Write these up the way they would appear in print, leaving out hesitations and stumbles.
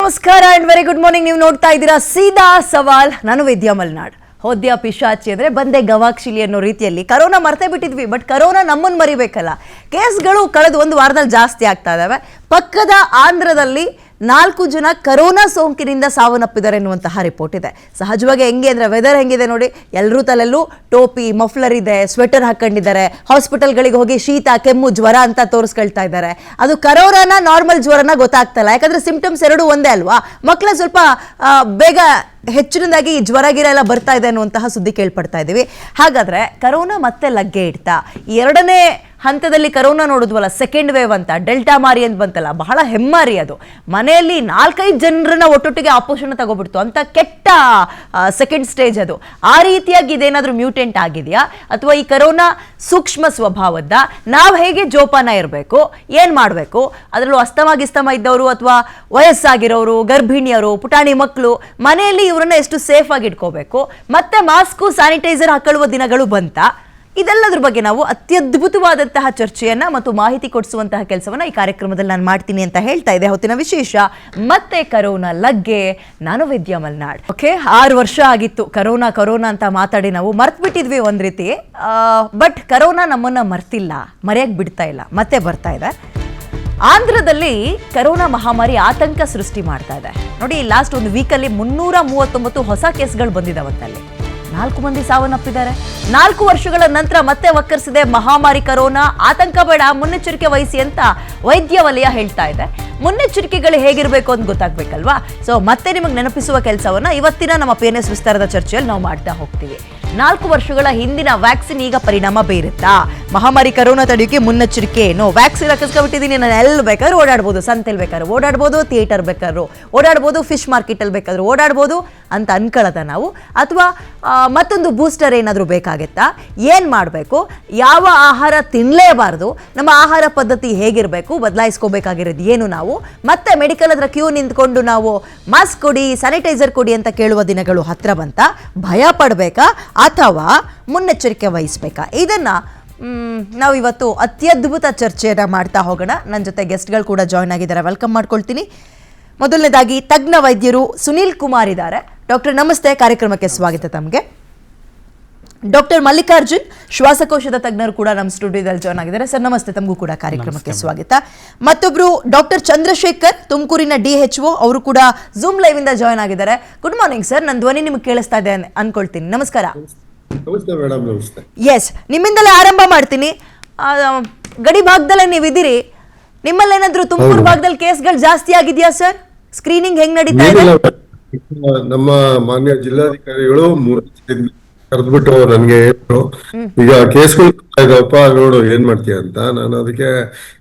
ನಮಸ್ಕಾರ and very good morning. ನೀವು ನೋಡ್ತಾ ಇದ್ದೀರಾ ಸೀದಾ ಸವಾಲ್. ನಾನು ವಿದ್ಯಾ ಮಲ್ನಾಡ್. ಹೋದ್ಯ ಪಿಶಾಚಿ ಅಂದ್ರೆ ಬಂದೆ ಗವಾಕ್ಷಿಲಿ ಅನ್ನೋ ರೀತಿಯಲ್ಲಿ ಕರೋನಾ ಮರ್ತೇ ಬಿಟ್ಟಿದ್ವಿ. ಬಟ್ ಕರೋನಾ ನಮ್ಮನ್ನು ಮರಿಬೇಕಲ್ಲ. ಕೇಸ್ಗಳು ಕಳೆದ ಒಂದು ವಾರದಲ್ಲಿ ಜಾಸ್ತಿ ಆಗ್ತಾ ಇದಾವೆ. ಪಕ್ಕದ ಆಂಧ್ರದಲ್ಲಿ 4 ಜನ ಕರೋನಾ ಸೋಂಕಿನಿಂದ ಸಾವನ್ನಪ್ಪಿದ್ದಾರೆ ಎನ್ನುವಂತಹ ರಿಪೋರ್ಟ್ ಇದೆ. ಸಹಜವಾಗಿ ಹೆಂಗೆ ಅಂದರೆ ವೆದರ್ ಹೆಂಗಿದೆ ನೋಡಿ, ಎಲ್ಲರೂ ತಲೆಲ್ಲೂ ಟೋಪಿ ಮಫ್ಲರ್ ಇದೆ, ಸ್ವೆಟರ್ ಹಾಕೊಂಡಿದ್ದಾರೆ, ಹಾಸ್ಪಿಟಲ್ಗಳಿಗೆ ಹೋಗಿ ಶೀತ ಕೆಮ್ಮು ಜ್ವರ ಅಂತ ತೋರಿಸ್ಕೊಳ್ತಾ ಇದ್ದಾರೆ. ಅದು ಕರೋನಾನ ನಾರ್ಮಲ್ ಜ್ವರನ ಗೊತ್ತಾಗ್ತಲ್ಲ, ಯಾಕಂದ್ರೆ ಸಿಂಪ್ಟಮ್ಸ್ ಎರಡೂ ಒಂದೇ ಅಲ್ವಾ. ಮಕ್ಕಳ ಸ್ವಲ್ಪ ಬೇಗ ಹೆಚ್ಚಿನದಾಗಿ ಜ್ವರ ಗಿರ ಎಲ್ಲ ಬರ್ತಾ ಇದೆ ಅನ್ನುವಂತಹ ಸುದ್ದಿ ಕೇಳ್ಪಡ್ತಾ ಇದ್ದೀವಿ. ಹಾಗಾದ್ರೆ ಕರೋನಾ ಮತ್ತೆ ಲಗ್ಗೆ ಇಡ್ತಾ ಎರಡನೇ ಹಂತದಲ್ಲಿ ಕರೋನಾ ನೋಡಿದ್ವಲ್ಲ, ಸೆಕೆಂಡ್ ವೇವ್ ಅಂತ ಡೆಲ್ಟಾ ಮಾರಿ ಅಂತ ಬಂತಲ್ಲ, ಬಹಳ ಹೆಮ್ಮಾರಿ ಅದು. ಮನೆಯಲ್ಲಿ 4-5 ಜನರನ್ನ ಒಟ್ಟೊಟ್ಟಿಗೆ ಆಪೋಷಣ ತಗೋಬಿಡ್ತು ಅಂತ ಕೆಟ್ಟ ಸೆಕೆಂಡ್ ಸ್ಟೇಜ್ ಅದು. ಆ ರೀತಿಯಾಗಿ ಇದೇನಾದ್ರೂ ಮ್ಯೂಟೆಂಟ್ ಆಗಿದೆಯಾ ಅಥವಾ ಈ ಕರೋನಾ ಸೂಕ್ಷ್ಮ ಸ್ವಭಾವದ? ನಾವು ಹೇಗೆ ಜೋಪಾನ ಇರಬೇಕು, ಏನ್ ಮಾಡಬೇಕು? ಅದರಲ್ಲೂ ಅಸ್ತಮ ಇದ್ದವರು ಅಥವಾ ವಯಸ್ಸಾಗಿರೋರು, ಗರ್ಭಿಣಿಯರು, ಪುಟಾಣಿ ಮಕ್ಕಳು ಮನೆಯಲ್ಲಿ ಇವರನ್ನ ಎಷ್ಟು ಸೇಫ್ ಆಗಿ ಇಟ್ಕೋಬೇಕು? ಮತ್ತೆ ಮಾಸ್ಕು ಸ್ಯಾನಿಟೈಸರ್ ಹಾಕೊಳ್ಳುವ ದಿನಗಳು ಬಂತ? ಇದೆಲ್ಲದ್ರ ಬಗ್ಗೆ ನಾವು ಅತ್ಯದ್ಭುತವಾದಂತಹ ಚರ್ಚೆಯನ್ನ ಮತ್ತು ಮಾಹಿತಿ ಕೊಡಿಸುವಂತಹ ಕೆಲಸವನ್ನ ಈ ಕಾರ್ಯಕ್ರಮದಲ್ಲಿ ನಾನು ಮಾಡ್ತೀನಿ ಅಂತ ಹೇಳ್ತಾ ಇದೆ. ಹೊತ್ತಿನ ವಿಶೇಷ ಮತ್ತೆ ಕರೋನಾ ಲಗ್ಗೆ. ನಾನು ವಿದ್ಯಾ ಮಲ್ನಾಡ್. ಓಕೆ, 6 ವರ್ಷ ಆಗಿತ್ತು ಕರೋನಾ ಅಂತ ಮಾತಾಡಿ ನಾವು ಮರ್ತ್ ಬಿಟ್ಟಿದ್ವಿ ಒಂದ್ ರೀತಿ. ಬಟ್ ಕರೋನಾ ನಮ್ಮನ್ನ ಮರ್ತಿಲ್ಲ, ಮರೆಯಕ್ ಬಿಡ್ತಾ ಇಲ್ಲ, ಮತ್ತೆ ಬರ್ತಾ ಇದೆ. ಆಂಧ್ರದಲ್ಲಿ ಕರೋನಾ ಮಹಾಮಾರಿ ಆತಂಕ ಸೃಷ್ಟಿ ಮಾಡ್ತಾ ಇದೆ ನೋಡಿ. ಲಾಸ್ಟ್ ಒಂದು ವೀಕಲ್ಲಿ 339 ಹೊಸ ಕೇಸ್ಗಳು ಬಂದಿದ್ದಾವಂತಲ್ಲಿ. 4 ಮಂದಿ ಸಾವನ್ನಪ್ಪಿದ್ದಾರೆ. 4 ವರ್ಷಗಳ ನಂತರ ಮತ್ತೆ ವಕ್ಕರಿಸಿದೆ ಮಹಾಮಾರಿ ಕರೋನಾ. ಆತಂಕ ಬೇಡ, ಮುನ್ನೆಚ್ಚರಿಕೆ ವಹಿಸಿ ಅಂತ ವೈದ್ಯ ವಲಯ ಹೇಳ್ತಾ ಇದೆ. ಮುನ್ನೆಚ್ಚರಿಕೆಗಳು ಹೇಗಿರಬೇಕು ಅಂತ ಗೊತ್ತಾಗ್ಬೇಕಲ್ವಾ. ಸೊ ಮತ್ತೆ ನಿಮಗೆ ನೆನಪಿಸುವ ಕೆಲಸವನ್ನ ಇವತ್ತಿನ ನಮ್ಮ PNS ವಿಸ್ತಾರದ ಚರ್ಚೆಯಲ್ಲಿ ನಾವು ಮಾಡ್ತಾ ಹೋಗ್ತೀವಿ. 4 ವರ್ಷಗಳ ಹಿಂದಿನ ವ್ಯಾಕ್ಸಿನ್ ಈಗ ಪರಿಣಾಮ ಬೀರುತ್ತಾ? ಮಹಾಮಾರಿ ಕರೋನಾ ತಡೆಯೋಕೆ ಮುನ್ನೆಚ್ಚರಿಕೆ ಏನು? ವ್ಯಾಕ್ಸಿನ್ ಹಾಕಿಸ್ಕೊಬಿಟ್ಟಿದ್ದೀನಿ, ನಾನು ಎಲ್ಲಿ ಬೇಕಾದ್ರೂ ಓಡಾಡ್ಬೋದು, ಸಂತೆಲ್ ಬೇಕಾದ್ರೂ ಓಡಾಡ್ಬೋದು, ಥಿಯೇಟರ್ ಬೇಕಾದ್ರೂ ಓಡಾಡ್ಬೋದು, ಫಿಶ್ ಮಾರ್ಕೆಟಲ್ಲಿ ಬೇಕಾದ್ರೂ ಓಡಾಡ್ಬೋದು ಅಂತ ಅನ್ಕೊಳ್ಳೋದ ನಾವು? ಅಥವಾ ಮತ್ತೊಂದು ಬೂಸ್ಟರ್ ಏನಾದರೂ ಬೇಕಾಗುತ್ತಾ? ಏನು ಮಾಡಬೇಕು? ಯಾವ ಆಹಾರ ತಿನ್ನಲೇಬಾರ್ದು? ನಮ್ಮ ಆಹಾರ ಪದ್ಧತಿ ಹೇಗಿರಬೇಕು? ಬದಲಾಯಿಸ್ಕೋಬೇಕಾಗಿರೋದು ಏನು ನಾವು? ಮತ್ತೆ ಮೆಡಿಕಲ್ ಹತ್ರ ಕ್ಯೂ ನಿಂತ್ಕೊಂಡು ನಾವು ಮಾಸ್ಕ್ ಕೊಡಿ, ಸ್ಯಾನಿಟೈಸರ್ ಕೊಡಿ ಅಂತ ಕೇಳುವ ದಿನಗಳು ಹತ್ರ ಬಂತ? ಭಯ ಪಡಬೇಕಾ ಅಥವಾ ಮುನ್ನೆಚ್ಚರಿಕೆ ವಹಿಸ್ಬೇಕಾ? ಇದನ್ನ ನಾವು ಇವತ್ತು ಅತ್ಯದ್ಭುತ ಚರ್ಚೆಯನ್ನ ಮಾಡ್ತಾ ಹೋಗೋಣ. ನನ್ನ ಜೊತೆ ಗೆಸ್ಟ್ಗಳು ಕೂಡ ಜಾಯ್ನ್ ಆಗಿದ್ದಾರೆ, ವೆಲ್ಕಮ್ ಮಾಡ್ಕೊಳ್ತೀನಿ. ಮೊದಲನೇದಾಗಿ ತಜ್ಞ ವೈದ್ಯರು ಸುನೀಲ್ ಕುಮಾರ್ ಇದ್ದಾರೆ. ಡಾಕ್ಟರ್ ನಮಸ್ತೆ, ಕಾರ್ಯಕ್ರಮಕ್ಕೆ ಸ್ವಾಗತ ತಮಗೆ. ಡಾಕ್ಟರ್ ಮಲ್ಲಿಕಾರ್ಜುನ್, ಶ್ವಾಸಕೋಶದ ತಜ್ಞರು ಕೂಡ ನಮ್ಮ ಸ್ಟುಡಿಯೋದಲ್ಲಿ ಜಾಯ್ನ್ ಆಗಿದ್ದಾರೆ. ಸರ್ ನಮಸ್ತೆ, ತಮಗೂ ಕೂಡ ಕಾರ್ಯಕ್ರಮಕ್ಕೆ ಸ್ವಾಗತ. ಮತ್ತೊಬ್ರು ಡಾಕ್ಟರ್ ಚಂದ್ರಶೇಖರ್, ತುಮಕೂರಿನ DHO, ಅವರು ಕೂಡ ಝೂಮ್ ಲೈವ್ ಇಂದ ಜಾಯ್ನ್ ಆಗಿದ್ದಾರೆ. ಗುಡ್ ಮಾರ್ನಿಂಗ್ ಸರ್, ನನ್ನ ಧ್ವನಿ ನಿಮ್ಗೆ ಕೇಳಿಸ್ತಾ ಇದೆ ಅನ್ಕೊಳ್ತೀನಿ. ನಮಸ್ಕಾರ. ಎಸ್, ನಿಮ್ಮಿಂದಲೇ ಆರಂಭ ಮಾಡ್ತೀನಿ. ಗಡಿ ಭಾಗದಲ್ಲೇ ನೀವಿದ್ದೀರಿ, ನಿಮ್ಮಲ್ಲಿ ಏನಾದ್ರು ತುಮಕೂರು ಭಾಗದಲ್ಲಿ ಕೇಸ್ಗಳು ಜಾಸ್ತಿ ಆಗಿದೆಯಾ ಸರ್? ಸ್ಕ್ರೀನಿಂಗ್ ಹೆಂಗ್ ನಡೀತಾ ಇದೆ? ನಮ್ಮ ಮಾನ್ಯ ಜಿಲ್ಲಾಧಿಕಾರಿಗಳು ಕರೆದ್ಬಿಟ್ಟು ನನ್ಗೆ ಹೇಳಿದ್ರು, ಈಗ ಕೇಸ್ಗಳು ಇದಪ್ಪ, ನೋಡು ಏನ್ ಮಾಡ್ತೀಯ ಅಂತ. ನಾನು ಅದಕ್ಕೆ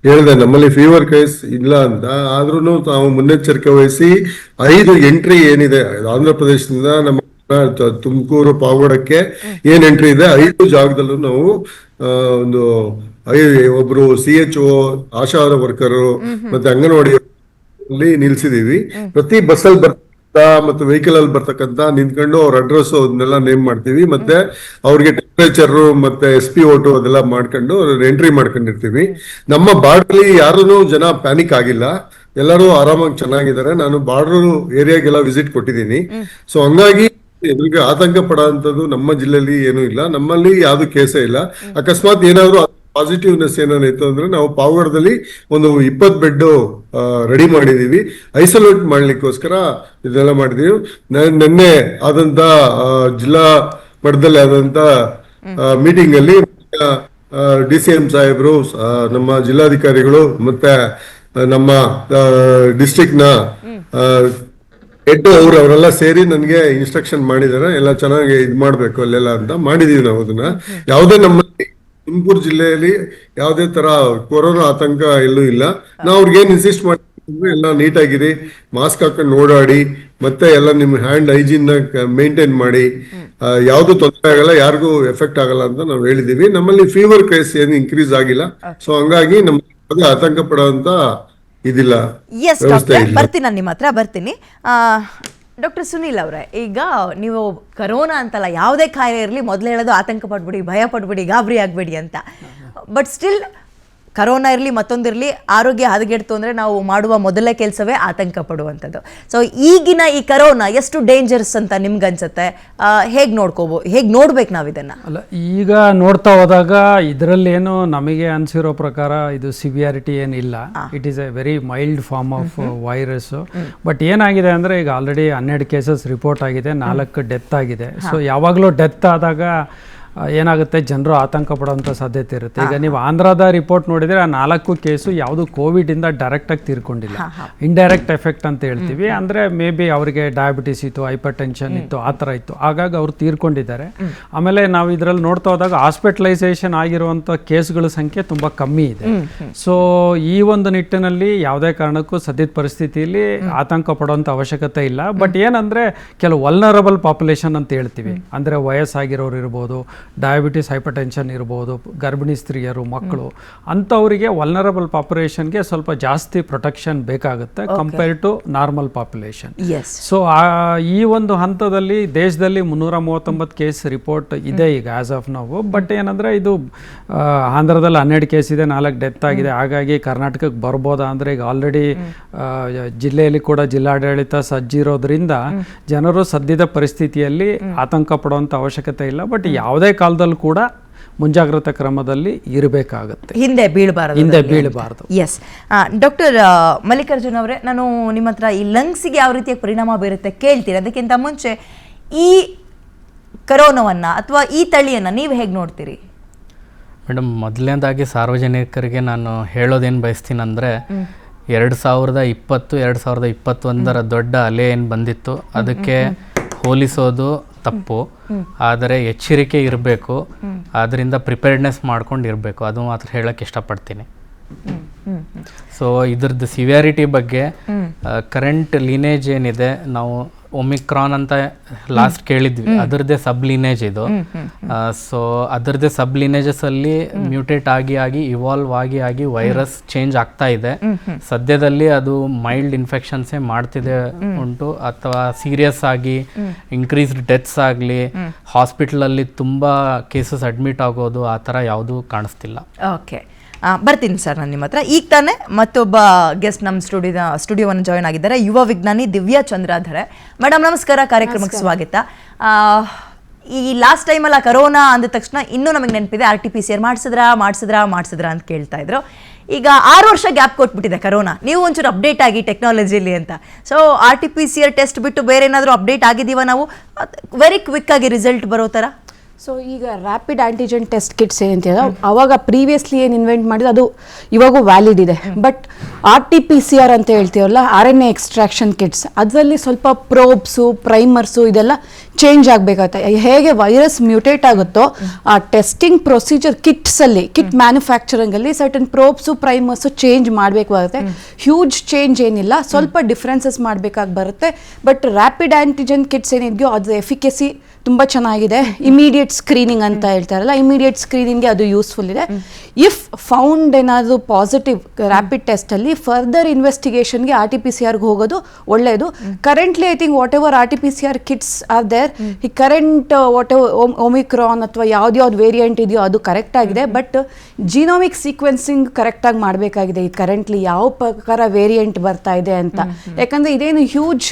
ಹೇಳಿದೆ, ನಮ್ಮಲ್ಲಿ ಫೀವರ್ ಕೇಸ್ ಇಲ್ಲ ಅಂತ, ಆದ್ರೂ ನಾವು ಮುನ್ನೆಚ್ಚರಿಕೆ ವಹಿಸಿ 5 ಎಂಟ್ರಿ ಏನಿದೆ ಆಂಧ್ರ ಪ್ರದೇಶದಿಂದ ನಮ್ಮ ತುಮಕೂರು ಪಾವಗಡಕ್ಕೆ ಏನ್ ಎಂಟ್ರಿ ಇದೆ, 5 ಜಾಗದಲ್ಲೂ ನಾವು ಒಂದು ಒಬ್ರು CHO, ಆಶಾ ವರ್ಕರು ಮತ್ತೆ ಅಂಗನವಾಡಿ ನಿಲ್ಸಿದೀವಿ. ಪ್ರತಿ ಬಸ್ಸಲ್ಲಿ ಮತ್ತು ವೆಹಿಕಲ್ ಅಲ್ಲಿ ಬರ್ತಕ್ಕಂತ ನಿಂತ್ಕೊಂಡು ಅವ್ರ ಅಡ್ರೆಸ್ ಅದನ್ನೆಲ್ಲ ನೇಮ್ ಮಾಡ್ತೀವಿ. ಮತ್ತೆ ಅವ್ರಿಗೆ ಟೆಂಪರೇಚರ್ ಮತ್ತೆ SP ಓಟು ಅದೆಲ್ಲ ಮಾಡ್ಕೊಂಡು ಎಂಟ್ರಿ ಮಾಡ್ಕೊಂಡಿರ್ತೀವಿ. ನಮ್ಮ ಬಾರ್ಡರ್ ಯಾರು ಜನ ಪ್ಯಾನಿಕ್ ಆಗಿಲ್ಲ, ಎಲ್ಲರೂ ಆರಾಮಾಗಿ ಚೆನ್ನಾಗಿದ್ದಾರೆ. ನಾನು ಬಾರ್ಡರ್ ಏರಿಯಾಗೆಲ್ಲ ವಿಸಿಟ್ ಕೊಟ್ಟಿದ್ದೀನಿ. ಸೊ ಹಂಗಾಗಿ ಎದುರಿಗೆ ಆತಂಕ ಪಡೋಂಥದ್ದು ನಮ್ಮ ಜಿಲ್ಲೆಯಲ್ಲಿ ಏನೂ ಇಲ್ಲ. ನಮ್ಮಲ್ಲಿ ಯಾವ್ದು ಕೇಸೇ ಇಲ್ಲ. ಅಕಸ್ಮಾತ್ ಏನಾದ್ರು ಪಾಸಿಟಿವ್ನೆಸ್ ಏನಾಯ್ತು ಅಂದ್ರೆ ನಾವು ಪಾವಗಡದಲ್ಲಿ ಒಂದು 20 ಬೆಡ್ ರೆಡಿ ಮಾಡಿದೀವಿ, ಐಸೋಲೇಟ್ ಮಾಡ್ಲಿಕ್ಕೋಸ್ಕರ ಇದೆಲ್ಲ ಮಾಡಿದೀವಿ. ನಿನ್ನೆ ಆದಂತ ಜಿಲ್ಲಾ ಮಟ್ಟದಲ್ಲಿ ಆದಂತ ಮೀಟಿಂಗ್ ಅಲ್ಲಿ DCM ಸಾಹೇಬ್ರು, ನಮ್ಮ ಜಿಲ್ಲಾಧಿಕಾರಿಗಳು ಮತ್ತೆ ನಮ್ಮ ಡಿಸ್ಟ್ರಿಕ್ಟ್ ನ ಹೆಡ್ ಅವರೆಲ್ಲ ಸೇರಿ ನನಗೆ ಇನ್ಸ್ಟ್ರಕ್ಷನ್ ಮಾಡಿದಾರೆ, ಎಲ್ಲ ಚೆನ್ನಾಗಿ ಇದ್ ಮಾಡ್ಬೇಕು ಅಲ್ಲೆಲ್ಲ ಅಂತ ಮಾಡಿದೀವಿ. ನಾವು ಅದನ್ನ ಯಾವುದೇ ನಮ್ಮಲ್ಲಿ ತುಮಕೂರು ಜಿಲ್ಲೆಯಲ್ಲಿ ಯಾವುದೇ ತರ ಕೊರೋನಾ ಆತಂಕ ಎಲ್ಲೂ ಇಲ್ಲ. ನಾವು ಅವ್ರಿಗೆ ಏನ್ ಇನ್ಸಿಸ್ಟ್ ಮಾಡಿದ್ರೆ ಎಲ್ಲ ನೀಟಾಗಿರಿ, ಮಾಸ್ಕ್ ಹಾಕೊಂಡು ಓಡಾಡಿ, ಮತ್ತೆ ಎಲ್ಲ ನಿಮ್ ಹ್ಯಾಂಡ್ ಹೈಜೀನ್ ನ ಮೇಂಟೈನ್ ಮಾಡಿ, ಯಾವ್ದು ತೊಂದರೆ ಆಗಲ್ಲ, ಯಾರಿಗೂ ಎಫೆಕ್ಟ್ ಆಗಲ್ಲ ಅಂತ ನಾವು ಹೇಳಿದೀವಿ. ನಮ್ಮಲ್ಲಿ ಫೀವರ್ ಕೇಸ್ ಏನು ಇನ್ಕ್ರೀಸ್ ಆಗಿಲ್ಲ. ಸೊ ಹಂಗಾಗಿ ನಮ್ಗೆ ಆತಂಕ ಪಡುವಂತ ಇದಿಲ್ಲ. ಬರ್ತೀನಿ, ನಾನು ನಿಮ್ಮ ಹತ್ರ ಬರ್ತೀನಿ. ಡಾಕ್ಟರ್ ಸುನೀಲ್ ಅವರೇ, ಈಗ ನೀವು ಕರೋನಾ ಅಂತಲ್ಲ, ಯಾವುದೇ ಕಾಯಿಲೆ ಇರಲಿ ಮೊದಲು ಹೇಳೋದು ಆತಂಕ ಪಡ್ಬಿಡಿ, ಭಯ ಪಡ್ಬಿಡಿ, ಗಾಬರಿ ಆಗಬೇಡಿ ಅಂತ. ಬಟ್ ಸ್ಟಿಲ್ ಕರೋನಾ ಇರಲಿ ಮತ್ತೊಂದಿರಲಿ, ಆರೋಗ್ಯ ಹದಗೆಡ್ತು ಅಂದರೆ ನಾವು ಮಾಡುವ ಮೊದಲನೇ ಕೆಲಸವೇ ಆತಂಕ ಪಡುವಂಥದ್ದು. ಸೊ ಈಗಿನ ಈ ಕರೋನಾ ಎಷ್ಟು ಡೇಂಜರ್ಸ್ ಅಂತ ನಿಮ್ಗನ್ಸುತ್ತೆ? ಹೇಗೆ ನೋಡ್ಬೇಕು ನಾವು ಇದನ್ನು? ಅಲ್ಲ, ಈಗ ನೋಡ್ತಾ ಹೋದಾಗ ಇದರಲ್ಲೇನು ನಮಗೆ ಅನಿಸಿರೋ ಪ್ರಕಾರ ಇದು ಸಿವಿಯಾರಿಟಿ ಏನಿಲ್ಲ. It is a very mild form of virus. But ಏನಾಗಿದೆ ಅಂದರೆ ಈಗ ಆಲ್ರೆಡಿ 12 ಕೇಸಸ್ ರಿಪೋರ್ಟ್ ಆಗಿದೆ, 4 ಡೆತ್ ಆಗಿದೆ. ಸೊ ಯಾವಾಗಲೂ ಡೆತ್ ಆದಾಗ ಏನಾಗುತ್ತೆ, ಜನರು ಆತಂಕ ಪಡುವಂಥ ಸಾಧ್ಯತೆ ಇರುತ್ತೆ. ಈಗ ನೀವು ಆಂಧ್ರದ ರಿಪೋರ್ಟ್ ನೋಡಿದರೆ ಆ 4 ಕೇಸು ಯಾವುದು ಕೋವಿಡಿಂದ ಡೈರೆಕ್ಟಾಗಿ ತೀರ್ಕೊಂಡಿಲ್ಲ, ಇಂಡೈರೆಕ್ಟ್ ಎಫೆಕ್ಟ್ ಅಂತ ಹೇಳ್ತೀವಿ. ಅಂದರೆ ಮೇ ಬಿ ಅವರಿಗೆ ಡಯಾಬಿಟಿಸ್ ಇತ್ತು, ಹೈಪರ್ ಟೆನ್ಷನ್ ಇತ್ತು, ಆ ಥರ ಇತ್ತು, ಹಾಗಾಗಿ ಅವರು ತೀರ್ಕೊಂಡಿದ್ದಾರೆ. ಆಮೇಲೆ ನಾವು ಇದರಲ್ಲಿ ನೋಡ್ತಾ ಹೋದಾಗ ಹಾಸ್ಪಿಟಲೈಸೇಷನ್ ಆಗಿರುವಂಥ ಕೇಸ್ಗಳ ಸಂಖ್ಯೆ ತುಂಬ ಕಮ್ಮಿ ಇದೆ. ಸೊ ಈ ಒಂದು ನಿಟ್ಟಿನಲ್ಲಿ ಯಾವುದೇ ಕಾರಣಕ್ಕೂ ಸದ್ಯದ ಪರಿಸ್ಥಿತಿಯಲ್ಲಿ ಆತಂಕ ಪಡುವಂಥ ಅವಶ್ಯಕತೆ ಇಲ್ಲ. ಬಟ್ ಏನಂದರೆ ಕೆಲವು ವಲ್ನರಬಲ್ ಪಾಪ್ಯುಲೇಷನ್ ಅಂತ ಹೇಳ್ತೀವಿ, ಅಂದರೆ ವಯಸ್ಸಾಗಿರೋರು ಇರ್ಬೋದು, ಡಯಾಬಿಟಿಸ್, ಹೈಪರ್ ಟೆನ್ಷನ್ ಇರ್ಬೋದು, ಗರ್ಭಿಣಿ ಸ್ತ್ರೀಯರು, ಮಕ್ಕಳು, ಅಂಥವರಿಗೆ ವಲ್ನರಬಲ್ ಪಾಪ್ಯುಲೇಷನ್ಗೆ ಸ್ವಲ್ಪ ಜಾಸ್ತಿ ಪ್ರೊಟೆಕ್ಷನ್ ಬೇಕಾಗುತ್ತೆ compare to normal population. So ಈ ಒಂದು ಹಂತದಲ್ಲಿ ದೇಶದಲ್ಲಿ 339 ಕೇಸ್ ರಿಪೋರ್ಟ್ ಇದೆ ಈಗ ಆಸ್ ಆಫ್ ನಾವು. ಬಟ್ ಏನಂದರೆ ಇದು ಆಂಧ್ರದಲ್ಲಿ 12 ಕೇಸ್ ಇದೆ, 4 ಡೆತ್ ಆಗಿದೆ. ಹಾಗಾಗಿ ಕರ್ನಾಟಕಕ್ಕೆ ಬರ್ಬೋದಾ ಅಂದರೆ ಈಗ ಆಲ್ರೆಡಿ ಜಿಲ್ಲೆಯಲ್ಲಿ ಕೂಡ ಜಿಲ್ಲಾಡಳಿತ ಸಜ್ಜಿರೋದ್ರಿಂದ ಜನರು ಸದ್ಯದ ಪರಿಸ್ಥಿತಿಯಲ್ಲಿ ಆತಂಕ ಪಡುವಂಥ ಅವಶ್ಯಕತೆ ಇಲ್ಲ. ಬಟ್ ಯಾವುದೇ ಕಾಲದಲ್ಲೂ ಕೂಡ ಮುಂಜಾಗ್ರತಾ ಕ್ರಮದಲ್ಲಿ ಇರಬೇಕಾಗುತ್ತೆ, ಹಿಂದೆ ಬೀಳಬಾರದು. ಎಸ್ ಡಾಕ್ಟರ್ ಮಲ್ಲಿಕಾರ್ಜುನ್ ಅವರೇ, ನಾನು ನಿಮ್ಮ ಹತ್ರ ಈ ಲಂಗ್ಸಿಗೆ ಯಾವ ರೀತಿಯ ಪರಿಣಾಮ ಬೀರುತ್ತೆ ಕೇಳ್ತೀನಿ. ಅದಕ್ಕಿಂತ ಮುಂಚೆ ಈ ಕರೋನಾವನ್ನು ಅಥವಾ ಈ ತಳಿಯನ್ನು ನೀವು ಹೇಗೆ ನೋಡ್ತೀರಿ? ಮೇಡಮ್, ಮೊದಲನೇದಾಗಿ ಸಾರ್ವಜನಿಕರಿಗೆ ನಾನು ಹೇಳೋದೇನು ಬಯಸ್ತೀನಿ ಅಂದರೆ, 2020 2021 ದೊಡ್ಡ ಅಲೆ ಏನು ಬಂದಿತ್ತು ಅದಕ್ಕೆ ಹೋಲಿಸೋದು ತಪ್ಪು. ಆದರೆ ಎಚ್ಚರಿಕೆ ಇರಬೇಕು, ಅದರಿಂದ ಪ್ರಿಪೇರ್ಡ್ನೆಸ್ ಮಾಡ್ಕೊಂಡು ಇರಬೇಕು, ಅದು ಮಾತ್ರ ಹೇಳಕ್ಕೆ ಇಷ್ಟಪಡ್ತೀನಿ. ಸೊ ಇದ್ರದ್ದು ಸಿವಿಯಾರಿಟಿ ಬಗ್ಗೆ ಕರೆಂಟ್ ಲೀನೇಜ್ ಏನಿದೆ, ನಾವು ಒಮಿಕ್ರಾನ್ ಅಂತ ಲಾಸ್ಟ್ ಕೇಳಿದ್ವಿ, ಅದರದ್ದೇ ಸಬ್ ಲೀನೇಜ್ ಇದು. ಸೊ ಅದರದ್ದೇ ಸಬ್ ಲೀನೇಜಸ್ ಅಲ್ಲಿ ಮ್ಯೂಟೇಟ್ ಆಗಿ ಇವಾಲ್ವ್ ಆಗಿ ವೈರಸ್ ಚೇಂಜ್ ಆಗ್ತಾ ಇದೆ. ಸದ್ಯದಲ್ಲಿ ಅದು ಮೈಲ್ಡ್ ಇನ್ಫೆಕ್ಷನ್ಸೇ ಮಾಡ್ತಿದೆ ಉಂಟು, ಅಥವಾ ಸೀರಿಯಸ್ ಆಗಿ ಇನ್ಕ್ರೀಸ್ಡ್ ಡೆತ್ಸ್ ಆಗಲಿ, ಹಾಸ್ಪಿಟಲಲ್ಲಿ ತುಂಬ ಕೇಸಸ್ ಅಡ್ಮಿಟ್ ಆಗೋದು, ಆ ಥರ ಯಾವುದೂ ಕಾಣಿಸ್ತಿಲ್ಲ. ಓಕೆ, ಬರ್ತೀನಿ ಸರ್ ನಾನು ನಿಮ್ಮ ಹತ್ರ. ಈಗ ತಾನೇ ಮತ್ತೊಬ್ಬ ಗೆಸ್ಟ್ ನಮ್ಮ ಸ್ಟುಡಿಯೋವನ್ನು ಜಾಯ್ನ್ ಆಗಿದ್ದಾರೆ, ಯುವ ವಿಜ್ಞಾನಿ ದಿವ್ಯಾ ಚಂದ್ರಾಧರೆ. ಮೇಡಮ್ ನಮಸ್ಕಾರ, ಕಾರ್ಯಕ್ರಮಕ್ಕೆ ಸ್ವಾಗತ. ಈ ಲಾಸ್ಟ್ ಟೈಮಲ್ಲ ಕರೋನಾ ಅಂದ ತಕ್ಷಣ ಇನ್ನೂ ನಮಗೆ ನೆನಪಿದೆ, RT-PCR ಮಾಡಿಸಿದ್ರಾ ಅಂತ ಕೇಳ್ತಾ ಇದ್ರು. ಈಗ 6 ವರ್ಷ ಗ್ಯಾಪ್ ಕೊಟ್ಬಿಟ್ಟಿದೆ ಕರೋನಾ. ನೀವು ಒಂಚೂರು ಅಪ್ಡೇಟ್ ಆಗಿ ಟೆಕ್ನಾಲಜಿಲಿ ಅಂತ. ಸೊ RT-PCR ಟೆಸ್ಟ್ ಬಿಟ್ಟು ಬೇರೆ ಏನಾದರೂ ಅಪ್ಡೇಟ್ ಆಗಿದ್ದೀವ ನಾವು, ವೆರಿ ಕ್ವಿಕ್ ಆಗಿ ರಿಸಲ್ಟ್ ಬರೋ ಥರ? ಸೊ ಈಗ ರ್ಯಾಪಿಡ್ ಆಂಟಿಜೆನ್ ಟೆಸ್ಟ್ ಕಿಟ್ಸ್ ಏನಂತೀರ, ಅವಾಗ ಪ್ರೀವಿಯಸ್ಲಿ ಏನು ಇನ್ವೆಂಟ್ ಮಾಡಿದ್ರು ಅದು ಇವಾಗೂ ವ್ಯಾಲಿಡ್ ಇದೆ. ಬಟ್ RT-PCR ಅಂತ ಹೇಳ್ತೀವಲ್ಲ, RNA ಎಕ್ಸ್ಟ್ರಾಕ್ಷನ್ ಕಿಟ್ಸ್, ಅದರಲ್ಲಿ ಸ್ವಲ್ಪ ಪ್ರೋಬ್ಸು, ಪ್ರೈಮರ್ಸು ಇದೆಲ್ಲ ಚೇಂಜ್ ಆಗಬೇಕಾಗುತ್ತೆ. ಹೇಗೆ ವೈರಸ್ ಮ್ಯೂಟೇಟ್ ಆಗುತ್ತೋ ಆ ಟೆಸ್ಟಿಂಗ್ ಪ್ರೊಸೀಜರ್ ಕಿಟ್ಸಲ್ಲಿ, ಕಿಟ್ ಮ್ಯಾನುಫ್ಯಾಕ್ಚರಿಂಗಲ್ಲಿ ಸರ್ಟನ್ ಪ್ರೋಬ್ಸು, ಪ್ರೈಮರ್ಸು ಚೇಂಜ್ ಮಾಡಬೇಕಾಗುತ್ತೆ. ಹ್ಯೂಜ್ ಚೇಂಜ್ ಏನಿಲ್ಲ, ಸ್ವಲ್ಪ ಡಿಫ್ರೆನ್ಸಸ್ ಮಾಡಬೇಕಾಗಿ ಬರುತ್ತೆ. ಬಟ್ ರ್ಯಾಪಿಡ್ ಆಂಟಿಜೆನ್ ಕಿಟ್ಸ್ ಏನಿದೆಯೋ ಅದು ಎಫಿಕೆಸಿ ತುಂಬ ಚೆನ್ನಾಗಿದೆ. ಇಮಿಡಿಯೇಟ್ ಸ್ಕ್ರೀನಿಂಗ್ ಅಂತ ಹೇಳ್ತಾರಲ್ಲ, ಇಮಿಡಿಯೇಟ್ ಸ್ಕ್ರೀನಿಂಗ್ಗೆ ಅದು ಯೂಸ್ಫುಲ್ ಇದೆ. ಇಫ್ ಫೌಂಡ್ ಏನಾದರೂ ಪಾಸಿಟಿವ್ ರ್ಯಾಪಿಡ್ ಟೆಸ್ಟಲ್ಲಿ ಫರ್ದರ್ ಇನ್ವೆಸ್ಟಿಗೇಷನ್ಗೆ RT-PCRಗೆ ಹೋಗೋದು ಒಳ್ಳೆಯದು. Currently I think whatever RT-PCR kits are there, ಈ ಕರೆಂಟ್ ವಾಟ್ ಎವರ್ ಒಮಿಕ್ರಾನ್ ಅಥವಾ ಯಾವ್ದು ವೇರಿಯಂಟ್ ಇದೆಯೋ ಅದು ಕರೆಕ್ಟ್ ಆಗಿದೆ. ಬಟ್ ಜೀನೋಮಿಕ್ ಸೀಕ್ವೆನ್ಸಿಂಗ್ ಕರೆಕ್ಟಾಗಿ ಮಾಡಬೇಕಾಗಿದೆ, ಈ ಕರೆಂಟ್ಲಿ ಯಾವ ಪ್ರಕಾರ ವೇರಿಯಂಟ್ ಬರ್ತಾ ಇದೆ ಅಂತ. ಯಾಕಂದರೆ ಇದೇನು ಹ್ಯೂಜ್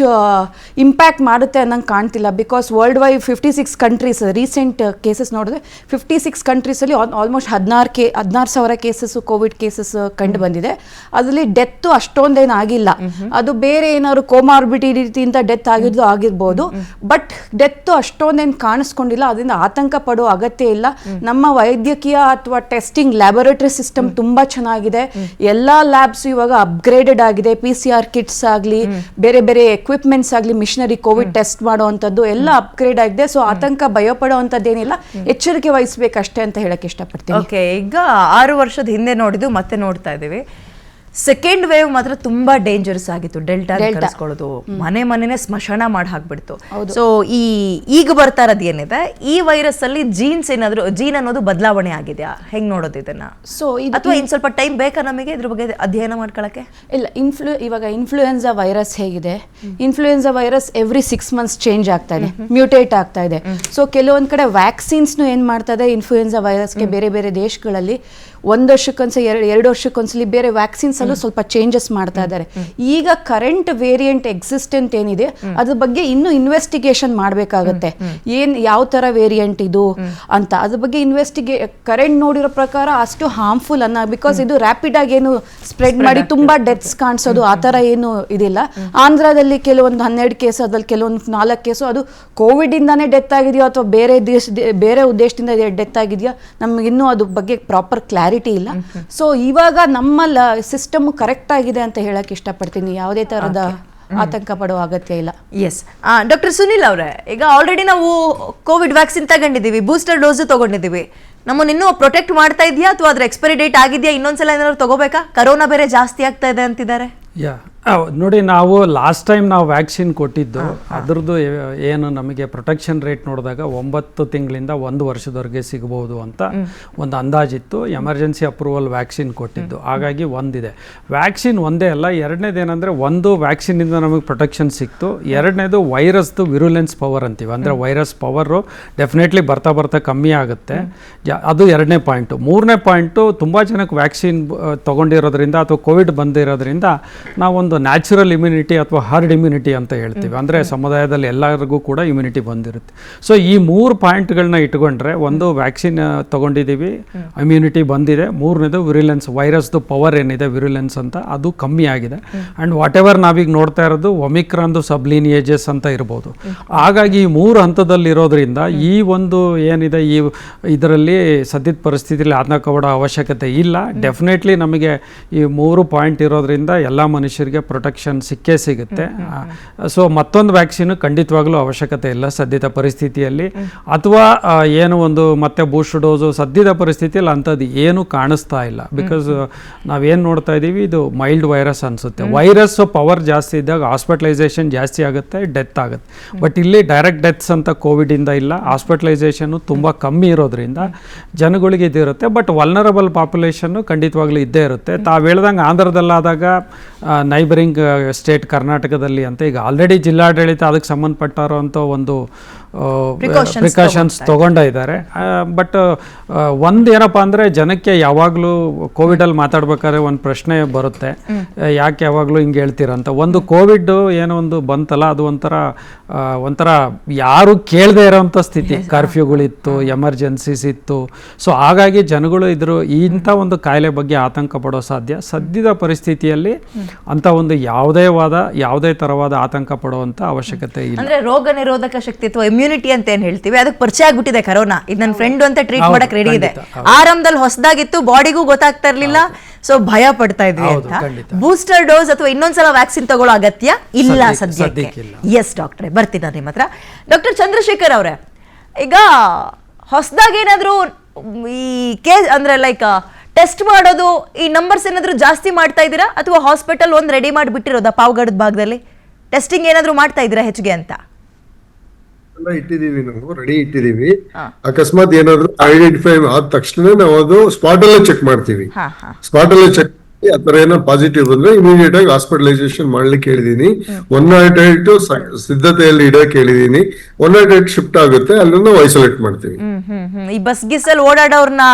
ಇಂಪ್ಯಾಕ್ಟ್ ಮಾಡುತ್ತೆ ಅನ್ನಂಗೆ ಕಾಣ್ತಿಲ್ಲ. Because world wide 56 countries recent cases ನೋಡಿದ್ರೆ 56 ಕಂಟ್ರೀಸಲ್ಲಿ ಆಲ್ಮೋಸ್ಟ್ 16,000 ಕೇಸಸ್ ಕೋವಿಡ್ ಕೇಸಸ್ ಕಂಡು ಬಂದಿದೆ. ಅದರಲ್ಲಿ ಡೆತ್ತು ಅಷ್ಟೊಂದೇನು ಆಗಿಲ್ಲ, ಅದು ಬೇರೆ ಏನಾದ್ರು ಕೋಮಾರ್ಬಿಡಿಟಿಯಿಂದ ಡೆತ್ ಆಗಿರ್ಬೋದು. ಬಟ್ ಡೆತ್ತು ಅಷ್ಟೊಂದೇನು ಕಾಣಿಸ್ಕೊಂಡಿಲ್ಲ, ಅದರಿಂದ ಆತಂಕ ಪಡೋ ಅಗತ್ಯ ಇಲ್ಲ. ನಮ್ಮ ವೈದ್ಯಕೀಯ ಅಥವಾ ಟೆಸ್ಟಿಂಗ್ ಲ್ಯಾಬೊರೇಟರಿ ಸಿಸ್ಟಮ್ ತುಂಬ ಚೆನ್ನಾಗಿದೆ. ಎಲ್ಲ ಲ್ಯಾಬ್ಸ್ ಇವಾಗ ಅಪ್ಗ್ರೇಡೆಡ್ ಆಗಿದೆ. PCR ಕಿಟ್ಸ್ ಆಗಲಿ, ಬೇರೆ ಬೇರೆ ಎಕ್ವಿಪ್ಮೆಂಟ್ಸ್ ಆಗಲಿ, ಮಿಷನರಿ ಕೋವಿಡ್ ಟೆಸ್ಟ್ ಮಾಡುವಂಥದ್ದು ಎಲ್ಲ ಅಪ್ಗ್ರೇಡ್ ಆಗಿದೆ. ಸೊ ಆತಂಕ ಭಯ ಪಡುವಂಥದ್ದೇನಿಲ್ಲ, ಎಚ್ಚರಿಕೆ ವಹಿಸಬೇಕಷ್ಟೇ ಅಂತ ಹೇಳಕ್ಕೆ ಇಷ್ಟಪಡ್ತೀನಿ. ಓಕೆ, ಈಗ 6 ವರ್ಷದ ಹಿಂದೆ ನೋಡಿದ್ದು ಮತ್ತೆ ನೋಡ್ತಾ ಇದ್ದೀವಿ. ಸೆಕೆಂಡ್ ವೇವ್ ಮಾತ್ರ ತುಂಬಾ ಡೇಂಜರಸ್ ಆಗಿತ್ತು. ಡೆಲ್ಟಾ ಕರೆಸ್ಕೊಳ್ಳೋದು ಮನೆನೇ ಸ್ಮಶಾನ ಮಾಡಿ ಹಾಕ್ಬಿಡ್ತು. ಸೊ ಈಗ ಬರ್ತಾ ಇರೋದು ಏನಿದೆ, ಈ ವೈರಸ್ ಅಲ್ಲಿ ಜೀನ್ ಅನ್ನೋದು ಬದಲಾವಣೆ ಆಗಿದೆಯಾ, ಹೆಂಗ್ ನೋಡೋದು ಇದನ್ನ? ಸೊ ಅಥವಾ ಇನ್ ಸ್ವಲ್ಪ ಟೈಮ್ ಬೇಕಾ ನಮಗೆ ಇದ್ರ ಬಗ್ಗೆ ಅಧ್ಯಯನ ಮಾಡ್ಕೊಳಕ್ಕೆ? ಇಲ್ಲ, ಇವಾಗ ಇನ್ಫ್ಲೂಯೆನ್ಸಾ ವೈರಸ್ ಹೇಗಿದೆ, influenza virus every 6 months change ಆಗ್ತಾ ಇದೆ, ಮ್ಯೂಟೇಟ್ ಆಗ್ತಾ ಇದೆ. ಸೊ ಕೆಲವೊಂದ್ ಕಡೆ ವ್ಯಾಕ್ಸಿನ್ಸ್ನು ಏನ್ ಮಾಡ್ತಾ ಇದೆ ಇನ್ಫ್ಲೂಯೆನ್ಸಾ ವೈರಸ್ಗೆ ಬೇರೆ ಬೇರೆ ದೇಶಗಳಲ್ಲಿ 1 ವರ್ಷಕ್ಕೊಂದ್ಸಲಿ 2 ವರ್ಷಕ್ಕೊಂದ್ಸಲಿ ಬೇರೆ ವ್ಯಾಕ್ಸಿನ್ಸ್ ಅಲ್ಲೂ ಸ್ವಲ್ಪ ಚೇಂಜಸ್ ಮಾಡ್ತಾ ಇದ್ದಾರೆ. ಈಗ ಕರೆಂಟ್ ವೇರಿಯಂಟ್ ಎಕ್ಸಿಸ್ಟೆಂಟ್ ಏನಿದೆ ಅದ್ರ ಬಗ್ಗೆ ಇನ್ನೂ ಇನ್ವೆಸ್ಟಿಗೇಷನ್ ಮಾಡಬೇಕಾಗತ್ತೆ. ಯಾವ ತರ ವೇರಿಯಂಟ್ ಇದು ಅಂತ ಅದ್ರ ಬಗ್ಗೆ ಕರೆಂಟ್ ನೋಡಿರೋ ಪ್ರಕಾರ ಅಷ್ಟು ಹಾರ್ಮ್ಫುಲ್ ಅನ್ನ, ಬಿಕಾಸ್ ಇದು ರ್ಯಾಪಿಡ್ ಆಗಿ ಏನು ಸ್ಪ್ರೆಡ್ ಮಾಡಿ ತುಂಬಾ ಡೆತ್ಸ್ ಕಾಣಿಸೋದು ಆ ತರ ಏನು ಇದಿಲ್ಲ. ಆಂಧ್ರದಲ್ಲಿ ಕೆಲವೊಂದು 12 ಕೇಸ್, ಅದ್ರಲ್ಲಿ ಕೆಲವೊಂದು 4 ಕೇಸು ಅದು ಕೋವಿಡ್ ಇಂದಾನೇ ಡೆತ್ ಆಗಿದೆಯೋ ಅಥವಾ ಬೇರೆ ಉದ್ದೇಶದಿಂದ ಡೆತ್ ಆಗಿದೆಯಾ ನಮ್ಗೆ ಇನ್ನೂ ಅದ್ರ ಬಗ್ಗೆ ಪ್ರಾಪರ್ ಕ್ಲಾರಿಟಿ ಇಲ್ಲ. ಸೊ ಇವಾಗ ನಮ್ಮ ಸಿಸ್ಟಮ್ ಕರೆಕ್ಟ್ ಆಗಿದೆ ಅಂತ ಹೇಳಕ್ ಇಷ್ಟಪಡ್ತೀನಿ. ಯಾವುದೇ ತರದ ಆತಂಕ ಪಡುವ ಅಗತ್ಯ ಇಲ್ಲ. ಎಸ್, ಡಾಕ್ಟರ್ ಸುನಿಲ್ ಅವರೇ, ಈಗ ಆಲ್ರೆಡಿ ನಾವು ಕೋವಿಡ್ ವ್ಯಾಕ್ಸಿನ್ ತಗೊಂಡಿದ್ದೀವಿ, ಬೂಸ್ಟರ್ ಡೋಸ್ ತಗೊಂಡಿದ್ದೀವಿ, ನಮ್ಮನ್ನ ಇನ್ನೂ ಪ್ರೊಟೆಕ್ಟ್ ಮಾಡ್ತಾ ಇದೆಯಾ ಅಥವಾ ಅದ್ರ ಎಕ್ಸ್ಪೈರಿ ಡೇಟ್ ಆಗಿದೆಯಾ, ಇನ್ನೊಂದ್ಸಲ ಏನಾದ್ರು ತಗೋಬೇಕಾ? ಕರೋನಾ ಬೇರೆ ಜಾಸ್ತಿ ಆಗ್ತಾ ಇದೆ ಅಂತಿದ್ದಾರೆ. ನೋಡಿ, ನಾವು ಲಾಸ್ಟ್ ಟೈಮ್ ನಾವು ವ್ಯಾಕ್ಸಿನ್ ಕೊಟ್ಟಿದ್ದು ಅದ್ರದ್ದು ಏನು ನಮಗೆ ಪ್ರೊಟೆಕ್ಷನ್ ರೇಟ್ ನೋಡಿದಾಗ 9 ತಿಂಗಳಿಂದ 1 ವರ್ಷದವರೆಗೆ ಸಿಗಬಹುದು ಅಂತ ಒಂದು ಅಂದಾಜಿತ್ತು. ಎಮರ್ಜೆನ್ಸಿ ಅಪ್ರೂವಲ್ ವ್ಯಾಕ್ಸಿನ್ ಕೊಟ್ಟಿದ್ದು, ಹಾಗಾಗಿ ಒಂದಿದೆ. ವ್ಯಾಕ್ಸಿನ್ ಒಂದೇ ಅಲ್ಲ, ಎರಡನೇದು ಏನಂದರೆ, ಒಂದು ವ್ಯಾಕ್ಸಿನಿಂದ ನಮಗೆ ಪ್ರೊಟೆಕ್ಷನ್ ಸಿಕ್ತು, ಎರಡನೇದು ವೈರಸ್ದು ವಿರುಲೆನ್ಸ್ ಪವರ್ ಅಂತೀವಿ, ಅಂದರೆ ವೈರಸ್ ಪವರು ಡೆಫಿನೆಟ್ಲಿ ಬರ್ತಾ ಕಮ್ಮಿ ಆಗುತ್ತೆ. ಅದು 2ನೇ ಪಾಯಿಂಟು. 3ನೇ ಪಾಯಿಂಟು, ತುಂಬ ಜನಕ್ಕೆ ವ್ಯಾಕ್ಸಿನ್ ತೊಗೊಂಡಿರೋದ್ರಿಂದ ಅಥವಾ ಕೋವಿಡ್ ಬಂದಿರೋದ್ರಿಂದ ನಾವೊಂದು ನ್ಯಾಚುರಲ್ ಇಮ್ಯುನಿಟಿ ಅಥವಾ ಹರ್ಡ್ ಇಮ್ಯುನಿಟಿ ಅಂತ ಹೇಳ್ತೀವಿ, ಅಂದರೆ ಸಮುದಾಯದಲ್ಲಿ ಎಲ್ಲರಿಗೂ ಕೂಡ ಇಮ್ಯುನಿಟಿ ಬಂದಿರುತ್ತೆ. ಸೊ ಈ 3 ಪಾಯಿಂಟ್ಗಳನ್ನ ಇಟ್ಕೊಂಡ್ರೆ, ಒಂದು ವ್ಯಾಕ್ಸಿನ್ ತಗೊಂಡಿದ್ದೀವಿ, ಇಮ್ಯುನಿಟಿ ಬಂದಿದೆ, 3ನೇದು ವಿರುಲೆನ್ಸ್, ವೈರಸ್ದು ಪವರ್ ಏನಿದೆ ವಿರುಲೆನ್ಸ್ ಅಂತ ಅದು ಕಮ್ಮಿ ಆಗಿದೆ. ಆ್ಯಂಡ್ ವಾಟ್ ಎವರ್ ನಾವೀಗ ನೋಡ್ತಾ ಇರೋದು ಒಮಿಕ್ರಾನ್ದು ಸಬ್ಲೀನಿಯೇಜಸ್ ಅಂತ ಇರ್ಬೋದು. ಹಾಗಾಗಿ ಈ 3 ಹಂತದಲ್ಲಿರೋದ್ರಿಂದ ಈ ಒಂದು ಏನಿದೆ ಇದರಲ್ಲಿ ಸದ್ಯದ ಪರಿಸ್ಥಿತಿಯಲ್ಲಿ ಆತಂಕ ಪಡೋ ಅವಶ್ಯಕತೆ ಇಲ್ಲ. ಡೆಫಿನೆಟ್ಲಿ ನಮಗೆ ಈ 3 ಪಾಯಿಂಟ್ ಇರೋದ್ರಿಂದ ಎಲ್ಲ ಮನುಷ್ಯರಿಗೆ ಪ್ರೊಟೆಕ್ಷನ್ ಸಿಕ್ಕೇ ಸಿಗುತ್ತೆ. ಸೊ ಮತ್ತೊಂದು ವ್ಯಾಕ್ಸಿನ್ ಖಂಡಿತವಾಗ್ಲೂ ಅವಶ್ಯಕತೆ ಇಲ್ಲ ಸದ್ಯದ ಪರಿಸ್ಥಿತಿಯಲ್ಲಿ. ಅಥವಾ ಏನು ಒಂದು ಮತ್ತೆ ಬೂಸ್ಟ್ ಡೋಸು ಸದ್ಯದ ಪರಿಸ್ಥಿತಿಯಲ್ಲಿ ಅಂಥದ್ದು ಏನು ಕಾಣಿಸ್ತಾ ಇಲ್ಲ. ಬಿಕಾಸ್ ನಾವೇನು ನೋಡ್ತಾ ಇದ್ದೀವಿ, ಇದು ಮೈಲ್ಡ್ ವೈರಸ್ ಅನಿಸುತ್ತೆ. ವೈರಸ್ ಪವರ್ ಜಾಸ್ತಿ ಇದ್ದಾಗ ಹಾಸ್ಪಿಟಲೈಸೇಷನ್ ಜಾಸ್ತಿ ಆಗುತ್ತೆ, ಡೆತ್ ಆಗುತ್ತೆ. ಬಟ್ ಇಲ್ಲಿ ಡೈರೆಕ್ಟ್ ಡೆತ್ಸ್ ಅಂತ ಕೋವಿಡಿಂದ ಇಲ್ಲ, ಹಾಸ್ಪಿಟಲೈಸೇಷನ್ನು ತುಂಬ ಕಮ್ಮಿ ಇರೋದ್ರಿಂದ ಜನಗಳಿಗೆ ಇದಿರುತ್ತೆ. ಬಟ್ ವಲ್ನರಬಲ್ ಪಾಪ್ಯುಲೇಷನ್ನು ಖಂಡಿತವಾಗ್ಲೂ ಇದ್ದೇ ಇರುತ್ತೆ. ತಾವು ಹೇಳ್ದಂಗೆ ಆಂಧ್ರದಲ್ಲಾದಾಗ ನೈಬರಿಂಗ್ ಸ್ಟೇಟ್ ಕರ್ನಾಟಕದಲ್ಲಿ ಅಂತ ಈಗ ಆಲ್ರೆಡಿ ಜಿಲ್ಲಾಡಳಿತ ಅದಕ್ಕೆ ಸಂಬಂಧಪಟ್ಟರೋ ಅಂತ ಒಂದು ಪ್ರಿಕಾಷನ್ಸ್ ತಗೊಂಡ ಇದ್ದಾರೆ. ಬಟ್ ಒಂದು ಏನಪ್ಪ ಅಂದರೆ, ಜನಕ್ಕೆ ಯಾವಾಗಲೂ ಕೋವಿಡಲ್ಲಿ ಮಾತಾಡ್ಬೇಕಾದ್ರೆ ಒಂದು ಪ್ರಶ್ನೆ ಬರುತ್ತೆ, ಯಾಕೆ ಯಾವಾಗಲೂ ಹಿಂಗೆ ಹೇಳ್ತೀರಂತ. ಒಂದು ಕೋವಿಡ್ ಏನೋ ಒಂದು ಬಂತಲ್ಲ, ಅದು ಒಂಥರ ಯಾರು ಕೇಳದೆ ಇರೋವಂಥ ಸ್ಥಿತಿ, ಕರ್ಫ್ಯೂಗಳಿತ್ತು, ಎಮರ್ಜೆನ್ಸೀಸ್ ಇತ್ತು. ಸೊ ಹಾಗಾಗಿ ಜನಗಳು ಇಂಥ ಒಂದು ಕಾಯಿಲೆ ಬಗ್ಗೆ ಆತಂಕ ಪಡೋ ಸದ್ಯದ ಪರಿಸ್ಥಿತಿಯಲ್ಲಿ ಅಂತ ಒಂದು ಯಾವುದೇ ತರವಾದ ಆತಂಕ ಪಡುವಂತ ಅವಶ್ಯಕತೆ ಇಲ್ಲ. ಅಂದ್ರೆ ರೋಗ ನಿರೋಧಕ ಶಕ್ತಿ ಅಥವಾ ಇಮ್ಯುನಿಟಿ ಅಂತ ಏನ್ ಹೇಳ್ತೀವಿ, ಅದಕ್ಕೆ ಪರಿಚಯ ಆಗ್ಬಿಟ್ಟಿದೆ ಕರೋನಾ. ಇದು ನನ್ನ ಫ್ರೆಂಡ್ ಅಂತ ಟ್ರೀಟ್ ಮಾಡಕ್ ರೆಡಿ ಇದೆ. ಆರಂಭದಲ್ಲಿ ಹೊಸದಾಗಿತ್ತು, ಬಾಡಿಗೂ ಗೊತ್ತಾಗ್ತಾ ಇರ್ಲಿಲ್ಲ, ಸೊ ಭಯ ಪಡ್ತಾ ಇದ್ವಿ ಅಂತ. ಬೂಸ್ಟರ್ ಡೋಸ್ ಅಥವಾ ಇನ್ನೊಂದ್ಸಲ ವ್ಯಾಕ್ಸಿನ್ ತಗೊಳ್ಳೋ ಅಗತ್ಯ ಇಲ್ಲ ಸದ್ಯಕ್ಕೆ. ಎಸ್ ಡಾಕ್ಟ್ರೆ, ಬರ್ತೀನಿ ನಾನು ನಿಮ್ಮ ಹತ್ರ. ಡಾಕ್ಟರ್ ಚಂದ್ರಶೇಖರ್ ಅವರೇ, ಈಗ ಹೊಸದಾಗಿ ಏನಾದ್ರು ಈ ಕೇಸ್ ಅಂದ್ರೆ ಲೈಕ್ ಟೆಸ್ಟ್ ಮಾಡೋದು, ಈ ನಂಬರ್ಸ್ ಏನಾದ್ರು ಜಾಸ್ತಿ ಮಾಡ್ತಾ ಇದ್ದೀರಾ ಅಥವಾ ಹಾಸ್ಪಿಟಲ್ ಒಂದು ರೆಡಿ ಮಾಡಿಬಿಟ್ಟಿರೋದಾ ಪಾವಗಡದ ಭಾಗದಲ್ಲಿ? ಟೆಸ್ಟಿಂಗ್ ಏನಾದ್ರು ಮಾಡ್ತಾ ಇದ್ದೀರಾ ಹೆಚ್ಚಿಗೆ ಅಂತ? ಇಟ್ಟಿದೀವಿ, ನಾವು ರೆಡಿ ಇಟ್ಟಿದೀವಿ. ಅಕಸ್ಮಾತ್ ಏನಾದ್ರು ಐಡೆಂಟಿಫೈ ಆದ ತಕ್ಷಣ ನಾವು ಅದು ಸ್ಪಾಟ್ ಅಲ್ಲೇ ಚೆಕ್ ಮಾಡ್ತೀವಿ. ಸ್ಪಾಟ್ ಅಲ್ಲೇ ಚೆಕ್ ಆತರ ಏನೋ ಪಾಸಿಟಿವ್ ಬಂದ್ರೆ ಇಮಿಡಿಯೇಟ್ ಆಗಿ ಹಾಸ್ಪಿಟಲೈಸೇಷನ್ ಮಾಡ್ಲಿಕ್ಕೆ ಹೇಳಿದೀನಿ. 108 ಸಿದ್ಧತೆಯಲ್ಲಿ ಇಡಕ್ಕೆ ಹೇಳಿದೀನಿ. 108 ಶಿಫ್ಟ್ ಆಗುತ್ತೆ, ಅಲ್ಲನ್ನ ಐಸೋಲೇಟ್ ಮಾಡ್ತೀವಿ. ಈ ಬಸ್ ಗಿಸ್ಸಲ್ಲಿ ಓಡಾಡೋರ್ನ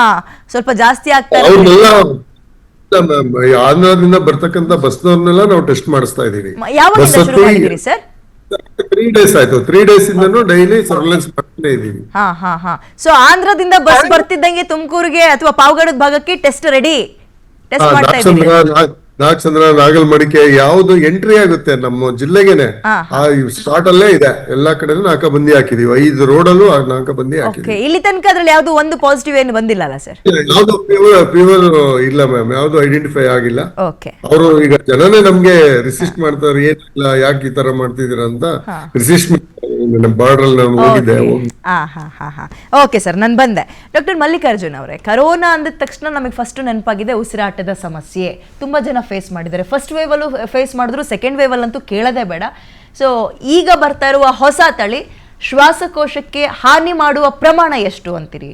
ಸ್ವಲ್ಪ ಜಾಸ್ತಿ ಆಗ್ತಾರೆ. ಅವ್ರನ್ನೆಲ್ಲ ಆಂಧ್ರದಿಂದ ಬರ್ತಕ್ಕಂಥ ಬಸ್ನವ್ರನ್ನೆಲ್ಲ ನಾವು ಟೆಸ್ಟ್ ಮಾಡಿಸ್ತಾ ಇದೀವಿ. ಯಾವಾಗ ಶುರು ಮಾಡಿದಿರಿ ಸರ್? 3 days ಆಯ್ತು. 3 days ಇಂದನೂ ಡೈಲಿ ಸರ್ವೆಲೆನ್ಸ್ ಮಾಡ್ತಾನೆ ಇದೀವಿ. ಸೊ ಆಂಧ್ರದಿಂದ ಬಸ್ ಬರ್ತಿದ್ದಂಗೆ ತುಮಕೂರಿಗೆ ಅಥವಾ ಪಾವಗಡದ ಭಾಗಕ್ಕೆ ಟೆಸ್ಟ್ ರೆಡಿ, ಟೆಸ್ಟ್ ಮಾಡ್ತಾ ಇದ್ದೀವಿ. ನಾಗಚಂದ್ರ, ನಾಗಲ್ಮಡಿಕೆ ಯಾವ್ದು ಎಂಟ್ರಿ ಆಗುತ್ತೆ ನಮ್ಮ ಜಿಲ್ಲೆಗೆನೆ ಆ ಸ್ಟಾರ್ಟ್ ಅಲ್ಲೇ ಇದೆ. ಎಲ್ಲಾ ಕಡೆ ನಾಕಾಬಂದಿ ಹಾಕಿದೀವಿ. 5 ರೋಡಲ್ಲೂ ನಾಕಾಬಂದಿ ಹಾಕಿದೀವಿ. ಇಲ್ಲಿ ತನಕ ಅದ್ರಲ್ಲಿ ಯಾವ್ದು ಒಂದು ಪಾಸಿಟಿವ್ ಏನು ಬಂದಿಲ್ಲ ಅಲ್ಲ ಸರ್? ಯಾವ್ದು ಫೀವರ್ ಇಲ್ಲ ಮ್ಯಾಮ್, ಯಾವ್ದು ಐಡೆಂಟಿಫೈ ಆಗಿಲ್ಲ. ಅವರು ಈಗ ಜನನೇ ನಮ್ಗೆ ರಿಸಿಸ್ಟ್ ಮಾಡ್ತಾರೆ, ಏನಿಲ್ಲ ಯಾಕೆ ಈ ತರ ಮಾಡ್ತಿದೀರ ಅಂತ ರಿಸಿಸ್ಟ್ ಮಾಡ್ತಾರೆ. ಬಾರ್ಡರ್ ಅಲ್ಲಿ ನಾನು ಹೋಗಿದ್ದೆ. ಓಕೆ ಸರ್, ನಾನು ಬಂದೆ. ಡಾಕ್ಟರ್ ಮಲ್ಲಿಕಾರ್ಜುನ್ ಅವರೇ, ಕರೋನಾ ಅಂದಿದ ತಕ್ಷಣ ನಮಗೆ ಫಸ್ಟ್ ನೆನಪಾಗಿದೆ ಉಸಿರಾಟದ ಸಮಸ್ಯೆ. ತುಂಬಾ ಜನ ಫೇಸ್ ಮಾಡಿದ್ದಾರೆ. ಫಸ್ಟ್ ವೇವ್ ಅಲ್ಲೂ ಫೇಸ್ ಮಾಡಿದ್ರು, ಸೆಕೆಂಡ್ ವೇವ್ ಅಲ್ಲಂತೂ ಕೇಳೋದೇ ಬೇಡ. ಸೊ ಈಗ ಬರ್ತಾ ಇರುವ ಹೊಸ ತಳಿ ಶ್ವಾಸಕೋಶಕ್ಕೆ ಹಾನಿ ಮಾಡುವ ಪ್ರಮಾಣ ಎಷ್ಟು ಅಂತೀರಿ?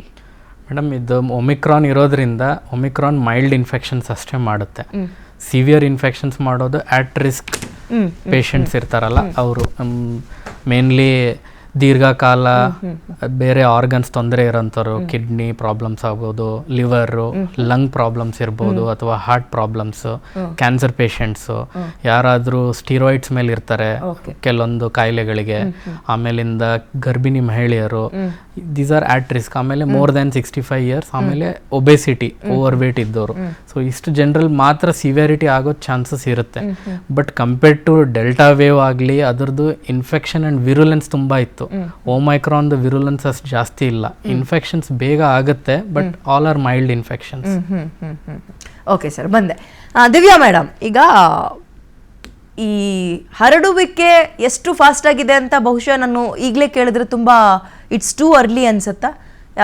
ಮೇಡಮ್, ಇದು ಒಮಿಕ್ರಾನ್ ಇರೋದ್ರಿಂದ ಒಮಿಕ್ರಾನ್ ಮೈಲ್ಡ್ ಇನ್ಫೆಕ್ಷನ್ಸ್ ಅಷ್ಟೇ ಮಾಡುತ್ತೆ. ಸಿವಿಯರ್ ಇನ್ಫೆಕ್ಷನ್ಸ್ ಮಾಡೋದು ಆಟ್ ರಿಸ್ಕ್ ಪೇಷಂಟ್ಸ್ ಇರ್ತಾರಲ್ಲ ಅವರು, ಮೇನ್ಲಿ ದೀರ್ಘಕಾಲ ಬೇರೆ ಆರ್ಗನ್ಸ್ ತೊಂದರೆ ಇರೋಂಥವ್ರು, ಕಿಡ್ನಿ ಪ್ರಾಬ್ಲಮ್ಸ್ ಆಗ್ಬೋದು, ಲಿವರು, ಲಂಗ್ ಪ್ರಾಬ್ಲಮ್ಸ್ ಇರ್ಬೋದು, ಅಥವಾ ಹಾರ್ಟ್ ಪ್ರಾಬ್ಲಮ್ಸ್, ಕ್ಯಾನ್ಸರ್ ಪೇಷಂಟ್ಸು, ಯಾರಾದರೂ ಸ್ಟೀರಾಯ್ಡ್ಸ್ ಮೇಲೆ ಇರ್ತಾರೆ ಕೆಲವೊಂದು ಕಾಯಿಲೆಗಳಿಗೆ, ಆಮೇಲಿಂದ ಗರ್ಭಿಣಿ ಮಹಿಳೆಯರು, ದೀಸ್ ಆರ್ ಆಟ್ ರಿಸ್ಕ್. ಆಮೇಲೆ ಮೋರ್ ದ್ಯಾನ್ 65 ಇಯರ್ಸ್, ಆಮೇಲೆ ಒಬೆಸಿಟಿ, ಓವರ್ ವೇಟ್ ಇದ್ದವರು. ಸೊ ಇಷ್ಟು ಜನರಲ್ ಮಾತ್ರ ಸಿವಿಯಾರಿಟಿ ಆಗೋ ಚಾನ್ಸಸ್ ಇರುತ್ತೆ. But compared to delta wave ಆಗಲಿ, ಅದರದ್ದು ಇನ್ಫೆಕ್ಷನ್ ಆ್ಯಂಡ್ ವಿರುಲೆನ್ಸ್ ತುಂಬ ಇತ್ತು. ಓಮೈಕ್ರಾನ್ದು ವಿರುಲೆನ್ಸ್ ಅಷ್ಟು ಜಾಸ್ತಿ ಇಲ್ಲ. ಇನ್ಫೆಕ್ಷನ್ಸ್ ಬೇಗ ಆಗುತ್ತೆ, but all are mild infections. Okay sir, ಬಂದೆ. ದಿವ್ಯಾ ಮೇಡಮ್, ಈಗ ಈ ಹರಡುವಿಕೆ ಎಷ್ಟು ಫಾಸ್ಟ್ ಆಗಿದೆ ಅಂತ ಬಹುಶಃ ನಾನು ಈಗಲೇ ಕೇಳಿದ್ರೆ ತುಂಬ ಇಟ್ಸ್ ಟೂ ಅರ್ಲಿ ಅನ್ಸುತ್ತಾ,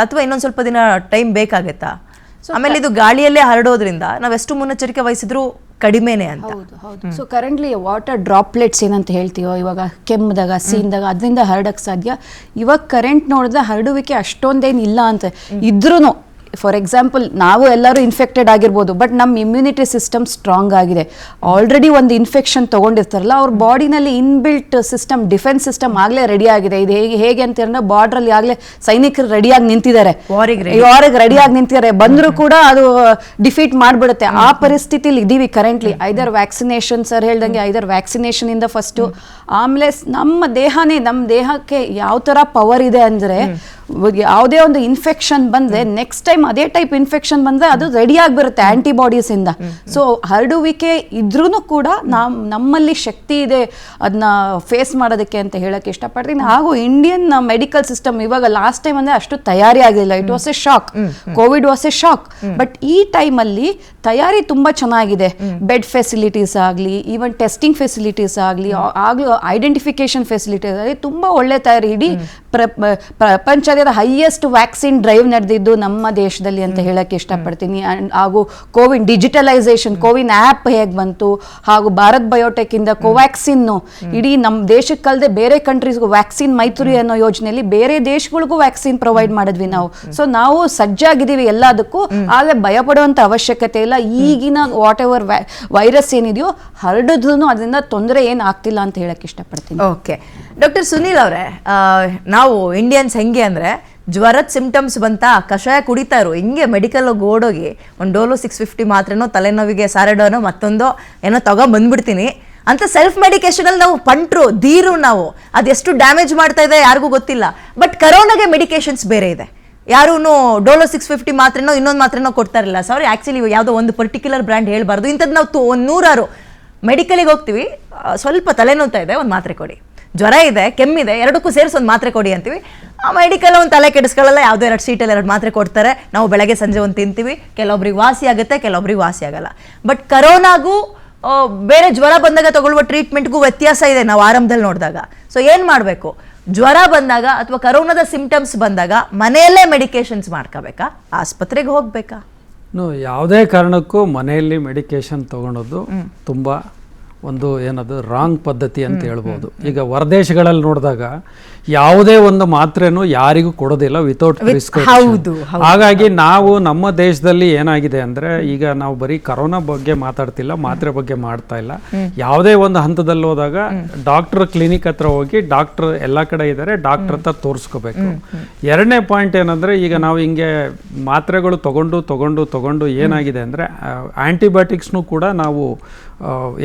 ಅಥವಾ ಇನ್ನೊಂದು ಸ್ವಲ್ಪ ದಿನ ಟೈಮ್ ಬೇಕಾಗತ್ತಾ? ಆಮೇಲೆ ಇದು ಗಾಳಿಯಲ್ಲೇ ಹರಡೋದ್ರಿಂದ ನಾವೆಷ್ಟು ಮುನ್ನೆಚ್ಚರಿಕೆ ವಹಿಸಿದ್ರು ಕಡಿಮೆನೆ ಅಂತ. ಹೌದು. ಸೊ ಕರೆಂಟ್ಲಿ ವಾಟರ್ ಡ್ರಾಪ್ಲೆಟ್ಸ್ ಏನಂತ ಹೇಳ್ತೀವೋ, ಇವಾಗ ಕೆಮ್ಮದಾಗ, ಸೀನ್ದಾಗ, ಅದರಿಂದ ಹರಡಕ್ಕೆ ಸಾಧ್ಯ. ಇವಾಗ ಕರೆಂಟ್ ನೋಡಿದ್ರೆ ಹರಡುವಿಕೆ ಅಷ್ಟೊಂದೇನಿಲ್ಲ ಅಂತ ಇದ್ರೂ, ಫಾರ್ ಎಕ್ಸಾಂಪಲ್ ನಾವು ಎಲ್ಲರೂ ಇನ್ಫೆಕ್ಟೆಡ್ ಆಗಿರ್ಬೋದು, ಬಟ್ ನಮ್ಮ ಇಮ್ಯುನಿಟಿ ಸಿಸ್ಟಮ್ ಸ್ಟ್ರಾಂಗ್ ಆಗಿದೆ. ಆಲ್ರೆಡಿ ಒಂದು ಇನ್ಫೆಕ್ಷನ್ ತೊಗೊಂಡಿರ್ತಾರಲ್ಲ, ಅವ್ರ ಬಾಡಿನಲ್ಲಿ ಇನ್ಬಿಲ್ಟ್ ಸಿಸ್ಟಮ್, ಡಿಫೆನ್ಸ್ ಸಿಸ್ಟಮ್ ಆಗಲೇ ರೆಡಿ ಆಗಿದೆ. ಇದು ಹೇಗೆ ಅಂತೀರಂದ್ರೆ, ಬಾರ್ಡ್ರಲ್ಲಿ ಆಗಲೇ ಸೈನಿಕರು ರೆಡಿಯಾಗಿ ನಿಂತಿದ್ದಾರೆ, ವಾರಿಗೆ ರೆಡಿಯಾಗಿ ನಿಂತಿದ್ದಾರೆ, ಬಂದರೂ ಕೂಡ ಅದು ಡಿಫೀಟ್ ಮಾಡಿಬಿಡುತ್ತೆ. ಆ ಪರಿಸ್ಥಿತಿಲಿ ಇದ್ದೀವಿ ಕರೆಂಟ್ಲಿ. ಐದರ್ ವ್ಯಾಕ್ಸಿನೇಷನ್, ಸರ್ ಹೇಳ್ದಂಗೆ ಐದರ್ ವ್ಯಾಕ್ಸಿನೇಷನ್ ಇಂದ ಫಸ್ಟು, ಆಮೇಲೆ ನಮ್ಮ ದೇಹಕ್ಕೆ ಯಾವ ಥರ ಪವರ್ ಇದೆ ಅಂದರೆ, ಯಾವುದೇ ಒಂದು ಇನ್ಫೆಕ್ಷನ್ ಬಂದರೆ ನೆಕ್ಸ್ಟ್ ಟೈಮ್ ಅದೇ ಟೈಪ್ ಇನ್ಫೆಕ್ಷನ್ ಬಂದರೆ ಅದು ರೆಡಿ ಆಗಿಬಿಡುತ್ತೆ ಆಂಟಿಬಾಡೀಸ್ ಇಂದ. ಸೊ ಹರಡುವಿಕೆ ಇದ್ರೂ ಕೂಡ ನಮ್ಮಲ್ಲಿ ಶಕ್ತಿ ಇದೆ ಅದನ್ನ ಫೇಸ್ ಮಾಡೋದಕ್ಕೆ ಅಂತ ಹೇಳಕ್ಕೆ ಇಷ್ಟಪಡ್ತೀನಿ. ಹಾಗೂ ಇಂಡಿಯನ್ ಮೆಡಿಕಲ್ ಸಿಸ್ಟಮ್ ಇವಾಗ ಲಾಸ್ಟ್ ಟೈಮ್ ಅಂದರೆ ಅಷ್ಟು ತಯಾರಿ ಆಗಲಿಲ್ಲ. It was A shock, Covid was A shock. But ಈ ಟೈಮಲ್ಲಿ ತಯಾರಿ ತುಂಬ ಚೆನ್ನಾಗಿದೆ. ಬೆಡ್ ಫೆಸಿಲಿಟೀಸ್ ಆಗಲಿ, ಈವನ್ ಟೆಸ್ಟಿಂಗ್ ಫೆಸಿಲಿಟೀಸ್ ಆಗಲಿ, ಆಗಲೂ ಐಡೆಂಟಿಫಿಕೇಶನ್ ಫೆಸಿಲಿಟೀಸ್ ಆಗಲಿ, ತುಂಬ ಒಳ್ಳೆ ತಯಾರಿ. ಇಡೀ ಪ್ರಪಂಚದ ಹೈಯೆಸ್ಟ್ ವ್ಯಾಕ್ಸಿನ್ ಡ್ರೈವ್ ನಡೆದಿದ್ದು ನಮ್ಮ ದೇಶದಲ್ಲಿ ಅಂತ ಹೇಳಕ್ಕೆ ಇಷ್ಟಪಡ್ತೀನಿ. ಹಾಗೂ ಕೋವಿನ್ ಡಿಜಿಟಲೈಸೇಷನ್, ಕೋವಿನ್ ಆ್ಯಪ್ ಹೇಗೆ ಬಂತು, ಹಾಗೂ ಭಾರತ್ ಬಯೋಟೆಕ್ ಇಂದ ಕೋವ್ಯಾಕ್ಸಿನ್ನು ಇಡೀ ನಮ್ಮ ದೇಶಕ್ಕಲ್ಲದೆ ಬೇರೆ ಕಂಟ್ರೀಸ್ಗೂ ವ್ಯಾಕ್ಸಿನ್ ಮೈತ್ರಿ ಅನ್ನೋ ಯೋಜನೆಯಲ್ಲಿ ಬೇರೆ ದೇಶಗಳಿಗೂ ವ್ಯಾಕ್ಸಿನ್ ಪ್ರೊವೈಡ್ ಮಾಡಿದ್ವಿ ನಾವು. ಸೊ ನಾವು ಸಜ್ಜಾಗಿದ್ದೀವಿ ಎಲ್ಲದಕ್ಕೂ. ಆದರೆ ಭಯಪಡುವಂಥ ಅವಶ್ಯಕತೆ ಇಲ್ಲ. ಈಗಿನ ವಾಟ್ ಎವರ್ ವೈರಸ್ ಏನಿದೆಯೋ ಹರಡಿದ್ರೂ ಅದರಿಂದ ತೊಂದರೆ ಏನು ಆಗ್ತಿಲ್ಲ ಅಂತ ಹೇಳಕ್ಕೆ ಇಷ್ಟಪಡ್ತೀನಿ. ಓಕೆ ಡಾಕ್ಟರ್ ಸುನೀಲ್ ಅವರೇ, ನಾವು ಇಂಡಿಯನ್ಸ್ ಹೆಂಗೆ ಅಂದರೆ, ಜ್ವರದ ಸಿಂಪ್ಟಮ್ಸ್ ಬಂತಾ ಕಷಾಯ ಕುಡಿತಾ ಇರು, ಹಿಂಗೆ ಮೆಡಿಕಲ್ ಓಡೋಗಿ ಒಂದು ಡೋಲೋ 650 ಮಾತ್ರೆನೋ, ತಲೆನೋವಿಗೆ ಸಾರಡೋನೋ, ಮತ್ತೊಂದೋ ಏನೋ ತಗೊಂಡ್ಬಂದ್ಬಿಡ್ತೀನಿ ಅಂತ ಸೆಲ್ಫ್ ಮೆಡಿಕೇಶನಲ್ಲಿ ನಾವು ಧೀರು ನಾವು. ಅದೆಷ್ಟು ಡ್ಯಾಮೇಜ್ ಮಾಡ್ತಾ ಇದೆ ಯಾರಿಗೂ ಗೊತ್ತಿಲ್ಲ. ಬಟ್ ಕರೋನಾಗೆ ಮೆಡಿಕೇಶನ್ಸ್ ಬೇರೆ ಇದೆ. ಯಾರೂ ಡೋಲೋ 650 ಮಾತ್ರೆನೋ ಇನ್ನೊಂದು ಮಾತ್ರೆನೋ ಕೊಡ್ತಾ ಇರಲಿಲ್ಲ. ಸಾರಿ, ಆ್ಯಕ್ಚುಲಿ ಯಾವುದೋ ಒಂದು ಪರ್ಟಿಕ್ಯುಲರ್ ಬ್ರ್ಯಾಂಡ್ ಹೇಳ್ಬಾರ್ದು. ಇಂಥದ್ದು ನಾವು 100 ಮೆಡಿಕಲಿಗೆ ಹೋಗ್ತೀವಿ, ಸ್ವಲ್ಪ ತಲೆನೋವ್ತಾ ಇದೆ, ಒಂದು ಮಾತ್ರೆ ಕೊಡಿ, ಜ್ವರ ಇದೆ, ಕೆಮ್ಮಿದೆ, ಎರಡಕ್ಕೂ ಸೇರಿಸಿ ಒಂದು ಮಾತ್ರೆ ಕೊಡಿ ಅಂತೀವಿ. ಆ ಮೆಡಿಕಲ್ ಒಂದು ತಲೆ ಕೆಡಿಸ್ಕೊಳ್ಳಲ್ಲ, ಯಾವುದೋ 2 ಸೀಟಲ್ಲಿ 2 ಮಾತ್ರೆ ಕೊಡ್ತಾರೆ. ನಾವು ಬೆಳಗ್ಗೆ ಸಂಜೆ ಒಂದು ತಿಂತೀವಿ, ಕೆಲವೊಬ್ರಿಗೆ ವಾಸಿ ಆಗುತ್ತೆ, ಕೆಲವೊಬ್ರಿಗೆ ವಾಸಿ ಆಗಲ್ಲ. ಬಟ್ ಕರೋನಾಗೂ ಬೇರೆ ಜ್ವರ ಬಂದಾಗ ತಗೊಳ್ಳುವ ಟ್ರೀಟ್ಮೆಂಟ್ಗೂ ವ್ಯತ್ಯಾಸ ಇದೆ ನಾವು ಆರಂಭದಲ್ಲಿ ನೋಡಿದಾಗ. ಸೊ ಏನು ಮಾಡಬೇಕು? ಜ್ವರ ಬಂದಾಗ ಅಥವಾ ಕರೋನಾದ ಸಿಂಪ್ಟಮ್ಸ್ ಬಂದಾಗ ಮನೆಯಲ್ಲೇ ಮೆಡಿಕೇಶನ್ಸ್ ಮಾಡ್ಕೋಬೇಕಾ, ಆಸ್ಪತ್ರೆಗೆ ಹೋಗ್ಬೇಕಾ? ಯಾವುದೇ ಕಾರಣಕ್ಕೂ ಮನೆಯಲ್ಲಿ ಮೆಡಿಕೇಶನ್ ತಗೊಳೋದು ತುಂಬ ಒಂದು ಏನದು ರಾಂಗ್ ಪದ್ಧತಿ ಅಂತ ಹೇಳ್ಬೋದು. ಈಗ ಹೊರದೇಶಗಳಲ್ಲಿ ನೋಡಿದಾಗ ಯಾವುದೇ ಒಂದು ಮಾತ್ರೆನೂ ಯಾರಿಗೂ ಕೊಡೋದಿಲ್ಲ ವಿತೌಟ್ ಪ್ರಿಸ್ಕ್ರಿಪ್ಷನ್. ಹಾಗಾಗಿ ನಾವು ನಮ್ಮ ದೇಶದಲ್ಲಿ ಏನಾಗಿದೆ ಅಂದರೆ, ಈಗ ನಾವು ಬರೀ ಕರೋನಾ ಬಗ್ಗೆ ಮಾತಾಡ್ತಿಲ್ಲ, ಮಾತ್ರೆ ಬಗ್ಗೆ ಮಾಡ್ತಾ ಇಲ್ಲ. ಯಾವುದೇ ಒಂದು ಹಂತದಲ್ಲಿ ಹೋದಾಗ ಡಾಕ್ಟರ್ ಕ್ಲಿನಿಕ್ ಹತ್ರ ಹೋಗಿ, ಡಾಕ್ಟರ್ ಎಲ್ಲ ಕಡೆ ಇದ್ದಾರೆ, ಡಾಕ್ಟರ್ ಹತ್ರ ತೋರಿಸ್ಕೋಬೇಕು. ಎರಡನೇ ಪಾಯಿಂಟ್ ಏನಂದರೆ, ಈಗ ನಾವು ಹಿಂಗೆ ಮಾತ್ರೆಗಳು ತಗೊಂಡು ಏನಾಗಿದೆ ಅಂದರೆ, ಆ್ಯಂಟಿಬಯೋಟಿಕ್ಸ್ನು ಕೂಡ ನಾವು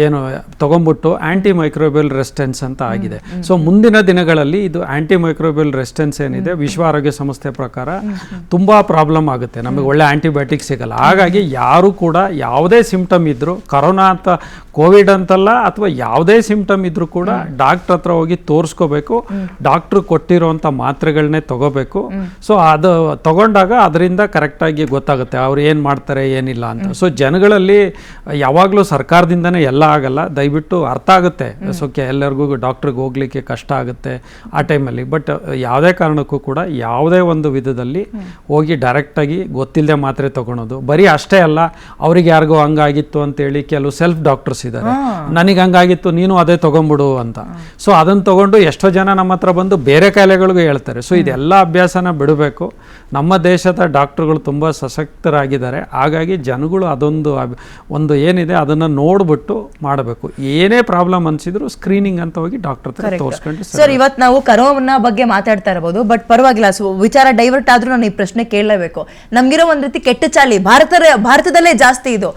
ಏನು ತಗೊಂಡ್ಬಿಟ್ಟು ಆ್ಯಂಟಿ ಮೈಕ್ರೋಬಿಯಲ್ ರೆಸಿಸ್ಟೆನ್ಸ್ ಅಂತ ಆಗಿದೆ. ಸೊ ಮುಂದಿನ ದಿನಗಳಲ್ಲಿ ಇದು ಆ್ಯಂಟಿ ಮೈಕ್ರೋಬಿಯಲ್ ರೆಸಿಸ್ಟೆನ್ಸ್ ಏನಿದೆ, ವಿಶ್ವ ಆರೋಗ್ಯ ಸಂಸ್ಥೆ ಪ್ರಕಾರ ತುಂಬ ಪ್ರಾಬ್ಲಮ್ ಆಗುತ್ತೆ, ನಮಗೆ ಒಳ್ಳೆ ಆ್ಯಂಟಿಬಯೋಟಿಕ್ ಸಿಗಲ್ಲ. ಹಾಗಾಗಿ ಯಾರು ಕೂಡ ಯಾವುದೇ ಸಿಂಪ್ಟಮ್ ಇದ್ದರೂ, ಕರೋನಾ ಅಂತ ಕೋವಿಡ್ ಅಂತಲ್ಲ, ಅಥವಾ ಯಾವುದೇ ಸಿಂಪ್ಟಮ್ ಇದ್ರೂ ಕೂಡ ಡಾಕ್ಟರ್ ಹತ್ರ ಹೋಗಿ ತೋರಿಸ್ಕೋಬೇಕು. ಡಾಕ್ಟ್ರು ಕೊಟ್ಟಿರೋಂಥ ಮಾತ್ರೆಗಳನ್ನೇ ತಗೋಬೇಕು. ಸೊ ಅದು ತಗೊಂಡಾಗ ಅದರಿಂದ ಕರೆಕ್ಟಾಗಿ ಗೊತ್ತಾಗುತ್ತೆ ಅವ್ರು ಏನು ಮಾಡ್ತಾರೆ ಏನಿಲ್ಲ ಅಂತ. ಸೊ ಜನಗಳಲ್ಲಿ ಯಾವಾಗಲೂ ಸರ್ಕಾರದಿಂದನೇ ಎಲ್ಲ ಆಗಲ್ಲ, ದಯವಿಟ್ಟು ಅರ್ಥ ಆಗುತ್ತೆ. ಸೊ ಎಲ್ಲರಿಗೂ ಡಾಕ್ಟ್ರಿಗೆ ಹೋಗ್ಲಿಕ್ಕೆ ಕಷ್ಟ ಆಗುತ್ತೆ ಆ ಟೈಮಲ್ಲಿ. ಬಟ್ ಯಾವುದೇ ಕಾರಣಕ್ಕೂ ಕೂಡ ಯಾವುದೇ ಒಂದು ವಿಧದಲ್ಲಿ ಹೋಗಿ ಡೈರೆಕ್ಟಾಗಿ ಗೊತ್ತಿಲ್ಲದೆ ಮಾತ್ರೆ ತಗೊಳೋದು. ಬರೀ ಅಷ್ಟೇ ಅಲ್ಲ, ಅವ್ರಿಗೆ ಯಾರಿಗೋ ಹಂಗಾಗಿತ್ತು ಅಂತೇಳಿ ಕೆಲವು ಸೆಲ್ಫ್ ಡಾಕ್ಟರ್ಸ್ ಇದ್ದಾರೆ, ನನಗೆ ಹಂಗಾಗಿತ್ತು ನೀನು ಅದೇ ತಗೊಂಬಿಡು ಅಂತ. ಸೊ ಅದನ್ನು ತಗೊಂಡು ಎಷ್ಟೋ ಜನ ನಮ್ಮ ಹತ್ರ ಬಂದು ಬೇರೆ ಕಾಯಿಲೆಗಳಿಗೂ ಹೇಳ್ತಾರೆ. ಸೊ ಇದೆಲ್ಲ ಅಭ್ಯಾಸನ ಬಿಡಬೇಕು. ನಮ್ಮ ದೇಶದ ಡಾಕ್ಟರ್ಗಳು ತುಂಬ ಸಶಕ್ತರಾಗಿದ್ದಾರೆ. ಹಾಗಾಗಿ ಜನಗಳು ಒಂದು ಏನಿದೆ ಅದನ್ನು ನೋಡ್ಬಿಟ್ಟು ಮಾಡಬೇಕು. ಏನೇ ಪ್ರಾಬ್ಲಮ್ ಅನ್ಸಿದ್ರು ಸ್ಕ್ರೀನಿಂಗ್ ಅಂತ ಹೋಗಿ ಡಾಕ್ಟರ್ ಹತ್ರ ತೋರಿಸ್ಕೊಂಡು. ಸರ್, ಇವತ್ತು ನಾವು ಕರೋನಾ ಬಗ್ಗೆ ಮಾತಾಡ್ತಾ ಇರಬಹುದು, ಬಟ್ ಪರವಾಗಿಲ್ಲ, ವಿಚಾರ ಡೈವರ್ಟ್ ಆದ್ರೂ ನಾನು ಈ ಪ್ರಶ್ನೆ ಕೇಳಲೇಬೇಕು. ನಮ್ಗಿರೋ ಒಂದ್ ರೀತಿ ಕೆಟ್ಟ ಚಾಲಿ ಭಾರತದಲ್ಲೇ ಜಾಸ್ತಿ ಇದು.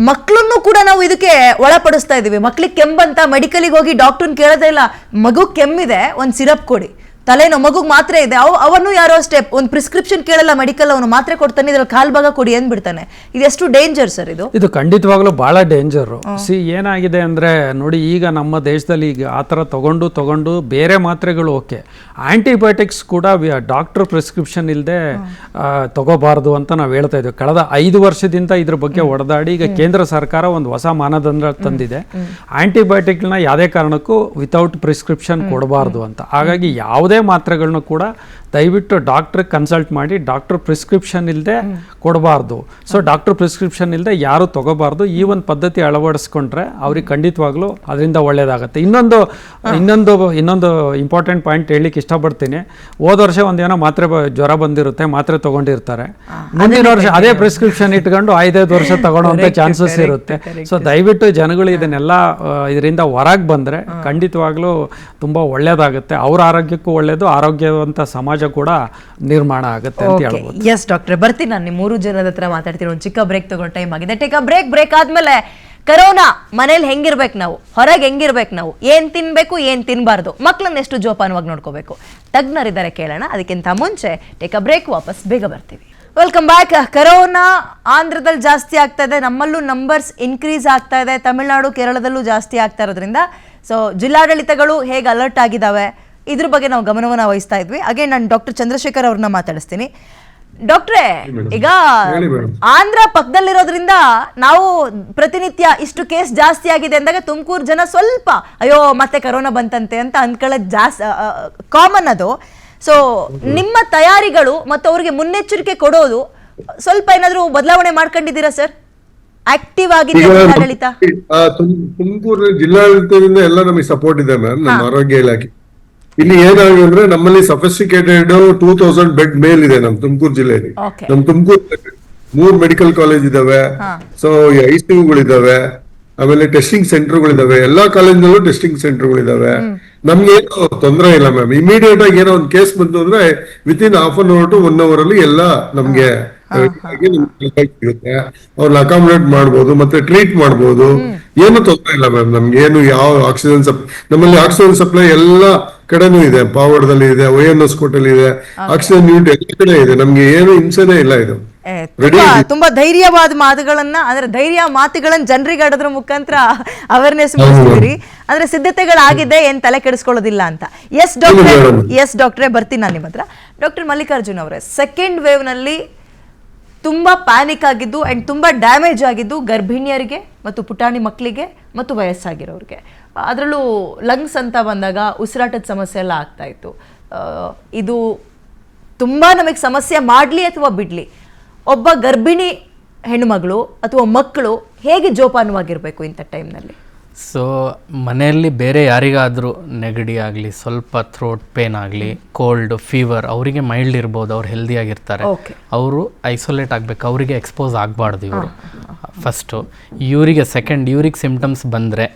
ಮಕ್ಕಳನ್ನು ಕೂಡ ನಾವು ಇದಕ್ಕೆ ಒಳಪಡಿಸ್ತಾ ಇದೀವಿ. ಮಕ್ಳಿಗೆ ಕೆಮ್ಮಂತ ಮೆಡಿಕಲಿಗೆ ಹೋಗಿ ಡಾಕ್ಟರ್ನ ಕೇಳೋದೇ ಇಲ್ಲ. ಮಗು ಕೆಮ್ಮಿದೆ, ಒಂದು ಸಿರಪ್ ಕೊಡಿ. ತಲೆನೋ ಮಗುಗೆ ಮಾತ್ರೆ ಇದೆ, ಅವನು ಯಾರೋ ಅಷ್ಟೇ ಒಂದು ಪ್ರಿಸ್ಕ್ರಿಪ್ಷನ್ ಕೇಳಲ್ಲ ಮೆಡಿಕಲ್, ಅವನು ಮಾತ್ರೆ ಕೊಡ್ತಾನೆ, ಇದ್ರಲ್ಲಿ ಕಾಲ್ ಭಾಗ ಕೊಡಿ ಅಂದ್ಬಿಡ್ತಾನೆ. ಇದೆಷ್ಟು ಡೇಂಜರ್ ಸರ್ ಇದು ಖಂಡಿತವಾಗ್ಲೂ ಬಹಳ ಡೇಂಜರು. ಏನಾಗಿದೆ ಅಂದ್ರೆ ನೋಡಿ, ಈಗ ನಮ್ಮ ದೇಶದಲ್ಲಿ ಈಗ ಆ ಥರ ತಗೊಂಡು ಬೇರೆ ಮಾತ್ರೆಗಳು ಓಕೆ, ಆಂಟಿಬಯೋಟಿಕ್ಸ್ ಕೂಡ ಡಾಕ್ಟರ್ ಪ್ರಿಸ್ಕ್ರಿಪ್ಷನ್ ಇಲ್ಲದೆ ತಗೋಬಾರ್ದು ಅಂತ ನಾವು ಹೇಳ್ತಾ ಇದ್ದೀವಿ. ಕಳೆದ 5 ವರ್ಷದಿಂದ ಇದ್ರ ಬಗ್ಗೆ ಹೊಡೆದಾಡಿ ಈಗ ಕೇಂದ್ರ ಸರ್ಕಾರ ಒಂದು ಹೊಸ ಮಾನದಂಡ ತಂದಿದೆ. ಆಂಟಿಬಯೋಟಿಕ್ನ ಯಾವುದೇ ಕಾರಣಕ್ಕೂ ವಿತೌಟ್ ಪ್ರಿಸ್ಕ್ರಿಪ್ಷನ್ ಕೊಡಬಾರ್ದು ಅಂತ. ಹಾಗಾಗಿ ಯಾವುದೇ ಮಾತ್ರೆಗಳನ್ನು ಕೂಡ ದಯವಿಟ್ಟು ಡಾಕ್ಟರ್ ಕನ್ಸಲ್ಟ್ ಮಾಡಿ, ಡಾಕ್ಟರ್ ಪ್ರಿಸ್ಕ್ರಿಪ್ಷನ್ ಇಲ್ಲದೆ ಕೊಡಬಾರ್ದು. ಸೊ ಡಾಕ್ಟರ್ ಪ್ರಿಸ್ಕ್ರಿಪ್ಷನ್ ಇಲ್ಲದೆ ಯಾರು ತಗೋಬಾರ್ದು. ಈ ಒಂದು ಪದ್ಧತಿ ಅಳವಡಿಸ್ಕೊಂಡ್ರೆ ಅವ್ರಿಗೆ ಖಂಡಿತವಾಗ್ಲೂ ಅದರಿಂದ ಒಳ್ಳೇದಾಗುತ್ತೆ. ಇನ್ನೊಂದು ಇಂಪಾರ್ಟೆಂಟ್ ಪಾಯಿಂಟ್ ಹೇಳಲಿಕ್ಕೆ ಇಷ್ಟಪಡ್ತೀನಿ. ಹೋದ ವರ್ಷ ಒಂದೇನೋ ಜ್ವರ ಬಂದಿರುತ್ತೆ, ಮಾತ್ರೆ ತಗೊಂಡಿರ್ತಾರೆ. ಮುಂದಿನ ವರ್ಷ ಅದೇ ಪ್ರಿಸ್ಕ್ರಿಪ್ಷನ್ ಇಟ್ಕೊಂಡು 5 ವರ್ಷ ತಗೊಳ್ಳೋಂಥ ಚಾನ್ಸಸ್ ಇರುತ್ತೆ. ಸೊ ದಯವಿಟ್ಟು ಜನಗಳು ಇದನ್ನೆಲ್ಲ ಇದರಿಂದ ಹೊರಗೆ ಬಂದರೆ ಖಂಡಿತವಾಗ್ಲೂ ತುಂಬ ಒಳ್ಳೇದಾಗುತ್ತೆ. ಅವ್ರ ಆರೋಗ್ಯಕ್ಕೂ ಒಳ್ಳೇದು, ಆರೋಗ್ಯವಂತ ಸಮಾಜ ಕೂಡ ನಿರ್ಮಾಣ ಆಗುತ್ತೆ ಅಂತ ಹೇಳ್ಬೋದು. ಎಸ್ ಡಾಕ್ಟ್ರೆ, ಬರ್ತೀನಿ ನಾನು ನಿಮ್ಮ 3 ಜನದ ಹತ್ರ ಮಾತಾಡ್ತೀನಿ. ಒಂದು ಚಿಕ್ಕ ಬ್ರೇಕ್ ತಗೊಂಡು ಟೈಮ್ ಆಗಿದೆ. ಟೇಕ್ ಅ ಬ್ರೇಕ್ ಆದ್ಮೇಲೆ ಕರೋನಾ ಮನೇಲಿ ಹೆಂಗಿರ್ಬೇಕು ನಾವು, ಹೊರಗೆ ಹೆಂಗಿರ್ಬೇಕು ನಾವು, ಏನ್ ತಿನ್ಬೇಕು ಏನ್ ತಿನ್ಬಾರ್ದು, ಮಕ್ಕಳನ್ನ ಎಷ್ಟು ಜೋಪಾನವಾಗಿ ನೋಡ್ಕೋಬೇಕು, ತಜ್ಞರಿದ್ದಾರೆ ಕೇಳೋಣ. ಅದಕ್ಕಿಂತ ಮುಂಚೆ ಟೇಕ್ ಅ ಬ್ರೇಕ್, ವಾಪಸ್ ಬೇಗ ಬರ್ತೀವಿ. Welcome back. ಕರೋನಾ ಆಂಧ್ರದಲ್ಲಿ ಜಾಸ್ತಿ ಆಗ್ತಾ ಇದೆ, ನಮ್ಮಲ್ಲೂ ನಂಬರ್ಸ್ ಇನ್ಕ್ರೀಸ್ ಆಗ್ತಾ ಇದೆ, ತಮಿಳುನಾಡು ಕೇರಳದಲ್ಲೂ ಜಾಸ್ತಿ ಆಗ್ತಾ ಇರೋದ್ರಿಂದ ಸೊ ಜಿಲ್ಲಾಡಳಿತಗಳು ಹೇಗೆ ಅಲರ್ಟ್ ಆಗಿದ್ದಾವೆ ಇದ್ರ ಬಗ್ಗೆ ನಾವು ಗಮನವನ್ನು ವಹಿಸ್ತಾ ಇದ್ವಿ. ಹಾಗೆ ನಾನು ಡಾಕ್ಟರ್ ಚಂದ್ರಶೇಖರ್ ಅವ್ರನ್ನ ಮಾತಾಡಿಸ್ತೀನಿ. ಡಾಕ್ಟ್ರೆ, ಈಗ ಆಂಧ್ರ ಪಕ್ಕದಲ್ಲಿರೋದ್ರಿಂದ ನಾವು ಪ್ರತಿನಿತ್ಯ ಇಷ್ಟು ಕೇಸ್ ಜಾಸ್ತಿ ಆಗಿದೆ ಅಂದಾಗ ತುಮಕೂರು ಜನ ಸ್ವಲ್ಪ ಅಯ್ಯೋ ಮತ್ತೆ ಕರೋನಾ ಬಂತಂತೆ ಅಂತ ಅಂದ್ಕೊಳ್ಳೋದು ಜಾಸ್ತಿ ಕಾಮನ್ ಅದು. ಸೊ ನಿಮ್ಮ ತಯಾರಿಗಳು ಮತ್ತು ಅವ್ರಿಗೆ ಮುನ್ನೆಚ್ಚರಿಕೆ ಕೊಡೋದು ಸ್ವಲ್ಪ ಏನಾದರೂ ಬದಲಾವಣೆ ಮಾಡ್ಕೊಂಡಿದ್ದೀರಾ ಸರ್? ಆಕ್ಟಿವ್ ಆಗಿದೆ ಜಿಲ್ಲಾಡಳಿತ? ತುಮಕೂರು ಜಿಲ್ಲಾಡಳಿತದಿಂದ ಎಲ್ಲ ನಮಗೆ ಸಪೋರ್ಟ್ ಇದೆ ಮ್ಯಾಮ್. ನಮ್ಮ ಆರೋಗ್ಯ ಇಲಾಖೆ ಇಲ್ಲಿ ಏನಾಗಿದೆ ಅಂದ್ರೆ ನಮ್ಮಲ್ಲಿ ಸಫಿಸ್ಟಿಕೇಟೆಡ್ 2000 ಬೆಡ್ ಮೇಲ್ ಇದೆ ನಮ್ಮ ತುಮಕೂರು ಜಿಲ್ಲೆಯಲ್ಲಿ. ನಮ್ ತುಮಕೂರು 3 ಮೆಡಿಕಲ್ ಕಾಲೇಜ್ ಇದಾವೆ, ಸೊ ICUಗಳಿದಾವೆ, ಆಮೇಲೆ ಟೆಸ್ಟಿಂಗ್ ಸೆಂಟರ್ಗಳಿದಾವೆ. ಎಲ್ಲಾ ಕಾಲೇಜ್ನಲ್ಲೂ ಟೆಸ್ಟಿಂಗ್ ಸೆಂಟರ್ಗಳಿದಾವೆ. ನಮ್ಗೆ ಏನು ತೊಂದರೆ ಇಲ್ಲ ಮ್ಯಾಮ್. ಇಮಿಡಿಯೇಟ್ ಆಗಿ ಏನೋ ಒಂದು ಕೇಸ್ ಬಂತು ಅಂದ್ರೆ ವಿತಿನ್ ½ hour to 1 hour ಅಲ್ಲಿ ಎಲ್ಲ ನಮ್ಗೆ ಸಿಗುತ್ತೆ. ಅವ್ರನ್ನ ಅಕಾಮಿಡೇಟ್ ಮಾಡ್ಬೋದು, ಮತ್ತೆ ಟ್ರೀಟ್ ಮಾಡ್ಬೋದು. ಏನು ತೊಂದರೆ ಇಲ್ಲ ಮ್ಯಾಮ್. ನಮ್ಗೆ ಏನು ಯಾವ ಆಕ್ಸಿಜನ್ ನಮ್ಮಲ್ಲಿ ಆಕ್ಸಿಜನ್ ಸಪ್ಲೈ ಎಲ್ಲ ಕಡೆನೂ ಇದೆ. ಪಾವಗಡದಲ್ಲಿ ಇದೆ, ONS ಕೋಟಲ್ಲಿ ಇದೆ, ಆಕ್ಸಿಜನ್ ಯೂನಿಟ್ ಎಲ್ಲ ಕಡೆ ಇದೆ. ನಮ್ಗೆ ಏನು ಹಿಂಸೆನೇ ಇಲ್ಲ. ಇದು ತುಂಬಾ ಧೈರ್ಯವಾದ ಮಾತುಗಳನ್ನ, ಅಂದ್ರೆ ಧೈರ್ಯ ಮಾತುಗಳನ್ನ ಜನರಿಗೆ ಆಡೋದ್ರ ಮುಖಾಂತರ ಅವೇರ್ನೆಸ್ ಮೂಡಿಸ್ತೀರಿ. ಅಂದ್ರೆ ಸಿದ್ಧತೆಗಳಾಗಿದೆ, ಏನ್ ತಲೆ ಕೆಡಿಸ್ಕೊಳ್ಳೋದಿಲ್ಲ ಅಂತ. ಎಸ್ ಡಾಕ್ಟ್ರೆ, ಬರ್ತೀನಿ ನಾನು ನಿಮ್ಮ ಹತ್ರ. ಡಾಕ್ಟರ್ ಮಲ್ಲಿಕಾರ್ಜುನ್ ಅವರೇ, ಸೆಕೆಂಡ್ ವೇವ್ ನಲ್ಲಿ ತುಂಬಾ ಪ್ಯಾನಿಕ್ ಆಗಿದ್ದು ಅಂಡ್ ತುಂಬಾ ಡ್ಯಾಮೇಜ್ ಆಗಿದ್ದು ಗರ್ಭಿಣಿಯರಿಗೆ ಮತ್ತು ಪುಟಾಣಿ ಮಕ್ಕಳಿಗೆ ಮತ್ತು ವಯಸ್ಸಾಗಿರೋರಿಗೆ. ಅದರಲ್ಲೂ ಲಂಗ್ಸ್ ಅಂತ ಬಂದಾಗ ಉಸಿರಾಟದ ಸಮಸ್ಯೆ ಎಲ್ಲ ಆಗ್ತಾ ಇತ್ತು. ಇದು ತುಂಬಾ ನಮಗೆ ಸಮಸ್ಯೆ ಮಾಡಲಿ ಅಥವಾ ಬಿಡ್ಲಿ, ಒಬ್ಬ ಗರ್ಭಿಣಿ ಹೆಣ್ಣುಮಗಳು ಅಥವಾ ಮಕ್ಕಳು ಹೇಗೆ ಜೋಪಾನವಾಗಿರ್ಬೇಕು ಇಂಥ ಟೈಮ್ನಲ್ಲಿ? ಸೊ ಮನೆಯಲ್ಲಿ ಬೇರೆ ಯಾರಿಗಾದರೂ ನೆಗಡಿ ಆಗಲಿ, ಸ್ವಲ್ಪ ಥ್ರೋಟ್ ಪೇನ್ ಆಗಲಿ, ಕೋಲ್ಡ್, ಫೀವರ್, ಅವರಿಗೆ ಮೈಲ್ಡ್ ಇರ್ಬೋದು, ಅವ್ರು ಹೆಲ್ದಿಯಾಗಿರ್ತಾರೆ, ಅವರು ಐಸೋಲೇಟ್ ಆಗಬೇಕು, ಅವರಿಗೆ ಎಕ್ಸ್ಪೋಸ್ ಆಗಬಾರ್ದು ಇವರು ಫಸ್ಟು. ಇವರಿಗೆ ಇವ್ರಿಗೆ ಸಿಮ್ಟಮ್ಸ್ ಬಂದರೆ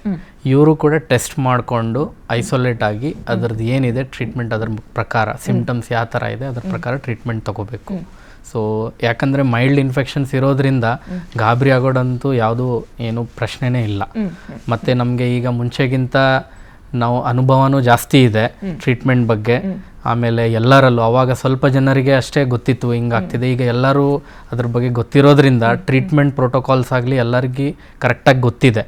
ಇವರು ಕೂಡ ಟೆಸ್ಟ್ ಮಾಡಿಕೊಂಡು ಐಸೋಲೇಟ್ ಆಗಿ ಅದರದ್ದು ಏನಿದೆ ಟ್ರೀಟ್ಮೆಂಟ್, ಅದರ ಪ್ರಕಾರ ಸಿಮ್ಟಮ್ಸ್ ಯಾವ ಥರ ಇದೆ ಅದರ ಪ್ರಕಾರ ಟ್ರೀಟ್ಮೆಂಟ್ ತೊಗೋಬೇಕು. ಸೊ ಯಾಕಂದರೆ ಮೈಲ್ಡ್ ಇನ್ಫೆಕ್ಷನ್ಸ್ ಇರೋದ್ರಿಂದ ಗಾಬರಿ ಆಗೋದಂತೂ ಯಾವುದೂ ಏನು ಪ್ರಶ್ನೆನೇ ಇಲ್ಲ. ಮತ್ತು ನಮಗೆ ಈಗ ಮುಂಚೆಗಿಂತ ನಾವು ಅನುಭವನೂ ಜಾಸ್ತಿ ಇದೆ ಟ್ರೀಟ್ಮೆಂಟ್ ಬಗ್ಗೆ. ಆಮೇಲೆ ಎಲ್ಲರಲ್ಲೂ ಅವಾಗ ಸ್ವಲ್ಪ ಜನರಿಗೆ ಅಷ್ಟೇ ಗೊತ್ತಿತ್ತು ಹಿಂಗಾಗ್ತಿದೆ, ಈಗ ಎಲ್ಲರೂ ಅದ್ರ ಬಗ್ಗೆ ಗೊತ್ತಿರೋದ್ರಿಂದ ಟ್ರೀಟ್ಮೆಂಟ್ ಪ್ರೋಟೋಕಾಲ್ಸ್ ಆಗಲಿ ಎಲ್ಲರಿಗೂ ಕರೆಕ್ಟಾಗಿ ಗೊತ್ತಿದೆ.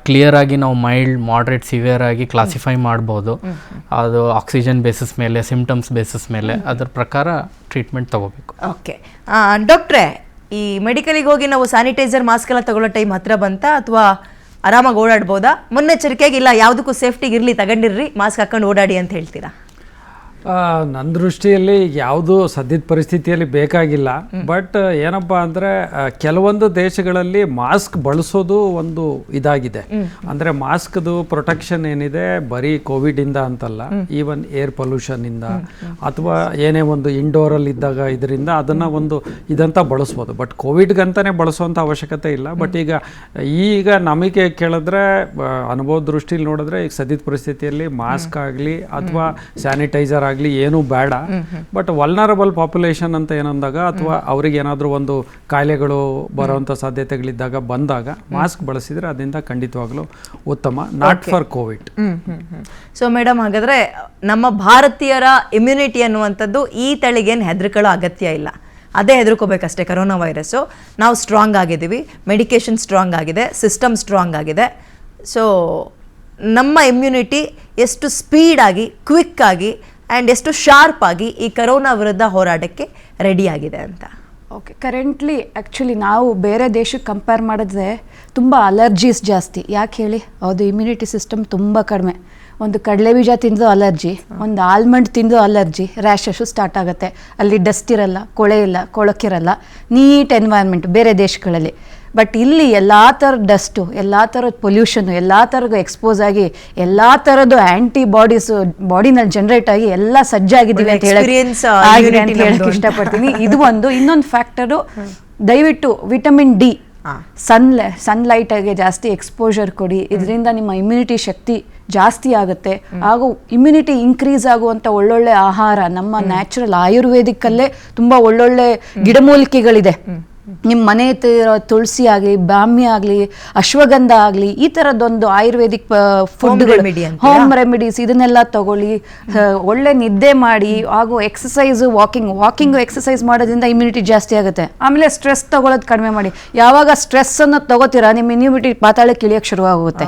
ಕ್ಲಿಯರ್ ಆಗಿ ನಾವು ಮೈಲ್ಡ್, ಮಾಡ್ರೇಟ್, ಸಿವಿಯರ್ ಆಗಿ ಕ್ಲಾಸಿಫೈ ಮಾಡ್ಬೋದು. ಅದು ಆಕ್ಸಿಜನ್ ಬೇಸಿಸ್ ಮೇಲೆ, ಸಿಂಪ್ಟಮ್ಸ್ ಬೇಸಿಸ್ ಮೇಲೆ ಅದ್ರ ಪ್ರಕಾರ ಟ್ರೀಟ್ಮೆಂಟ್ ತಗೋಬೇಕು. ಓಕೆ ಡಾಕ್ಟ್ರೇ, ಈ ಮೆಡಿಕಲಿಗೆ ಹೋಗಿ ನಾವು ಸ್ಯಾನಿಟೈಸರ್ ಮಾಸ್ಕ್ ಎಲ್ಲ ತಗೊಳ್ಳೋ ಟೈಮ್ ಹತ್ರ ಬಂತಾ ಅಥವಾ ಆರಾಮಾಗಿ ಓಡಾಡ್ಬೋದಾ? ಮುನ್ನೆಚ್ಚರಿಕೆಯಾಗಿ ಇಲ್ಲ ಯಾವುದಕ್ಕೂ ಸೇಫ್ಟಿಗೆ ಇರಲಿ ತಗೊಂಡಿರ್ರಿ, ಮಾಸ್ಕ್ ಹಾಕೊಂಡು ಓಡಾಡಿ ಅಂತ ಹೇಳ್ತೀರಾ? ನನ್ನ ದೃಷ್ಟಿಯಲ್ಲಿ ಯಾವುದು ಸದ್ಯದ ಪರಿಸ್ಥಿತಿಯಲ್ಲಿ ಬೇಕಾಗಿಲ್ಲ. ಬಟ್ ಏನಪ್ಪ ಅಂದರೆ ಕೆಲವೊಂದು ದೇಶಗಳಲ್ಲಿ ಮಾಸ್ಕ್ ಬಳಸೋದು ಒಂದು ಇದಾಗಿದೆ. ಅಂದರೆ ಮಾಸ್ಕ್ದು ಪ್ರೊಟೆಕ್ಷನ್ ಏನಿದೆ ಬರೀ ಕೋವಿಡಿಂದ ಅಂತಲ್ಲ, ಈವನ್ ಏರ್ ಪೊಲ್ಯೂಷನ್ನಿಂದ ಅಥವಾ ಏನೇ ಒಂದು ಇಂಡೋರಲ್ಲಿ ಇದ್ದಾಗ ಇದರಿಂದ ಅದನ್ನು ಒಂದು ಇದಂತ ಬಳಸ್ಬೋದು. ಬಟ್ ಕೋವಿಡ್ಗಂತಲೇ ಬಳಸೋವಂಥ ಅವಶ್ಯಕತೆ ಇಲ್ಲ. ಬಟ್ ಈಗ ನಮಗೆ ಕೇಳಿದ್ರೆ ಅನುಭವ ದೃಷ್ಟಿಲಿ ನೋಡಿದ್ರೆ ಈಗ ಸದ್ಯದ ಪರಿಸ್ಥಿತಿಯಲ್ಲಿ ಮಾಸ್ಕ್ ಆಗಲಿ ಅಥವಾ ಸ್ಯಾನಿಟೈಸರ್ ಆಗಲಿ ಏನೂ ಬೇಡ. ಬಟ್ ವಲ್ನರಬಲ್ ಪಾಪ್ಯುಲೇಷನ್ ಅಂತ ಏನಂದಾಗ ಅಥವಾ ಅವ್ರಿಗೆ ಏನಾದರೂ ಒಂದು ಕಾಯಿಲೆಗಳು ಬರೋವಂಥ ಸಾಧ್ಯತೆಗಳಿದ್ದಾಗ ಬಂದಾಗ ಮಾಸ್ಕ್ ಬಳಸಿದರೆ ಅದರಿಂದ ಖಂಡಿತವಾಗ್ಲೂ ಉತ್ತಮ, not for Covid. So madam, ಹಾಗಾದರೆ ನಮ್ಮ ಭಾರತೀಯರ ಇಮ್ಯುನಿಟಿ ಅನ್ನುವಂಥದ್ದು ಈ ತಳಿಗೇನು ಹೆದರ್ಕೊಳ್ಳೋ ಅಗತ್ಯ ಇಲ್ಲ, ಅದೇ ಹೆದರ್ಕೋಬೇಕಷ್ಟೇ. ಕರೋನಾ ವೈರಸ್ಸು ನಾವು ಸ್ಟ್ರಾಂಗ್ ಆಗಿದ್ದೀವಿ, ಮೆಡಿಕೇಷನ್ ಸ್ಟ್ರಾಂಗ್ ಆಗಿದೆ, ಸಿಸ್ಟಮ್ ಸ್ಟ್ರಾಂಗ್ ಆಗಿದೆ. ಸೊ ನಮ್ಮ ಇಮ್ಯುನಿಟಿ ಎಷ್ಟು ಸ್ಪೀಡಾಗಿ, ಕ್ವಿಕ್ಕಾಗಿ ಆ್ಯಂಡ್ ಎಷ್ಟು ಶಾರ್ಪ್ ಆಗಿ ಈ ಕರೋನಾ ವಿರುದ್ಧ ಹೋರಾಟಕ್ಕೆ ರೆಡಿಯಾಗಿದೆ ಅಂತ. ಓಕೆ, ಕರೆಂಟ್ಲಿ ಆ್ಯಕ್ಚುಲಿ ನಾವು ಬೇರೆ ದೇಶಕ್ಕೆ ಕಂಪೇರ್ ಮಾಡಿದ್ರೆ ತುಂಬ ಅಲರ್ಜೀಸ್ ಜಾಸ್ತಿ. ಯಾಕೆ ಹೇಳಿ? ಅದು ಇಮ್ಯುನಿಟಿ ಸಿಸ್ಟಮ್ ತುಂಬ ಕಡಿಮೆ. ಒಂದು ಕಡಲೆ ಬೀಜ ತಿಂದು ಅಲರ್ಜಿ, ಒಂದು ಆಲ್ಮಂಡ್ ತಿಂದು ಅಲರ್ಜಿ, ರ್ಯಾಷಸ್ಸು ಸ್ಟಾರ್ಟ್ ಆಗುತ್ತೆ. ಅಲ್ಲಿ ಡಸ್ಟ್ ಇರಲ್ಲ, ಕೊಳೆ ಇಲ್ಲ, ಕೊಳಕಿರಲ್ಲ, ನೀಟ್ ಎನ್ವೈರ್ಮೆಂಟ್ ಬೇರೆ ದೇಶಗಳಲ್ಲಿ. ಬಟ್ ಇಲ್ಲಿ ಎಲ್ಲ ಥರದ ಡಸ್ಟು, ಎಲ್ಲ ಥರದ ಪೊಲ್ಯೂಷನು, ಎಲ್ಲ ಥರದ ಎಕ್ಸ್ಪೋಸ್ ಆಗಿ ಎಲ್ಲ ಥರದ್ದು ಆ್ಯಂಟಿಬಾಡೀಸು ಬಾಡಿನಲ್ಲಿ ಜನ್ರೇಟ್ ಆಗಿ ಎಲ್ಲ ಸಜ್ಜಾಗಿದ್ದೀವಿ ಅಂತ ಹೇಳಕ್ಕೆ ಇಷ್ಟಪಡ್ತೀನಿ. ಇದು ಒಂದು. ಇನ್ನೊಂದು ಫ್ಯಾಕ್ಟರು, ದಯವಿಟ್ಟು ವಿಟಮಿನ್ ಡಿ, ಸನ್ಲೈಟಾಗೆ ಜಾಸ್ತಿ ಎಕ್ಸ್ಪೋಜರ್ ಕೊಡಿ. ಇದರಿಂದ ನಿಮ್ಮ ಇಮ್ಯುನಿಟಿ ಶಕ್ತಿ ಜಾಸ್ತಿ ಆಗುತ್ತೆ. ಹಾಗೂ ಇಮ್ಯುನಿಟಿ ಇನ್ಕ್ರೀಸ್ ಆಗುವಂಥ ಒಳ್ಳೊಳ್ಳೆ ಆಹಾರ, ನಮ್ಮ ನ್ಯಾಚುರಲ್ ಆಯುರ್ವೇದಿಕ್ಕಲ್ಲೇ ತುಂಬ ಒಳ್ಳೊಳ್ಳೆ ಗಿಡಮೂಲಿಕೆಗಳಿದೆ. ನಿಮ್ಮ ಮನೆ ಇರೋ ತುಳಸಿ ಆಗಲಿ, ಬಾಮ್ಯ ಆಗಲಿ, ಅಶ್ವಗಂಧ ಆಗಲಿ, ಈ ಥರದ್ದೊಂದು ಆಯುರ್ವೇದಿಕ್ ಫುಡ್ಗಳು, ಹೋಮ್ ರೆಮಿಡೀಸ್, ಇದನ್ನೆಲ್ಲ ತಗೊಳ್ಳಿ. ಒಳ್ಳೆ ನಿದ್ದೆ ಮಾಡಿ, ಹಾಗೂ ಎಕ್ಸಸೈಸು, ವಾಕಿಂಗು ಎಕ್ಸಸೈಸ್ ಮಾಡೋದ್ರಿಂದ ಇಮ್ಯುನಿಟಿ ಜಾಸ್ತಿ ಆಗುತ್ತೆ. ಆಮೇಲೆ ಸ್ಟ್ರೆಸ್ ತಗೊಳ್ಳೋದು ಕಡಿಮೆ ಮಾಡಿ. ಯಾವಾಗ ಸ್ಟ್ರೆಸ್ಸನ್ನು ತಗೋತೀರಾ ನಿಮ್ಮ ಇಮ್ಯುನಿಟಿ ಪಾತಾಳಕ್ಕೆ ಇಳಿಯೋಕ್ಕೆ ಶುರುವಾಗುತ್ತೆ.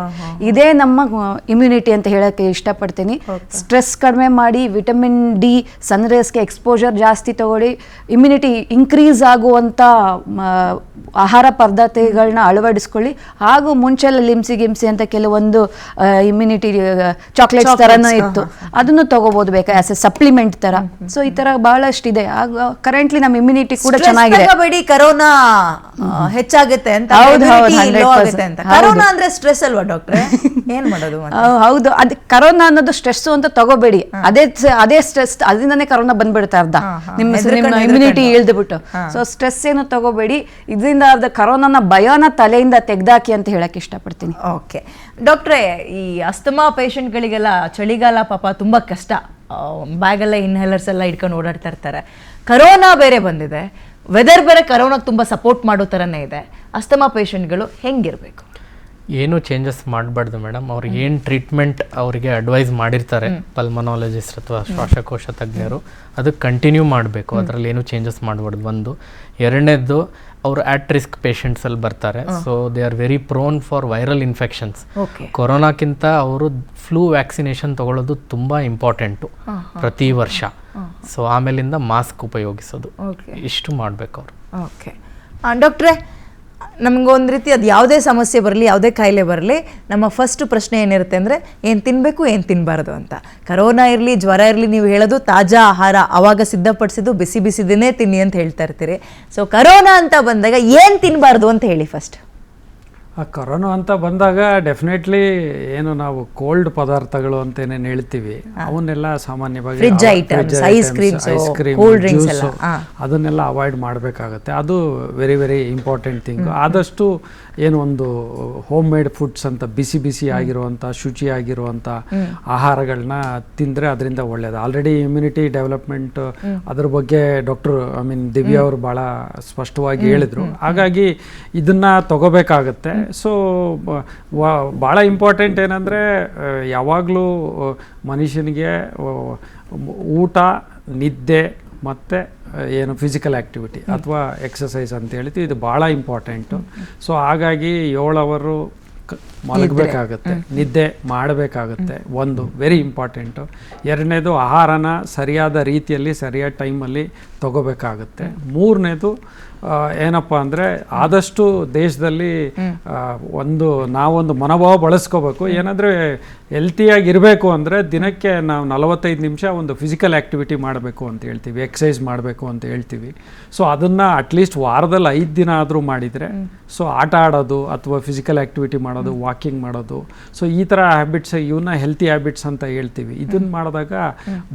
ಇದೇ ನಮ್ಮ ಇಮ್ಯುನಿಟಿ ಅಂತ ಹೇಳೋಕ್ಕೆ ಇಷ್ಟಪಡ್ತೀನಿ. ಸ್ಟ್ರೆಸ್ ಕಡಿಮೆ ಮಾಡಿ, ವಿಟಮಿನ್ ಡಿ, ಸನ್ರೈಸ್ಗೆ ಎಕ್ಸ್ಪೋಜರ್ ಜಾಸ್ತಿ ತಗೊಳ್ಳಿ, ಇಮ್ಯುನಿಟಿ ಇನ್ಕ್ರೀಸ್ ಆಗುವಂಥ ಆಹಾರ ಪದ್ಧತಿಗಳನ್ನ ಅಳವಡಿಸ್ಕೊಳ್ಳಿ. ಹಾಗೂ ಮುಂಚೆಲ್ಲ ಲಿಮ್ಸಿ ಅಂತ ಕೆಲವೊಂದು ಇಮ್ಯುನಿಟಿ ಚಾಕ್ಲೇಟ್ಸ್ ಥರನೂ ಇತ್ತು, ಅದನ್ನು ತಗೋಬೋದು ಬೇಕಾ ಆಸ್ ಎ ಸಪ್ಲಿಮೆಂಟ್ ಥರ. ಸೊ ಈ ಥರ ಭಾಳಷ್ಟಿದೆ. ಆಗ ಕರೆಂಟ್ಲಿ ನಮ್ಮ ಇಮ್ಯುನಿಟಿ ಕೂಡ ಚೆನ್ನಾಗಿದೆ. ಕರೋನಾ ಹೆಚ್ಚಾಗುತ್ತೆ ಅಂತ. ಕರೋನಾ ಅಂದ್ರೆ ಸ್ಟ್ರೆಸ್ ಅಲ್ವಾ ಡಾಕ್ಟ್ರೆ? ಏನ್ ಮಾಡೋದು? ಹೌದು, ಅದು ಕರೋನಾ ಅನ್ನೋದು ಸ್ಟ್ರೆಸ್ ಅಂತ ತಗೋಬೇಡಿ. ಅದೇ ಸ್ಟ್ರೆಸ್, ಅದರಿಂದನೇ ಕರೋನಾ ಬಂದ್ಬಿಡುತ್ತೆ ಅರ್ಧ, ನಿಮ್ಮ ಇಮ್ಯುನಿಟಿ ಇಳ್ದುಬಿಟ್ಟು. ಸೊ ಸ್ಟ್ರೆಸ್ ಏನು ತಗೋಬೇಡಿ. ಇದರಿಂದ ಕರೋನಾನ ಭಯನ ತಲೆಯಿಂದ ತೆಗ್ದಾಕಿ ಅಂತ ಹೇಳಕ್ ಇಷ್ಟಪಡ್ತೀನಿ. ಓಕೆ ಡಾಕ್ಟ್ರೇ, ಈ ಅಸ್ತಮಾ ಪೇಷಂಟ್ಗಳಿಗೆಲ್ಲ ಚಳಿಗಾಲ ಪಾಪ ತುಂಬಾ ಕಷ್ಟ. ಬ್ಯಾಗೆಲ್ಲ ಇನ್ಹೇಲರ್ಸ್ ಎಲ್ಲ ಇಟ್ಕೊಂಡು ಓಡಾಡ್ತಾ ಇರ್ತಾರೆ. ಕರೋನಾ ಬೇರೆ ಬಂದಿದೆ, ವೆದರ್ ಬೇರೆ ಕರೋನಾಗೆ ತುಂಬ ಸಪೋರ್ಟ್ ಮಾಡೋ ಥರನೇ ಇದೆ. ಅಸ್ತಮಾ ಪೇಷಂಟ್ಗಳು ಹೆಂಗಿರಬೇಕು? ಏನು ಚೇಂಜಸ್ ಮಾಡಬಾರ್ದು ಮೇಡಮ್. ಅವ್ರಿಗೆ ಏನು ಟ್ರೀಟ್ಮೆಂಟ್ ಅವರಿಗೆ ಅಡ್ವೈಸ್ ಮಾಡಿರ್ತಾರೆ ಪಲ್ಮನಾಲಜಿಸ್ಟ್ ಅಥವಾ ಶ್ವಾಸಕೋಶ ತಜ್ಞರು, ಅದು ಕಂಟಿನ್ಯೂ ಮಾಡಬೇಕು. ಅದರಲ್ಲಿ ಏನು ಚೇಂಜಸ್ ಮಾಡಬಾರ್ದು. ಒಂದು. ಎರಡನೇದ್ದು, ಅವರು ಆಟ್ ರಿಸ್ಕ್ ಪೇಷಂಟ್ಸಲ್ಲಿ ಬರ್ತಾರೆ. So they are very prone for viral infections. ಕೊರೋನಾಕ್ಕಿಂತ ಅವರು ಫ್ಲೂ ವ್ಯಾಕ್ಸಿನೇಷನ್ ತಗೊಳ್ಳೋದು ತುಂಬ ಇಂಪಾರ್ಟೆಂಟು ಪ್ರತಿ ವರ್ಷ. ಸೊ ಆಮೇಲಿಂದ ಮಾಸ್ಕ್ ಉಪಯೋಗಿಸೋದು, ಇಷ್ಟು ಮಾಡಬೇಕು ಅವರು. ಓಕೆ ಡಾಕ್ಟ್ರೇ, ನಮಗೊಂದು ರೀತಿ ಅದು ಯಾವುದೇ ಸಮಸ್ಯೆ ಬರಲಿ, ಯಾವುದೇ ಕಾಯಿಲೆ ಬರಲಿ, ನಮ್ಮ ಫಸ್ಟ್ ಪ್ರಶ್ನೆ ಏನಿರುತ್ತೆ ಅಂದರೆ ಏನು ತಿನ್ನಬೇಕು, ಏನು ತಿನ್ನಬಾರ್ದು ಅಂತ. ಕರೋನಾ ಇರಲಿ, ಜ್ವರ ಇರಲಿ, ನೀವು ಹೇಳೋದು ತಾಜಾ ಆಹಾರ, ಆವಾಗ ಸಿದ್ಧಪಡಿಸಿದ್ದು ಬಿಸಿ ಬಿಸಿದನ್ನೇ ತಿನ್ನಿ ಅಂತ ಹೇಳ್ತಾ ಇರ್ತೀರಿ. ಸೊ ಕರೋನಾ ಅಂತ ಬಂದಾಗ ಏನು ತಿನ್ನಬಾರ್ದು ಅಂತ ಹೇಳಿ ಫಸ್ಟ್. ಕರೋನಾ ಅಂತ ಬಂದಾಗ ಡೆಫಿನೆಟ್ಲಿ ಏನು ನಾವು ಕೋಲ್ಡ್ ಪದಾರ್ಥಗಳು ಅಂತ ಏನೇನು ಹೇಳ್ತೀವಿ ಅವನ್ನೆಲ್ಲ ಸಾಮಾನ್ಯವಾಗಿ ಐಸ್ ಕ್ರೀಮ್, ಜ್ಯೂಸ್ ಅದನ್ನೆಲ್ಲ ಅವಾಯ್ಡ್ ಮಾಡಬೇಕಾಗತ್ತೆ. ಅದು ವೆರಿ ವೆರಿ ಇಂಪಾರ್ಟೆಂಟ್ ಥಿಂಗ್. ಆದಷ್ಟು ಏನು ಒಂದು ಹೋಮ್ ಮೇಡ್ ಫುಡ್ಸ್ ಅಂತ ಬಿಸಿ ಆಗಿರುವಂಥ, ಶುಚಿಯಾಗಿರುವಂಥ ಆಹಾರಗಳನ್ನ ತಿಂದರೆ ಅದರಿಂದ ಒಳ್ಳೆಯದು. ಆಲ್ರೆಡಿ ಇಮ್ಯುನಿಟಿ ಡೆವಲಪ್ಮೆಂಟ್ ಅದ್ರ ಬಗ್ಗೆ ದಿವ್ಯಾ ಅವರು ಭಾಳ ಸ್ಪಷ್ಟವಾಗಿ ಹೇಳಿದರು. ಹಾಗಾಗಿ ಇದನ್ನು ತಗೋಬೇಕಾಗತ್ತೆ. ಸೊ ಭಾಳ ಇಂಪಾರ್ಟೆಂಟ್ ಏನಂದರೆ ಯಾವಾಗಲೂ ಮನುಷ್ಯನಿಗೆ ಊಟ, ನಿದ್ದೆ ಮತ್ತು ಏನು ಫಿಸಿಕಲ್ ಆ್ಯಕ್ಟಿವಿಟಿ ಅಥವಾ ಎಕ್ಸಸೈಸ್ ಅಂತ ಹೇಳ್ತೀವಿ, ಇದು ಭಾಳ ಇಂಪಾರ್ಟೆಂಟು. ಸೊ ಹಾಗಾಗಿ 7 ಅವರು ಮಲಗಬೇಕಾಗತ್ತೆ, ನಿದ್ದೆ ಮಾಡಬೇಕಾಗತ್ತೆ, ಒಂದು ವೆರಿ ಇಂಪಾರ್ಟೆಂಟು. ಎರಡನೇದು ಆಹಾರನ ಸರಿಯಾದ ರೀತಿಯಲ್ಲಿ ಸರಿಯಾದ ಟೈಮಲ್ಲಿ ತಗೋಬೇಕಾಗತ್ತೆ. ಮೂರನೇದು ಏನಪ್ಪ ಅಂದರೆ ಆದಷ್ಟು ದೇಶದಲ್ಲಿ ನಾವೊಂದು ಮನೋಭಾವ ಬಳಸ್ಕೋಬೇಕು. ಏನಂದರೆ ಹೆಲ್ತಿಯಾಗಿರಬೇಕು ಅಂದರೆ ದಿನಕ್ಕೆ ನಾವು 45 ನಿಮಿಷ ಒಂದು ಫಿಸಿಕಲ್ ಆ್ಯಕ್ಟಿವಿಟಿ ಮಾಡಬೇಕು ಅಂತ ಹೇಳ್ತೀವಿ, ಎಕ್ಸಸೈಸ್ ಮಾಡಬೇಕು ಅಂತ ಹೇಳ್ತೀವಿ. ಸೊ ಅದನ್ನು ಅಟ್ಲೀಸ್ಟ್ ವಾರದಲ್ಲಿ 5 ದಿನ ಆದರೂ ಮಾಡಿದರೆ, ಸೊ ಆಟ ಆಡೋದು ಅಥವಾ ಫಿಸಿಕಲ್ ಆ್ಯಕ್ಟಿವಿಟಿ ಮಾಡೋದು, ವಾಕಿಂಗ್ ಮಾಡೋದು, ಸೊ ಈ ಥರ ಹ್ಯಾಬಿಟ್ಸ್, ಇವನ್ನ ಹೆಲ್ತಿ ಹ್ಯಾಬಿಟ್ಸ್ ಅಂತ ಹೇಳ್ತೀವಿ. ಇದನ್ನು ಮಾಡಿದಾಗ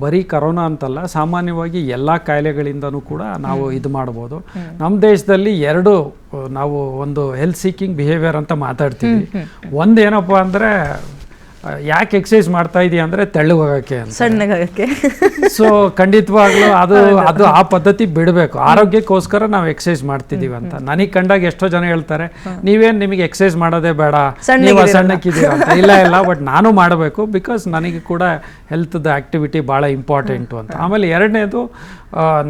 ಬರೀ ಕರೋನಾ ಅಂತಲ್ಲ, ಸಾಮಾನ್ಯವಾಗಿ ಎಲ್ಲ ಕಾಯಿಲೆಗಳಿಂದನೂ ಕೂಡ ನಾವು ಇದು ಮಾಡ್ಬೋದು. ನಮ್ಮ ದೇಶದಲ್ಲಿ ನಾವು ಒಂದು ಹೆಲ್ತ್ ಸೀಕಿಂಗ್ ಬಿಹೇವಿಯರ್ ಅಂತ ಮಾತಾಡ್ತೀವಿ. ಒಂದೇನಪ್ಪ ಅಂದರೆ ಯಾಕೆ ಎಕ್ಸಸೈಸ್ ಮಾಡ್ತಾ ಇದೀಯ ಅಂದರೆ ತೆಳ್ಳಗಾಗಕ್ಕೆ ಅಂತ, ಸಣ್ಣಗಾಗಕ್ಕೆ. ಸೊ ಖಂಡಿತವಾಗ್ಲೂ ಅದು ಆ ಪದ್ಧತಿ ಬಿಡಬೇಕು. ಆರೋಗ್ಯಕ್ಕೋಸ್ಕರ ನಾವು ಎಕ್ಸಸೈಸ್ ಮಾಡ್ತಿದೀವಿ ಅಂತ. ನನಗೆ ಕಂಡಾಗ ಎಷ್ಟೋ ಜನ ಹೇಳ್ತಾರೆ, ನಿಮಗೆ ಎಕ್ಸಸೈಸ್ ಮಾಡೋದೇ ಬೇಡ, ನೀವು ಸಣ್ಣಕ್ಕಿದ್ದೀರ ಅಂತ. ಇಲ್ಲ, ಬಟ್ ನಾನು ಮಾಡಬೇಕು, ಬಿಕಾಸ್ ನನಗೆ ಕೂಡ ಹೆಲ್ತ್ದ ಆಕ್ಟಿವಿಟಿ ಭಾಳ ಇಂಪಾರ್ಟೆಂಟು ಅಂತ. ಆಮೇಲೆ ಎರಡನೇದು,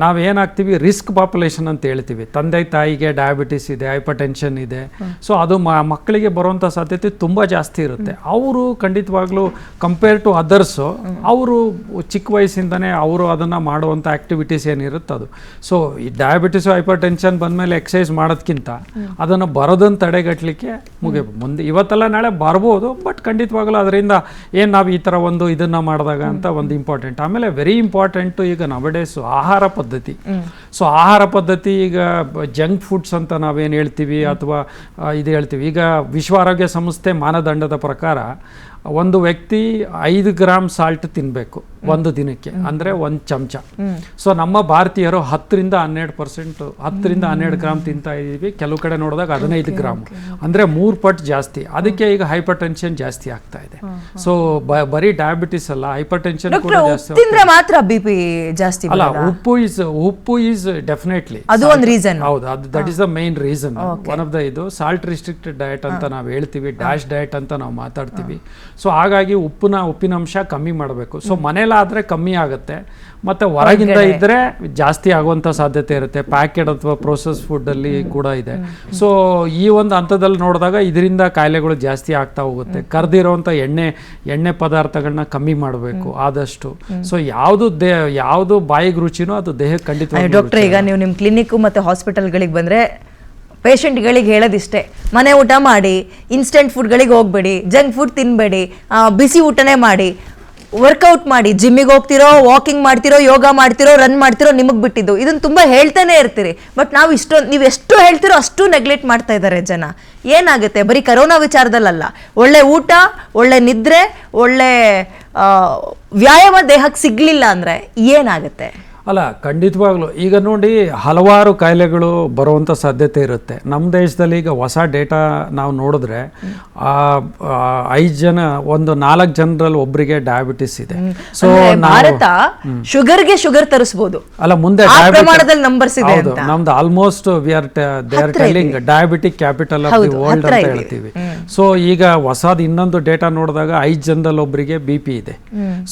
ನಾವೇನಾಗ್ತೀವಿ ರಿಸ್ಕ್ ಪಾಪ್ಯುಲೇಷನ್ ಅಂತ ಹೇಳ್ತೀವಿ. ತಂದೆ ತಾಯಿಗೆ ಡಯಾಬಿಟಿಸ್ ಇದೆ, ಹೈಪರ್ ಟೆನ್ಷನ್ ಇದೆ, ಸೊ ಅದು ಮಕ್ಕಳಿಗೆ ಬರುವಂಥ ಸಾಧ್ಯತೆ ತುಂಬ ಜಾಸ್ತಿ ಇರುತ್ತೆ. ಅವರು ಖಂಡಿತವಾಗ್ಲೂ ಕಂಪೇರ್ ಟು ಅದರ್ಸು, ಅವರು ಚಿಕ್ಕ ವಯಸ್ಸಿಂದನೇ ಅವರು ಅದನ್ನು ಮಾಡುವಂಥ ಆ್ಯಕ್ಟಿವಿಟೀಸ್ ಏನಿರುತ್ತೆ ಅದು. ಸೊ ಈ ಡಯಾಬಿಟಿಸು ಹೈಪರ್ ಟೆನ್ಷನ್ ಬಂದಮೇಲೆ ಎಕ್ಸಸೈಸ್ ಮಾಡೋದಕ್ಕಿಂತ ಅದನ್ನು ಬರೋದನ್ನು ತಡೆಗಟ್ಟಲಿಕ್ಕೆ ಮುಂದೆ ಇವತ್ತೆಲ್ಲ ನಾಳೆ ಬರ್ಬೋದು, ಬಟ್ ಖಂಡಿತವಾಗ್ಲೂ ಅದರಿಂದ ಏನು ನಾವು ಈ ಥರ ಒಂದು ಇದನ್ನು ಮಾಡಿದಾಗ ಅಂತ ಒಂದು ಇಂಪಾರ್ಟೆಂಟ್. ಆಮೇಲೆ ವೆರಿ ಇಂಪಾರ್ಟೆಂಟು ಈಗ ನವಡೇಸು ಆಹಾರ ಪದ್ಧತಿ. ಸೊ ಆಹಾರ ಪದ್ಧತಿ, ಈಗ ಜಂಕ್ ಫುಡ್ಸ್ ಅಂತ ನಾವೇನು ಹೇಳ್ತೀವಿ ಅಥವಾ ಇದು ಹೇಳ್ತೀವಿ. ಈಗ ವಿಶ್ವ ಆರೋಗ್ಯ ಸಂಸ್ಥೆ ಮಾನದಂಡದ ಪ್ರಕಾರ ಒಂದು ವ್ಯಕ್ತಿ 5 ಗ್ರಾಮ್ ಸಾಲ್ಟ್ ತಿನ್ನಬೇಕು ಒಂದು ದಿನಕ್ಕೆ, ಅಂದರೆ 1 ಚಮಚ. ಸೊ ನಮ್ಮ ಭಾರತೀಯರು 10-12%, 10-12 ಗ್ರಾಮ್ ತಿಂತಾ ಇದ್ದೀವಿ. ಕೆಲವು ಕಡೆ ನೋಡಿದಾಗ 15 ಗ್ರಾಮ್, ಅಂದರೆ 3 ಪಟ್ಟು ಜಾಸ್ತಿ. ಅದಕ್ಕೆ ಈಗ ಹೈಪರ್ ಟೆನ್ಷನ್ ಜಾಸ್ತಿ ಆಗ್ತಾ ಇದೆ. ಸೊ ಬರೀ ಡಯಾಬಿಟಿಸ್ ಅಲ್ಲ, ಹೈಪರ್ ಟೆನ್ಷನ್ ಕೂಡ ಜಾಸ್ತಿ ತಿಂದ್ರೆ ಮಾತ್ರ BP ಜಾಸ್ತಿ ಅಲ್ಲ. ಉಪ್ಪು ಈಸ್ ಡೆಫಿನೆಟ್ಲಿ ಅದು ಒಂದು ರೀಸನ್. ಹೌದು, ಅದು that is the main reason. One of the ಇದು ಸಾಲ್ಟ್ ರಿಸ್ಟ್ರಿಕ್ಟೆಡ್ ಡಯಟ್ ಅಂತ ನಾವು ಹೇಳ್ತೀವಿ, ಡ್ಯಾಶ್ ಡಯಟ್ ಅಂತ ನಾವು ಮಾತಾಡ್ತೀವಿ. ಸೊ ಹಾಗಾಗಿ ಉಪ್ಪಿನಂಶ ಕಮ್ಮಿ ಮಾಡಬೇಕು. ಸೊ ಮನೇಲಾದರೆ ಕಮ್ಮಿ ಆಗುತ್ತೆ, ಮತ್ತು ಹೊರಗಿಂದ ಇದ್ದರೆ ಜಾಸ್ತಿ ಆಗುವಂಥ ಸಾಧ್ಯತೆ ಇರುತ್ತೆ. ಪ್ಯಾಕೆಟ್ ಅಥವಾ ಪ್ರೊಸೆಸ್ ಫುಡ್ಡಲ್ಲಿ ಕೂಡ ಇದೆ. ಸೊ ಈ ಒಂದು ಹಂತದಲ್ಲಿ ನೋಡಿದಾಗ ಇದರಿಂದ ಕಾಯಿಲೆಗಳು ಜಾಸ್ತಿ ಆಗ್ತಾ ಹೋಗುತ್ತೆ. ಕರೆದಿರೋವಂಥ ಎಣ್ಣೆ ಪದಾರ್ಥಗಳನ್ನ ಕಮ್ಮಿ ಮಾಡಬೇಕು ಆದಷ್ಟು. ಸೊ ಯಾವುದು ಬಾಯಿಗೆ ರುಚಿನೋ ಅದು ದೇಹಕ್ಕೆ ಖಂಡಿತ. ಡಾಕ್ಟರ್, ಈಗ ನೀವು ನಿಮ್ಮ ಕ್ಲಿನಿಕ್ ಮತ್ತು ಹಾಸ್ಪಿಟಲ್ಗಳಿಗೆ ಬಂದರೆ ಪೇಷಂಟ್ಗಳಿಗೆ ಹೇಳೋದಿಷ್ಟೇ, ಮನೆ ಊಟ ಮಾಡಿ, ಇನ್ಸ್ಟೆಂಟ್ ಫುಡ್ಗಳಿಗೆ ಹೋಗಬೇಡಿ, ಜಂಕ್ ಫುಡ್ ತಿನ್ನಬೇಡಿ, ಬಿಸಿ ಊಟನೇ ಮಾಡಿ, ವರ್ಕೌಟ್ ಮಾಡಿ, ಜಿಮ್ಮಿಗೆ ಹೋಗ್ತಿರೋ, ವಾಕಿಂಗ್ ಮಾಡ್ತಿರೋ, ಯೋಗ ಮಾಡ್ತಿರೋ, ರನ್ ಮಾಡ್ತಿರೋ, ನಿಮಗೆ ಬಿಟ್ಟಿದ್ದು. ಇದನ್ನು ತುಂಬ ಹೇಳ್ತಾನೆ ಇರ್ತೀರಿ, ಬಟ್ ನೀವು ಎಷ್ಟು ಹೇಳ್ತಿರೋ ಅಷ್ಟು ನೆಗ್ಲೆಕ್ಟ್ ಮಾಡ್ತಾ ಇದ್ದಾರೆ ಜನ. ಏನಾಗುತ್ತೆ? ಬರೀ ಕರೋನಾ ವಿಚಾರದಲ್ಲ, ಒಳ್ಳೆ ಊಟ, ಒಳ್ಳೆ ನಿದ್ರೆ, ಒಳ್ಳೆ ವ್ಯಾಯಾಮ ದೇಹಕ್ಕೆ ಸಿಗಲಿಲ್ಲ ಅಂದರೆ ಏನಾಗುತ್ತೆ? ಅಲ್ಲ, ಖಂಡಿತವಾಗ್ಲೂ ಈಗ ನೋಡಿ, ಹಲವಾರು ಕಾಯಿಲೆಗಳು ಬರುವಂಥ ಸಾಧ್ಯತೆ ಇರುತ್ತೆ. ನಮ್ಮ ದೇಶದಲ್ಲಿ ಈಗ ಹೊಸ ಡೇಟಾ ನಾವು ನೋಡಿದ್ರೆ 5 ಜನ, 4 ಜನರಲ್ಲಿ ಒಬ್ಬರಿಗೆ ಡಯಾಬಿಟಿಸ್ ಇದೆ. ಸೊ ಭಾರತ ಶುಗರ್ಗೆ ಶುಗರ್ ತರಿಸಬಹುದು. ಅಲ್ಲ, ಮುಂದೆ ನಂಬರ್ಸ್ ಇದೆ. ಹೌದು, ನಮ್ದು almost they are telling diabetic capital of the world ಅಂತ ಹೇಳ್ತೀವಿ. ಸೊ ಈಗ ಹೊಸದು ಇನ್ನೊಂದು ಡೇಟಾ ನೋಡಿದಾಗ 5 ಜನದಲ್ಲಿ ಒಬ್ಬರಿಗೆ BP ಇದೆ.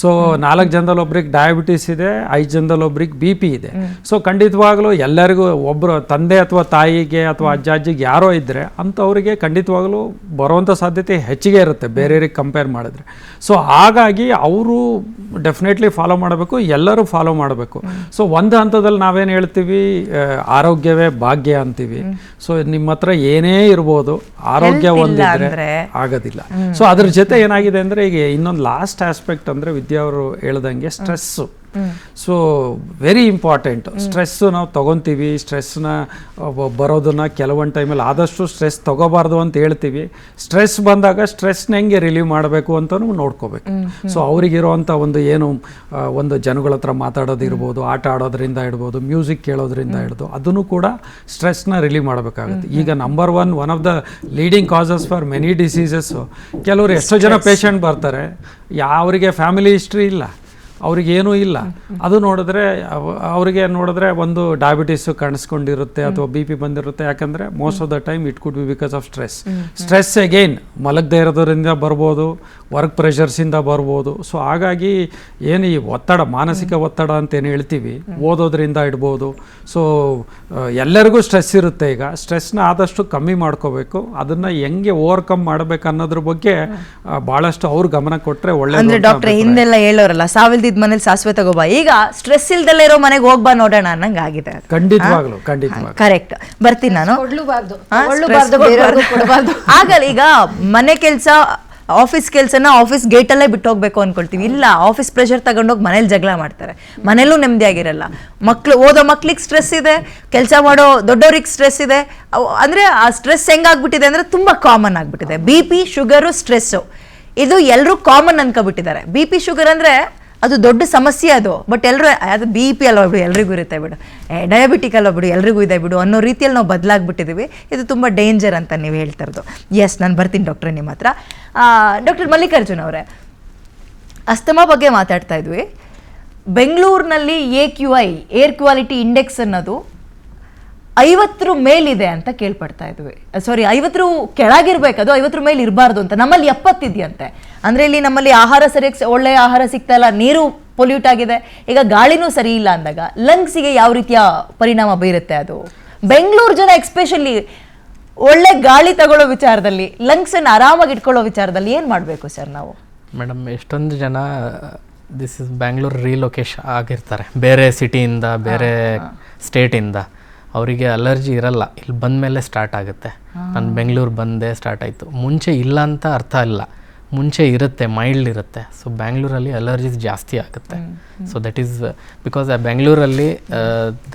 ಸೊ 4 ಜನದಲ್ಲಿ ಒಬ್ಬರಿಗೆ ಡಯಾಬಿಟಿಸ್ ಇದೆ, 5 ಜನದಲ್ಲಿ ಒಬ್ಬರಿಗೆ BP ಇದೆ. ಸೊ ಖಂಡಿತವಾಗ್ಲೂ ಎಲ್ಲರಿಗೂ ಒಬ್ಬರು ತಂದೆ ಅಥವಾ ತಾಯಿಗೆ ಅಥವಾ ಅಜ್ಜಿಗೆ ಯಾರೋ ಇದ್ದರೆ ಅಂಥವ್ರಿಗೆ ಖಂಡಿತವಾಗ್ಲೂ ಬರುವಂಥ ಸಾಧ್ಯತೆ ಹೆಚ್ಚಿಗೆ ಇರುತ್ತೆ ಬೇರೆಯವ್ರಿಗೆ ಕಂಪೇರ್ ಮಾಡಿದ್ರೆ. ಸೊ ಹಾಗಾಗಿ ಅವರು ಡೆಫಿನೆಟ್ಲಿ ಫಾಲೋ ಮಾಡಬೇಕು, ಎಲ್ಲರೂ ಫಾಲೋ ಮಾಡಬೇಕು. ಸೊ ಒಂದು ಹಂತದಲ್ಲಿ ನಾವೇನು ಹೇಳ್ತೀವಿ, ಆರೋಗ್ಯವೇ ಭಾಗ್ಯ ಅಂತೀವಿ. ಸೊ ನಿಮ್ಮ ಹತ್ರ ಏನೇ ಇರ್ಬೋದು, ಆರೋಗ್ಯ ಒಂದಿದ್ರೆ ಆಗೋದಿಲ್ಲ. ಸೊ ಅದ್ರ ಜೊತೆ ಏನಾಗಿದೆ ಅಂದರೆ, ಈಗ ಇನ್ನೊಂದು ಲಾಸ್ಟ್ ಆಸ್ಪೆಕ್ಟ್ ಅಂದರೆ ವಿದ್ಯಾ ಅವರು ಹೇಳ್ದಂಗೆ stress. So very important. Stress ನಾವು ತೊಗೊತೀವಿ, ಸ್ಟ್ರೆಸ್ನ ಬರೋದನ್ನು ಕೆಲವೊಂದು ಟೈಮಲ್ಲಿ ಆದಷ್ಟು ಸ್ಟ್ರೆಸ್ ತೊಗೋಬಾರ್ದು ಅಂತ ಹೇಳ್ತೀವಿ. ಸ್ಟ್ರೆಸ್ ಬಂದಾಗ ಸ್ಟ್ರೆಸ್ನ ಹೆಂಗೆ ರಿಲೀವ್ ಮಾಡಬೇಕು ಅಂತಲೂ ನೋಡ್ಕೋಬೇಕು. ಸೊ ಅವರಿಗಿರುವಂಥ ಒಂದು ಜನಗಳ ಹತ್ರ ಮಾತಾಡೋದಿರ್ಬೋದು, ಆಟ ಆಡೋದ್ರಿಂದ ಇಡ್ಬೋದು, ಮ್ಯೂಸಿಕ್ ಕೇಳೋದ್ರಿಂದ ಹಿಡ್ದು ಅದನ್ನು ಕೂಡ ಸ್ಟ್ರೆಸ್ನ ರಿಲೀವ್ ಮಾಡಬೇಕಾಗುತ್ತೆ. ಈಗ number one of the leading causes for many diseases, ಕೆಲವರು ಎಷ್ಟೋ ಜನ ಪೇಷಂಟ್ ಬರ್ತಾರೆ, ಅವರಿಗೆ ಫ್ಯಾಮಿಲಿ ಹಿಸ್ಟ್ರಿ ಇಲ್ಲ, ಅವ್ರಿಗೇನೂ ಇಲ್ಲ. ಅದು ನೋಡಿದ್ರೆ ಅವರಿಗೆ ನೋಡಿದ್ರೆ ಒಂದು ಡಯಾಬಿಟಿಸು ಕಾಣಿಸ್ಕೊಂಡಿರುತ್ತೆ ಅಥವಾ ಬಿ ಪಿ ಬಂದಿರುತ್ತೆ. ಯಾಕಂದರೆ most of the time it could be because of stress again ಮಲಗದೇ ಇರೋದ್ರಿಂದ ಬರ್ಬೋದು, ವರ್ಕ್ ಪ್ರೆಷರ್ಸಿಂದ ಬರ್ಬೋದು. ಸೊ ಹಾಗಾಗಿ ಏನು ಈ ಒತ್ತಡ, ಮಾನಸಿಕ ಒತ್ತಡ ಅಂತ ಏನು ಹೇಳ್ತೀವಿ, ಓದೋದ್ರಿಂದ ಇಡ್ಬೋದು. ಸೊ ಎಲ್ಲರಿಗೂ ಸ್ಟ್ರೆಸ್ ಇರುತ್ತೆ. ಈಗ ಸ್ಟ್ರೆಸ್ನ ಆದಷ್ಟು ಕಮ್ಮಿ ಮಾಡ್ಕೋಬೇಕು. ಅದನ್ನು ಹೆಂಗೆ ಓವರ್ಕಮ್ ಮಾಡಬೇಕು ಅನ್ನೋದ್ರ ಬಗ್ಗೆ ಭಾಳಷ್ಟು ಅವ್ರು ಗಮನ ಕೊಟ್ಟರೆ ಒಳ್ಳೆ. ಅಂದ್ರೆ ಡಾಕ್ಟ್ರೆ ಹಿಂದೆಲ್ಲ ಹೇಳೋರಲ್ಲ, ಸಾವಿಲ್ದಿದ್ ಮನೇಲಿ ಸಾಸಿವೆ ತಗೋಬಾ, ಈಗ ಸ್ಟ್ರೆಸ್ ಇಲ್ದಲ್ಲೇ ಇರೋ ಮನೆಗೆ ಹೋಗ್ಬಾ ನೋಡೋಣ ಅನ್ನಂಗೆ ಆಗಿದೆ. ಖಂಡಿತವಾಗ್ಲು ಕರೆಕ್ಟ್. ಬರ್ತೀನಿ ನಾನು. ಕೊಡಬಾರ್ದು. ಆಗಲ್ಲ, ಈಗ ಮನೆ ಕೆಲಸ, ಆಫೀಸ್ ಕೆಲಸನ ಆಫೀಸ್ ಗೇಟಲ್ಲೇ ಬಿಟ್ಟು ಹೋಗ್ಬೇಕು ಅನ್ಕೊಳ್ತೀವಿ. ಇಲ್ಲ, ಆಫೀಸ್ ಪ್ರೆಷರ್ ತಗೊಂಡೋಗಿ ಮನೇಲಿ ಜಗಳ ಮಾಡ್ತಾರೆ, ಮನೇಲೂ ನೆಮ್ಮದಿಯಾಗಿರಲ್ಲ. ಓದೋ ಮಕ್ಳಿಗೆ ಸ್ಟ್ರೆಸ್ ಇದೆ, ಕೆಲಸ ಮಾಡೋ ದೊಡ್ಡವ್ರಿಗೆ ಸ್ಟ್ರೆಸ್ ಇದೆ. ಅಂದ್ರೆ ಆ ಸ್ಟ್ರೆಸ್ ಹೆಂಗಾಗ್ಬಿಟ್ಟಿದೆ ಅಂದ್ರೆ ತುಂಬಾ ಕಾಮನ್ ಆಗ್ಬಿಟ್ಟಿದೆ. ಬಿ ಪಿ, ಶುಗರು, ಸ್ಟ್ರೆಸ್ಸು ಇದು ಎಲ್ಲರೂ ಕಾಮನ್ ಅನ್ಕೊಬಿಟ್ಟಿದ್ದಾರೆ. ಬಿ ಪಿ, ಶುಗರ್ ಅಂದ್ರೆ ಅದು ದೊಡ್ಡ ಸಮಸ್ಯೆ ಅದು. ಬಟ್ ಎಲ್ಲರೂ ಅದು ಬಿ ಪಿ ಅಲ್ವಾ ಬಿಡು, ಎಲ್ರಿಗೂ ಇರುತ್ತೆ ಬಿಡು, ಡಯಾಬಿಟಿಕ್ ಅಲ್ವಾ ಬಿಡು, ಎಲ್ರಿಗೂ ಇದೆ ಬಿಡು ಅನ್ನೋ ರೀತಿಯಲ್ಲಿ ನಾವು ಬದಲಾಗ್ಬಿಟ್ಟಿದ್ದೀವಿ. ಇದು ತುಂಬ ಡೇಂಜರ್ ಅಂತ ನೀವು ಹೇಳ್ತಾ ಇರೋದು. ಎಸ್, ನಾನು ಬರ್ತೀನಿ ಡಾಕ್ಟ್ರೆ ನಿಮ್ಮ ಹತ್ರ. ಡಾಕ್ಟರ್ ಮಲ್ಲಿಕಾರ್ಜುನ್ ಅವರೇ, ಅಸ್ತಮಾ ಬಗ್ಗೆ ಮಾತಾಡ್ತಾ ಇದ್ವಿ. ಬೆಂಗಳೂರಿನಲ್ಲಿ AQI, ಏರ್ ಕ್ವಾಲಿಟಿ ಇಂಡೆಕ್ಸ್ ಅನ್ನೋದು 50 ಮೇಲಿದೆ ಅಂತ ಕೇಳ್ಪಡ್ತಾ ಇದ್ವಿ. ಸಾರಿ, 50 ಕೆಳಗಿರ್ಬೇಕು, ಅದು 50 ಮೇಲೆ ಇರಬಾರ್ದು ಅಂತ. ನಮ್ಮಲ್ಲಿ 70 ಇದೆಯಂತೆ. ಅಂದರೆ ಇಲ್ಲಿ ನಮ್ಮಲ್ಲಿ ಆಹಾರ ಸರಿಯಾಗಿ ಒಳ್ಳೆಯ ಆಹಾರ ಸಿಗ್ತಾ ಇಲ್ಲ, ನೀರು ಪೊಲ್ಯೂಟ್ ಆಗಿದೆ, ಈಗ ಗಾಳಿನೂ ಸರಿ ಇಲ್ಲ ಅಂದಾಗ ಲಂಗ್ಸಿಗೆ ಯಾವ ರೀತಿಯ ಪರಿಣಾಮ ಬೀರುತ್ತೆ ಅದು? ಬೆಂಗಳೂರು ಜನ ಎಕ್ಸ್ಪೆಷಲಿ ಒಳ್ಳೆ ಗಾಳಿ ತಗೊಳ್ಳೋ ವಿಚಾರದಲ್ಲಿ, ಲಂಗ್ಸನ್ನು ಆರಾಮಾಗಿ ಇಟ್ಕೊಳ್ಳೋ ವಿಚಾರದಲ್ಲಿ ಏನು ಮಾಡಬೇಕು ಸರ್ ನಾವು? ಮೇಡಮ್, ಎಷ್ಟೊಂದು ಜನ ದಿಸ್ ಇಸ್ ಬ್ಯಾಂಗ್ಳೂರ್ ರೀಲೊಕೇಶನ್ ಆಗಿರ್ತಾರೆ, ಬೇರೆ ಸಿಟಿಯಿಂದ, ಬೇರೆ ಸ್ಟೇಟಿಂದ. ಅವರಿಗೆ ಅಲರ್ಜಿ ಇರಲ್ಲ, ಇಲ್ಲಿ ಬಂದ ಮೇಲೆ ಸ್ಟಾರ್ಟ್ ಆಗುತ್ತೆ. ನಾನು ಬೆಂಗಳೂರು ಬಂದೆ, ಸ್ಟಾರ್ಟ್ ಆಯಿತು. ಮುಂಚೆ ಇಲ್ಲ ಅಂತ ಅರ್ಥ ಇಲ್ಲ, ಮುಂಚೆ ಇರುತ್ತೆ, ಮೈಲ್ಡ್ ಇರುತ್ತೆ. ಸೊ ಬ್ಯಾಂಗ್ಳೂರಲ್ಲಿ ಅಲರ್ಜೀಸ್ ಜಾಸ್ತಿ ಆಗುತ್ತೆ. ಸೊ ದಟ್ ಈಸ್ ಬಿಕಾಸ್ ಬೆಂಗಳೂರಲ್ಲಿ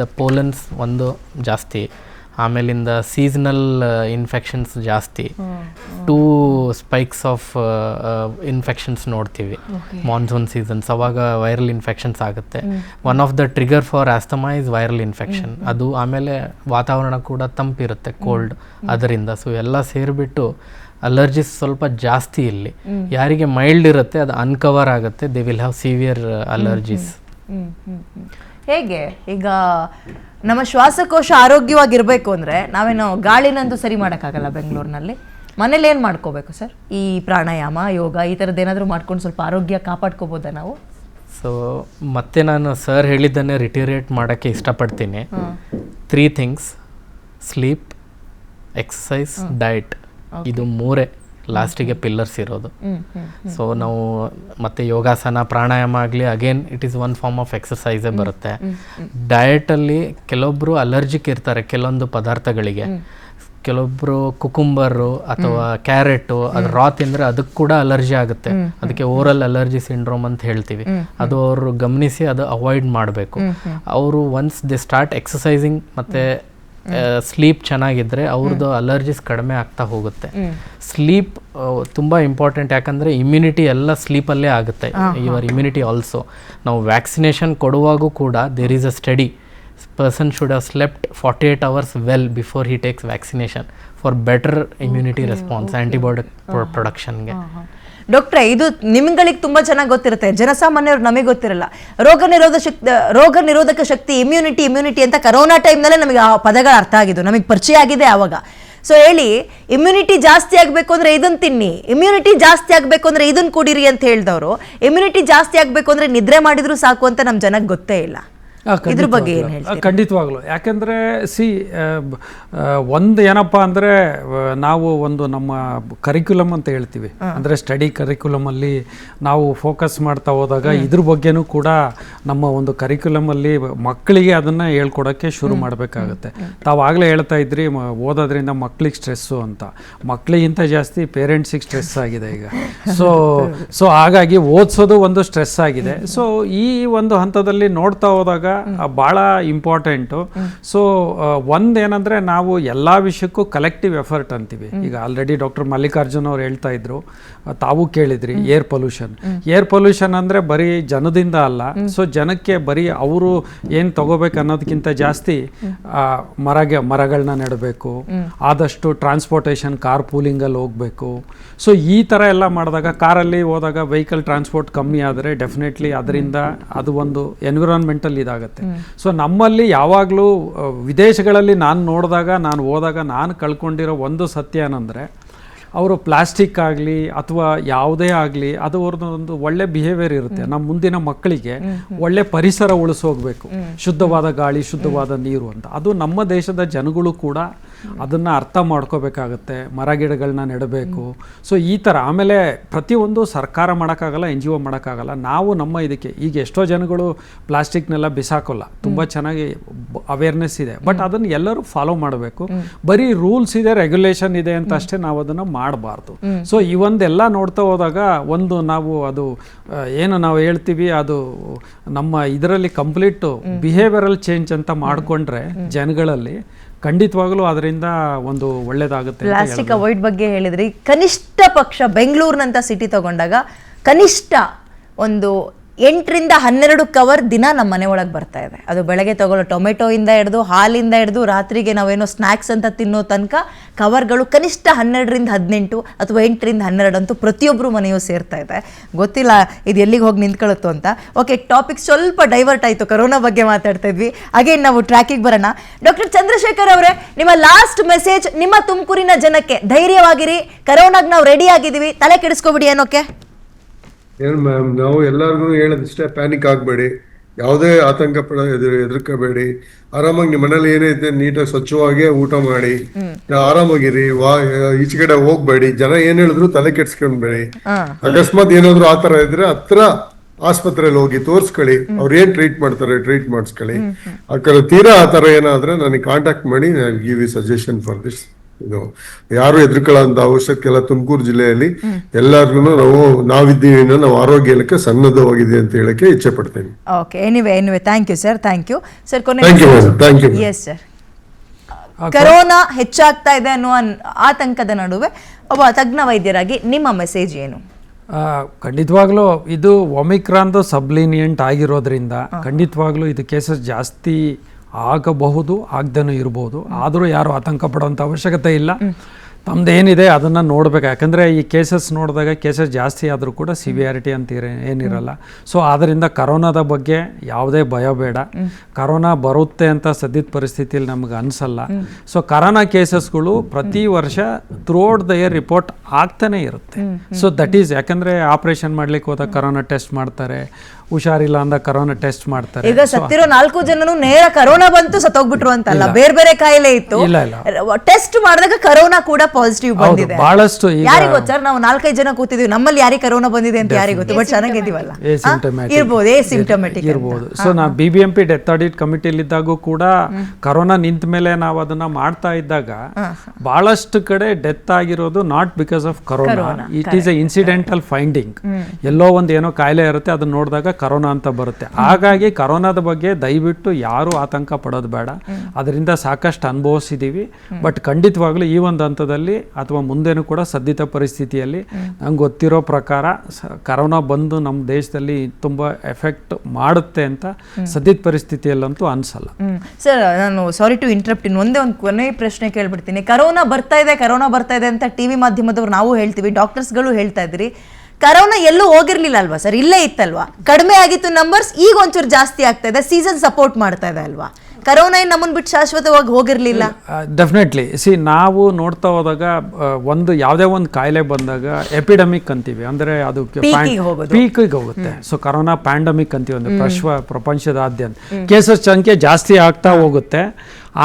ದ ಪೋಲನ್ಸ್ ಒಂದು ಜಾಸ್ತಿ, ಆಮೇಲಿಂದ ಸೀಸನಲ್ ಇನ್ಫೆಕ್ಷನ್ಸ್ ಜಾಸ್ತಿ. 2 ಸ್ಪೈಕ್ಸ್ ಆಫ್ ಇನ್ಫೆಕ್ಷನ್ಸ್ ನೋಡ್ತೀವಿ ಮಾನ್ಸೂನ್ ಸೀಸನ್ಸ್, ಅವಾಗ ವೈರಲ್ ಇನ್ಫೆಕ್ಷನ್ಸ್ ಆಗುತ್ತೆ. One of the trigger for asthma is viral infection. ಅದು ಆಮೇಲೆ ವಾತಾವರಣ ಕೂಡ ತಂಪಿರುತ್ತೆ, ಕೋಲ್ಡ್, ಅದರಿಂದ. ಸೊ ಎಲ್ಲ ಸೇರಿಬಿಟ್ಟು ಅಲರ್ಜಿಸ್ ಸ್ವಲ್ಪ ಜಾಸ್ತಿ ಇಲ್ಲಿ. ಯಾರಿಗೆ ಮೈಲ್ಡ್ ಇರುತ್ತೆ ಅದು ಅನ್ಕವರ್ ಆಗುತ್ತೆ, they will have severe allergies. ಹೇಗೆ ಈಗ ನಮ್ಮ ಶ್ವಾಸಕೋಶ ಆರೋಗ್ಯವಾಗಿರಬೇಕು ಅಂದರೆ ನಾವೇನು ಗಾಳಿನಂತೂ ಸರಿ ಮಾಡೋಕ್ಕಾಗಲ್ಲ ಬೆಂಗಳೂರಿನಲ್ಲಿ. ಮನೇಲಿ ಏನು ಮಾಡ್ಕೋಬೇಕು ಸರ್? ಈ ಪ್ರಾಣಾಯಾಮ, ಯೋಗ, ಈ ಥರದ್ದು ಏನಾದರೂ ಮಾಡ್ಕೊಂಡು ಸ್ವಲ್ಪ ಆರೋಗ್ಯ ಕಾಪಾಡ್ಕೋಬೋದಾ ನಾವು? ಸೊ ಮತ್ತೆ ನಾನು ಸರ್ ಹೇಳಿದ್ದನ್ನೇ ರಿಟರೇಟ್ ಮಾಡೋಕ್ಕೆ ಇಷ್ಟಪಡ್ತೀನಿ. 3 ಥಿಂಗ್ಸ್: ಸ್ಲೀಪ್, ಎಕ್ಸಸೈಸ್, ಡಯಟ್. ಇದು 3 ಲಾಸ್ಟಿಗೆ ಪಿಲ್ಲರ್ಸ್ ಇರೋದು. ಸೊ ನಾವು ಮತ್ತೆ ಯೋಗಾಸನ, ಪ್ರಾಣಾಯಾಮ ಆಗಲಿ, again it is one form of ಎಕ್ಸಸೈಸೇ ಬರುತ್ತೆ. ಡಯಟಲ್ಲಿ ಕೆಲವೊಬ್ಬರು ಅಲರ್ಜಿಕ್ ಇರ್ತಾರೆ ಕೆಲವೊಂದು ಪದಾರ್ಥಗಳಿಗೆ. ಕೆಲವೊಬ್ಬರು ಕುಕುಂಬರು ಅಥವಾ ಕ್ಯಾರೆಟು ಅದು ರಾ ತಿಂದರೆ ಅದಕ್ಕೆ ಕೂಡ ಅಲರ್ಜಿ ಆಗುತ್ತೆ. ಅದಕ್ಕೆ ಓರಲ್ ಅಲರ್ಜಿ ಸಿಂಡ್ರೋಮ್ ಅಂತ ಹೇಳ್ತೀವಿ. ಅದು ಅವರು ಗಮನಿಸಿ ಅದು ಅವಾಯ್ಡ್ ಮಾಡಬೇಕು. ಅವರು ಒನ್ಸ್ ದೇ ಸ್ಟಾರ್ಟ್ ಎಕ್ಸಸೈಸಿಂಗ್ ಮತ್ತು ಸ್ಲೀಪ್ ಚೆನ್ನಾಗಿದ್ದರೆ ಅವ್ರದ್ದು ಅಲರ್ಜಿಸ್ ಕಡಿಮೆ ಆಗ್ತಾ ಹೋಗುತ್ತೆ. ಸ್ಲೀಪ್ ತುಂಬ ಇಂಪಾರ್ಟೆಂಟ್, ಯಾಕಂದರೆ ಇಮ್ಯುನಿಟಿ ಎಲ್ಲ ಸ್ಲೀಪಲ್ಲೇ ಆಗುತ್ತೆ. Your immunity also. ನಾವು ವ್ಯಾಕ್ಸಿನೇಷನ್ ಕೊಡುವಾಗೂ ಕೂಡ there is a study, person should have slept 48 hours well before he takes vaccination for better immunity response, antibody productionಗೆ. ಡಾಕ್ಟ್ರೆ, ಇದು ನಿಮ್ಗಳಿಗೆ ತುಂಬ ಚೆನ್ನಾಗಿ ಗೊತ್ತಿರುತ್ತೆ, ಜನಸಾಮಾನ್ಯರು ನಮಗೆ ಗೊತ್ತಿರಲ್ಲ. ರೋಗ ನಿರೋಧಕ ಶಕ್ತಿ, ಇಮ್ಯುನಿಟಿ ಅಂತ ಕರೋನಾ ಟೈಮ್ನಲ್ಲೇ ನಮಗೆ ಆ ಪದಗಳು ಅರ್ಥ ಆಗಿದ್ದು, ನಮಗೆ ಪರಿಚಯ ಆಗಿದೆ ಆವಾಗ. ಸೊ ಹೇಳಿ, ಇಮ್ಯುನಿಟಿ ಜಾಸ್ತಿ ಆಗಬೇಕು ಅಂದರೆ ಇದನ್ನು ತಿನ್ನಿ, ಇಮ್ಯುನಿಟಿ ಜಾಸ್ತಿ ಆಗಬೇಕು ಅಂದರೆ ಇದನ್ನು ಕುಡೀರಿ ಅಂತ ಹೇಳಿದವರು, ಇಮ್ಯುನಿಟಿ ಜಾಸ್ತಿ ಆಗಬೇಕು ಅಂದರೆ ನಿದ್ರೆ ಮಾಡಿದ್ರು ಸಾಕು ಅಂತ ನಮ್ಮ ಜನಕ್ಕೆ ಗೊತ್ತೇ ಇಲ್ಲ. ಇದ್ರ ಬಗ್ಗೆ ಏನು ಹೇಳ್ತೀರಾ? ಖಂಡಿತವಾಗ್ಲು. ಯಾಕೆಂದರೆ ಒಂದು ಏನಪ್ಪ ಅಂದರೆ ನಾವು ಒಂದು ನಮ್ಮ ಕರಿಕ್ಯುಲಮ್ ಅಂತ ಹೇಳ್ತೀವಿ, ಅಂದರೆ ಸ್ಟಡಿ ಕರಿಕ್ಯುಲಮಲ್ಲಿ ನಾವು ಫೋಕಸ್ ಮಾಡ್ತಾ ಹೋದಾಗ ಇದ್ರ ಬಗ್ಗೆನೂ ಕೂಡ ನಮ್ಮ ಒಂದು ಕರಿಕ್ಯುಲಮಲ್ಲಿ ಮಕ್ಕಳಿಗೆ ಅದನ್ನು ಹೇಳ್ಕೊಡೋಕ್ಕೆ ಶುರು ಮಾಡಬೇಕಾಗುತ್ತೆ. ತಾವಾಗಲೇ ಹೇಳ್ತಾ ಇದ್ರಿ ಓದೋದ್ರಿಂದ ಮಕ್ಕಳಿಗೆ ಸ್ಟ್ರೆಸ್ಸು ಅಂತ. ಮಕ್ಕಳಿಗಿಂತ ಜಾಸ್ತಿ ಪೇರೆಂಟ್ಸಿಗೆ ಸ್ಟ್ರೆಸ್ ಆಗಿದೆ ಈಗ. ಸೊ ಹಾಗಾಗಿ ಓದಿಸೋದು ಒಂದು ಸ್ಟ್ರೆಸ್ ಆಗಿದೆ. ಸೊ ಈ ಒಂದು ಹಂತದಲ್ಲಿ ನೋಡ್ತಾ ಹೋದಾಗ ಭಾಳ ಇಂಪಾರ್ಟೆಂಟು. ಸೊ ಒಂದೇನಂದರೆ ನಾವು ಎಲ್ಲ ವಿಷಯಕ್ಕೂ ಕಲೆಕ್ಟಿವ್ ಎಫರ್ಟ್ ಅಂತೀವಿ. ಈಗ ಆಲ್ರೆಡಿ ಡಾಕ್ಟರ್ ಮಲ್ಲಿಕಾರ್ಜುನ್ ಅವ್ರು ಹೇಳ್ತಾ ಇದ್ರು, ತಾವು ಕೇಳಿದ್ರಿ ಏರ್ ಪೊಲ್ಯೂಷನ್ ಅಂದರೆ ಬರೀ ಜನದಿಂದ ಅಲ್ಲ. ಸೊ ಜನಕ್ಕೆ ಬರೀ ಅವರು ಏನು ತಗೋಬೇಕು ಅನ್ನೋದಕ್ಕಿಂತ ಜಾಸ್ತಿ ಮರಗಳನ್ನ ನೆಡಬೇಕು, ಆದಷ್ಟು ಟ್ರಾನ್ಸ್ಪೋರ್ಟೇಷನ್ ಕಾರ್ ಪೂಲಿಂಗಲ್ಲಿ ಹೋಗಬೇಕು. ಸೊ ಈ ಥರ ಎಲ್ಲ ಮಾಡಿದಾಗ, ಕಾರಲ್ಲಿ ಹೋದಾಗ ವೆಹಿಕಲ್ ಟ್ರಾನ್ಸ್ಪೋರ್ಟ್ ಕಮ್ಮಿ ಆದರೆ ಡೆಫಿನೆಟ್ಲಿ ಅದರಿಂದ ಅದು ಒಂದು ಎನ್ವಿರಾನ್ಮೆಂಟಲ್ ಇದಾಗುತ್ತೆ. ಸೊ ನಮ್ಮಲ್ಲಿ ಯಾವಾಗಲೂ ವಿದೇಶಗಳಲ್ಲಿ ನಾನು ಹೋದಾಗ ನಾನು ಕಳ್ಕೊಂಡಿರೋ ಒಂದು ಸತ್ಯ ಏನಂದರೆ, ಅವರು ಪ್ಲಾಸ್ಟಿಕ್ ಆಗಲಿ ಅಥವಾ ಯಾವುದೇ ಆಗಲಿ ಅದು ಅವ್ರದ್ದೊಂದು ಒಳ್ಳೆ ಬಿಹೇವಿಯರ್ ಇರುತ್ತೆ. ನಮ್ಮ ಮುಂದಿನ ಮಕ್ಕಳಿಗೆ ಒಳ್ಳೆ ಪರಿಸರ ಉಳಿಸೋಗ್ಬೇಕು, ಶುದ್ಧವಾದ ಗಾಳಿ, ಶುದ್ಧವಾದ ನೀರು ಅಂತ. ಅದು ನಮ್ಮ ದೇಶದ ಜನಗಳು ಕೂಡ ಅದನ್ನು ಅರ್ಥ ಮಾಡ್ಕೋಬೇಕಾಗತ್ತೆ, ಮರ ಗಿಡಗಳನ್ನ ನೆಡಬೇಕು. ಸೊ ಈ ಥರ ಆಮೇಲೆ ಪ್ರತಿಯೊಂದು ಸರ್ಕಾರ ಮಾಡೋಕ್ಕಾಗಲ್ಲ, NGO ಮಾಡೋಕ್ಕಾಗಲ್ಲ. ನಾವು ನಮ್ಮ ಇದಕ್ಕೆ ಈಗ ಎಷ್ಟೋ ಜನಗಳು ಪ್ಲಾಸ್ಟಿಕ್ನೆಲ್ಲ ಬಿಸಾಕೋಲ್ಲ, ತುಂಬ ಚೆನ್ನಾಗಿ ಅವೇರ್ನೆಸ್ ಇದೆ, ಬಟ್ ಅದನ್ನು ಎಲ್ಲರೂ ಫಾಲೋ ಮಾಡಬೇಕು. ಬರೀ ರೂಲ್ಸ್ ಇದೆ, ರೆಗ್ಯುಲೇಷನ್ ಇದೆ ಅಂತ ಅಷ್ಟೇ ನಾವು ಅದನ್ನು ಮಾಡಬಾರ್ದು. ಸೊ ಈ ಒಂದೆಲ್ಲ ನೋಡ್ತಾ ಹೋದಾಗ ನಾವು ಅದು ಏನು ನಾವು ಹೇಳ್ತೀವಿ, ಅದು ನಮ್ಮ ಇದರಲ್ಲಿ ಕಂಪ್ಲೀಟ್ ಬಿಹೇವಿಯರಲ್ ಚೇಂಜ್ ಅಂತ ಮಾಡಿಕೊಂಡ್ರೆ ಜನಗಳಲ್ಲಿ ಖಂಡಿತವಾಗ್ಲೂ ಅದರಿಂದ ಒಂದು ಒಳ್ಳೇದಾಗುತ್ತೆ. ಪ್ಲಾಸ್ಟಿಕ್ ಅವಾಯ್ಡ್ ಬಗ್ಗೆ ಹೇಳಿದ್ರಿ. ಕನಿಷ್ಠ ಪಕ್ಷ ಬೆಂಗಳೂರಿನಂತ ಸಿಟಿ ತಗೊಂಡಾಗ ಕನಿಷ್ಠ ಒಂದು 8 ರಿಂದ 12 ಕವರ್ ದಿನ ನಮ್ಮ ಮನೆ ಒಳಗೆ ಬರ್ತಾ ಇದೆ. ಅದು ಬೆಳಗ್ಗೆ ತಗೊಳ್ಳೋ ಟೊಮೆಟೊಯಿಂದ ಹಿಡಿದು, ಹಾಲಿಂದ ಹಿಡಿದು, ರಾತ್ರಿಗೆ ನಾವೇನೋ ಸ್ನ್ಯಾಕ್ಸ್ ಅಂತ ತಿನ್ನೋ ತನಕ ಕವರ್ಗಳು ಕನಿಷ್ಠ 12 ರಿಂದ 18 ಅಥವಾ 8 ರಿಂದ 12 ಅಂತೂ ಪ್ರತಿಯೊಬ್ಬರು ಮನೆಯೂ ಸೇರ್ತಾ ಇದೆ. ಗೊತ್ತಿಲ್ಲ ಇದು ಎಲ್ಲಿಗೆ ಹೋಗಿ ನಿಂತ್ಕೊಳ್ಳುತ್ತೋ ಅಂತ. ಓಕೆ, ಟಾಪಿಕ್ ಸ್ವಲ್ಪ ಡೈವರ್ಟ್ ಆಯಿತು, ಕರೋನಾ ಬಗ್ಗೆ ಮಾತಾಡ್ತಾ ಇದ್ವಿ. ಅಗೇನ್ ನಾವು ಟ್ರ್ಯಾಕಿಗೆ ಬರೋಣ. ಡಾಕ್ಟರ್ ಚಂದ್ರಶೇಖರ್ ಅವರೇ, ನಿಮ್ಮ ಲಾಸ್ಟ್ ಮೆಸೇಜ್ ನಿಮ್ಮ ತುಮಕೂರಿನ ಜನಕ್ಕೆ, ಧೈರ್ಯವಾಗಿರಿ, ಕರೋನಾಗೆ ನಾವು ರೆಡಿ ಆಗಿದ್ದೀವಿ, ತಲೆ ಕೆಡಿಸ್ಕೊಬಿಡಿ ಅನ್ನೋಕೆ. ಏನ್ ಮ್ಯಾಮ್, ನಾವು ಎಲ್ಲರಿಗೂ ಹೇಳೋದಿಷ್ಟೇ, ಪ್ಯಾನಿಕ್ ಆಗಬೇಡಿ, ಯಾವುದೇ ಆತಂಕ ಹೆದರ್ಕೋಬೇಡಿ, ಆರಾಮಾಗಿ ನಿಮ್ಮ ಮನೇಲಿ ಏನೈತೆ ನೀಟಾಗಿ ಸ್ವಚ್ಛವಾಗಿ ಊಟ ಮಾಡಿ, ಆರಾಮಾಗಿರಿ, ಈಚೆ ಕಡೆ ಹೋಗ್ಬೇಡಿ. ಜನ ಏನ್ ಹೇಳಿದ್ರು ತಲೆ ಕೆಡ್ಸ್ಕೊಂಡ್ಬೇಡಿ. ಅಕಸ್ಮಾತ್ ಏನಾದ್ರು ಆತರ ಇದ್ರೆ ಹತ್ರ ಆಸ್ಪತ್ರೆಯಲ್ಲಿ ಹೋಗಿ ತೋರ್ಸ್ಕೊಳ್ಳಿ, ಅವ್ರು ಏನ್ ಟ್ರೀಟ್ ಮಾಡ್ತಾರೆ ಟ್ರೀಟ್ ಮಾಡಿಸ್ಕೊಳ್ಳಿ. ತೀರಾ ಆತರ ಏನಾದ್ರೆ ನನಗೆ ಕಾಂಟ್ಯಾಕ್ಟ್ ಮಾಡಿ, ನಾನು give you suggestion for this. ಇದು ಯಾರು ಹೆದರ್ಕೊಳ್ಳೋಂತ ಅವಶ್ಯಕತೆ ಇಲ್ಲ. ತುಮಕೂರು ಜಿಲ್ಲೆಯಲ್ಲಿ ಎಲ್ಲರಿಗೂ ನಾವಿದ್ದೀವಿ, ನಾವು ಆರೋಗ್ಯ ಇಲಾಖೆ ಸನ್ನದ್ಧವಾಗಿದೆ ಅಂತ ಹೇಳಕ್ಕೆ ಇಚ್ಛೆ ಪಡ್ತೇನೆ. Okay, anyway thank you sir. Thank you sir. Thank you. Yes sir, corona ಹೆಚ್ಚಾಗ್ತಾ ಇದೆ ಅನ್ನುವ ಆತಂಕದ ನಡುವೆ ಒಬ್ಬ ತಜ್ಞ ವೈದ್ಯರಾಗಿ ನಿಮ್ಮ ಮೆಸೇಜ್ ಏನು? ಖಂಡಿತವಾಗ್ಲೂ ಇದು ಒಮಿಕ್ರಾನ್ದು ಸಬ್ಲಿನಿಯಂಟ್ ಆಗಿರೋದ್ರಿಂದ ಖಂಡಿತವಾಗ್ಲೂ ಇದು ಕೇಸಸ್ ಜಾಸ್ತಿ ಆಗಬಹುದು, ಆಗದೇನೂ ಇರ್ಬೋದು. ಆದರೂ ಯಾರು ಆತಂಕ ಪಡುವಂಥ ಅವಶ್ಯಕತೆ ಇಲ್ಲ. ತಮ್ಮದೇನಿದೆ ಅದನ್ನು ನೋಡಬೇಕು. ಯಾಕಂದರೆ ಈ ಕೇಸಸ್ ನೋಡಿದಾಗ ಕೇಸಸ್ ಜಾಸ್ತಿ ಆದರೂ ಕೂಡ ಸಿವಿಯಾರಿಟಿ ಅಂತ ಏನಿರಲ್ಲ. ಸೊ ಆದ್ದರಿಂದ ಕರೋನಾದ ಬಗ್ಗೆ ಯಾವುದೇ ಭಯ ಬೇಡ. ಕರೋನಾ ಬರುತ್ತೆ ಅಂತ ಸದ್ಯದ ಪರಿಸ್ಥಿತಿಯಲ್ಲಿ ನಮ್ಗೆ ಅನಿಸಲ್ಲ. ಸೊ ಕರೋನಾ ಕೇಸಸ್ಗಳು ಪ್ರತಿ ವರ್ಷ ಥ್ರೂಔಟ್ ದ ಇಯರ್ ರಿಪೋರ್ಟ್ ಆಗ್ತಾನೆ ಇರುತ್ತೆ. ಸೊ ದಟ್ ಈಸ್, ಯಾಕಂದರೆ ಆಪ್ರೇಷನ್ ಮಾಡ್ಲಿಕ್ಕೆ ಹೋದಾಗ ಕರೋನಾ ಟೆಸ್ಟ್ ಮಾಡ್ತಾರೆ, ಹುಷಾರಿಲ್ಲ ಅಂದ ಕರೋನಾ ಟೆಸ್ಟ್ ಮಾಡ್ತಾರೆ. ಈಗ ಸತ್ತಿರೋ 4 ಜನನು ನೇರ ಕರೋನಾ ಬಂತು ಸತ್ತೋಗ್ಬಿಟ್ರು ಅಂತಲ್ಲ, ಬೇರೆ ಬೇರೆ ಕಾಯಿಲೆ ಇತ್ತು. ಟೆಸ್ಟ್ ಮಾಡಿದಾಗ ಕರೋನಾ ಕೂಡ ಪಾಸಿಟಿವ್ ಬಂದಿದೆ. ಬಹಳಷ್ಟು ಯಾರಿಗೆ ಗೊತ್ತು ಸರ್, ನಾವು 4-5 ಜನ ಕೂತಿದ್ವಿ, ನಮ್ಮಲ್ಲಿ ಯಾರಿಗೆ ಕರೋನಾ ಬಂದಿದೆ ಅಂತ ಯಾರಿಗೆ ಗೊತ್ತು? ಬಟ್ ಚೆನ್ನಾಗಿದ್ದೀವಲ್ಲ, ಇರ್ಬೋದು, ಸಿಂಪ್ಟಮ್ಯಾಟಿಕ್ ಇರ್ಬೋದು. ಸೊ ನಾವು BBMP ಡೆತ್ ಆಡಿಟ್ ಕಮಿಟಿಲಿದ್ದಾಗೂ ಕೂಡ ಕರೋನಾ ನಿಂತ ಮೇಲೆ ನಾವು ಅದನ್ನ ಮಾಡ್ತಾ ಇದ್ದಾಗ ಬಹಳಷ್ಟು ಕಡೆ ಡೆತ್ ಆಗಿರೋದು not because of Corona, it is a incidental finding. ಎಲ್ಲೋ ಒಂದು ಏನೋ ಕಾಯಿಲೆ ಇರುತ್ತೆ, ಅದನ್ನ ನೋಡಿದಾಗ ಕರೋನಾ ಅಂತ ಬರುತ್ತೆ. ಹಾಗಾಗಿ ಕರೋನಾದ ಬಗ್ಗೆ ದಯವಿಟ್ಟು ಯಾರು ಆತಂಕ ಪಡೋದು ಬೇಡ. ಅದರಿಂದ ಸಾಕಷ್ಟು ಅನುಭವಿಸಿದ್ದೀವಿ. ಬಟ್ ಖಂಡಿತವಾಗ್ಲೂ ಈ ಒಂದು ಹಂತದಲ್ಲಿ ಅಥವಾ ಮುಂದೇನು ಕೂಡ ಸದ್ಯದ ಪರಿಸ್ಥಿತಿಯಲ್ಲಿ ನಂಗೆ ಗೊತ್ತಿರೋ ಪ್ರಕಾರ ಕರೋನಾ ಬಂದು ನಮ್ಮ ದೇಶದಲ್ಲಿ ತುಂಬ ಎಫೆಕ್ಟ್ ಮಾಡುತ್ತೆ ಅಂತ ಸದ್ಯದ ಪರಿಸ್ಥಿತಿಯಲ್ಲಂತೂ ಅನ್ಸಲ್ಲ. ಸರ್, ನಾನು ಸಾರಿ ಟು ಇಂಟರಪ್ಟ್, ಒಂದೇ ಒಂದು ಕೊನೆಯ ಪ್ರಶ್ನೆ ಕೇಳ್ಬಿಡ್ತೀನಿ. ಕರೋನಾ ಬರ್ತಾ ಇದೆ ಅಂತ ಟಿವಿ ಮಾಧ್ಯಮದವ್ರು ನಾವು ಹೇಳ್ತೀವಿ, ಡಾಕ್ಟರ್ಸ್ಗಳು ಹೇಳ್ತಾ ಇದ್ರಿ. ಕರೋನಾ ಎಲ್ಲೂ ಹೋಗಿರ್ಲಿಲ್ಲ ಅಲ್ವಾ ಸರ್? ಇಲ್ಲೇ ಇತ್ತಲ್ವಾ? ಕಡಿಮೆ ಆಗಿತ್ತು ನಂಬರ್ಸ್, ಈಗ ಒಂಚೂರು ಜಾಸ್ತಿ ಆಗ್ತಾ ಇದೆ, ಸೀಸನ್ ಸಪೋರ್ಟ್ ಮಾಡ್ತಾ ಇದೆ ಅಲ್ವಾ? ಕರೋನಾ ನಮ್ಮನ್ನು ಬಿಟ್ಟು ಶಾಶ್ವತವಾಗಿ ಹೋಗಿರ್ಲಿಲ್ಲ. ಡೆಫಿನೆಟ್ಲಿ. ನಾವು ನೋಡ್ತಾ ಹೋದಾಗ ಒಂದು ಯಾವುದೇ ಒಂದು ಕಾಯಿಲೆ ಬಂದಾಗ ಎಪಿಡೆಮಿಕ್ ಅಂತೀವಿ, ಅಂದರೆ ಅದು ಪೀಕಿಗೆ ಹೋಗುತ್ತೆ. ಸೊ ಕರೋನಾ ಪ್ಯಾಂಡಮಿಕ್ ಅಂತೀವಿ, ಒಂದು ಪ್ರಪಂಚದಾದ್ಯಂತ ಕೇಸಸ್ ಸಂಖ್ಯೆ ಜಾಸ್ತಿ ಆಗ್ತಾ ಹೋಗುತ್ತೆ.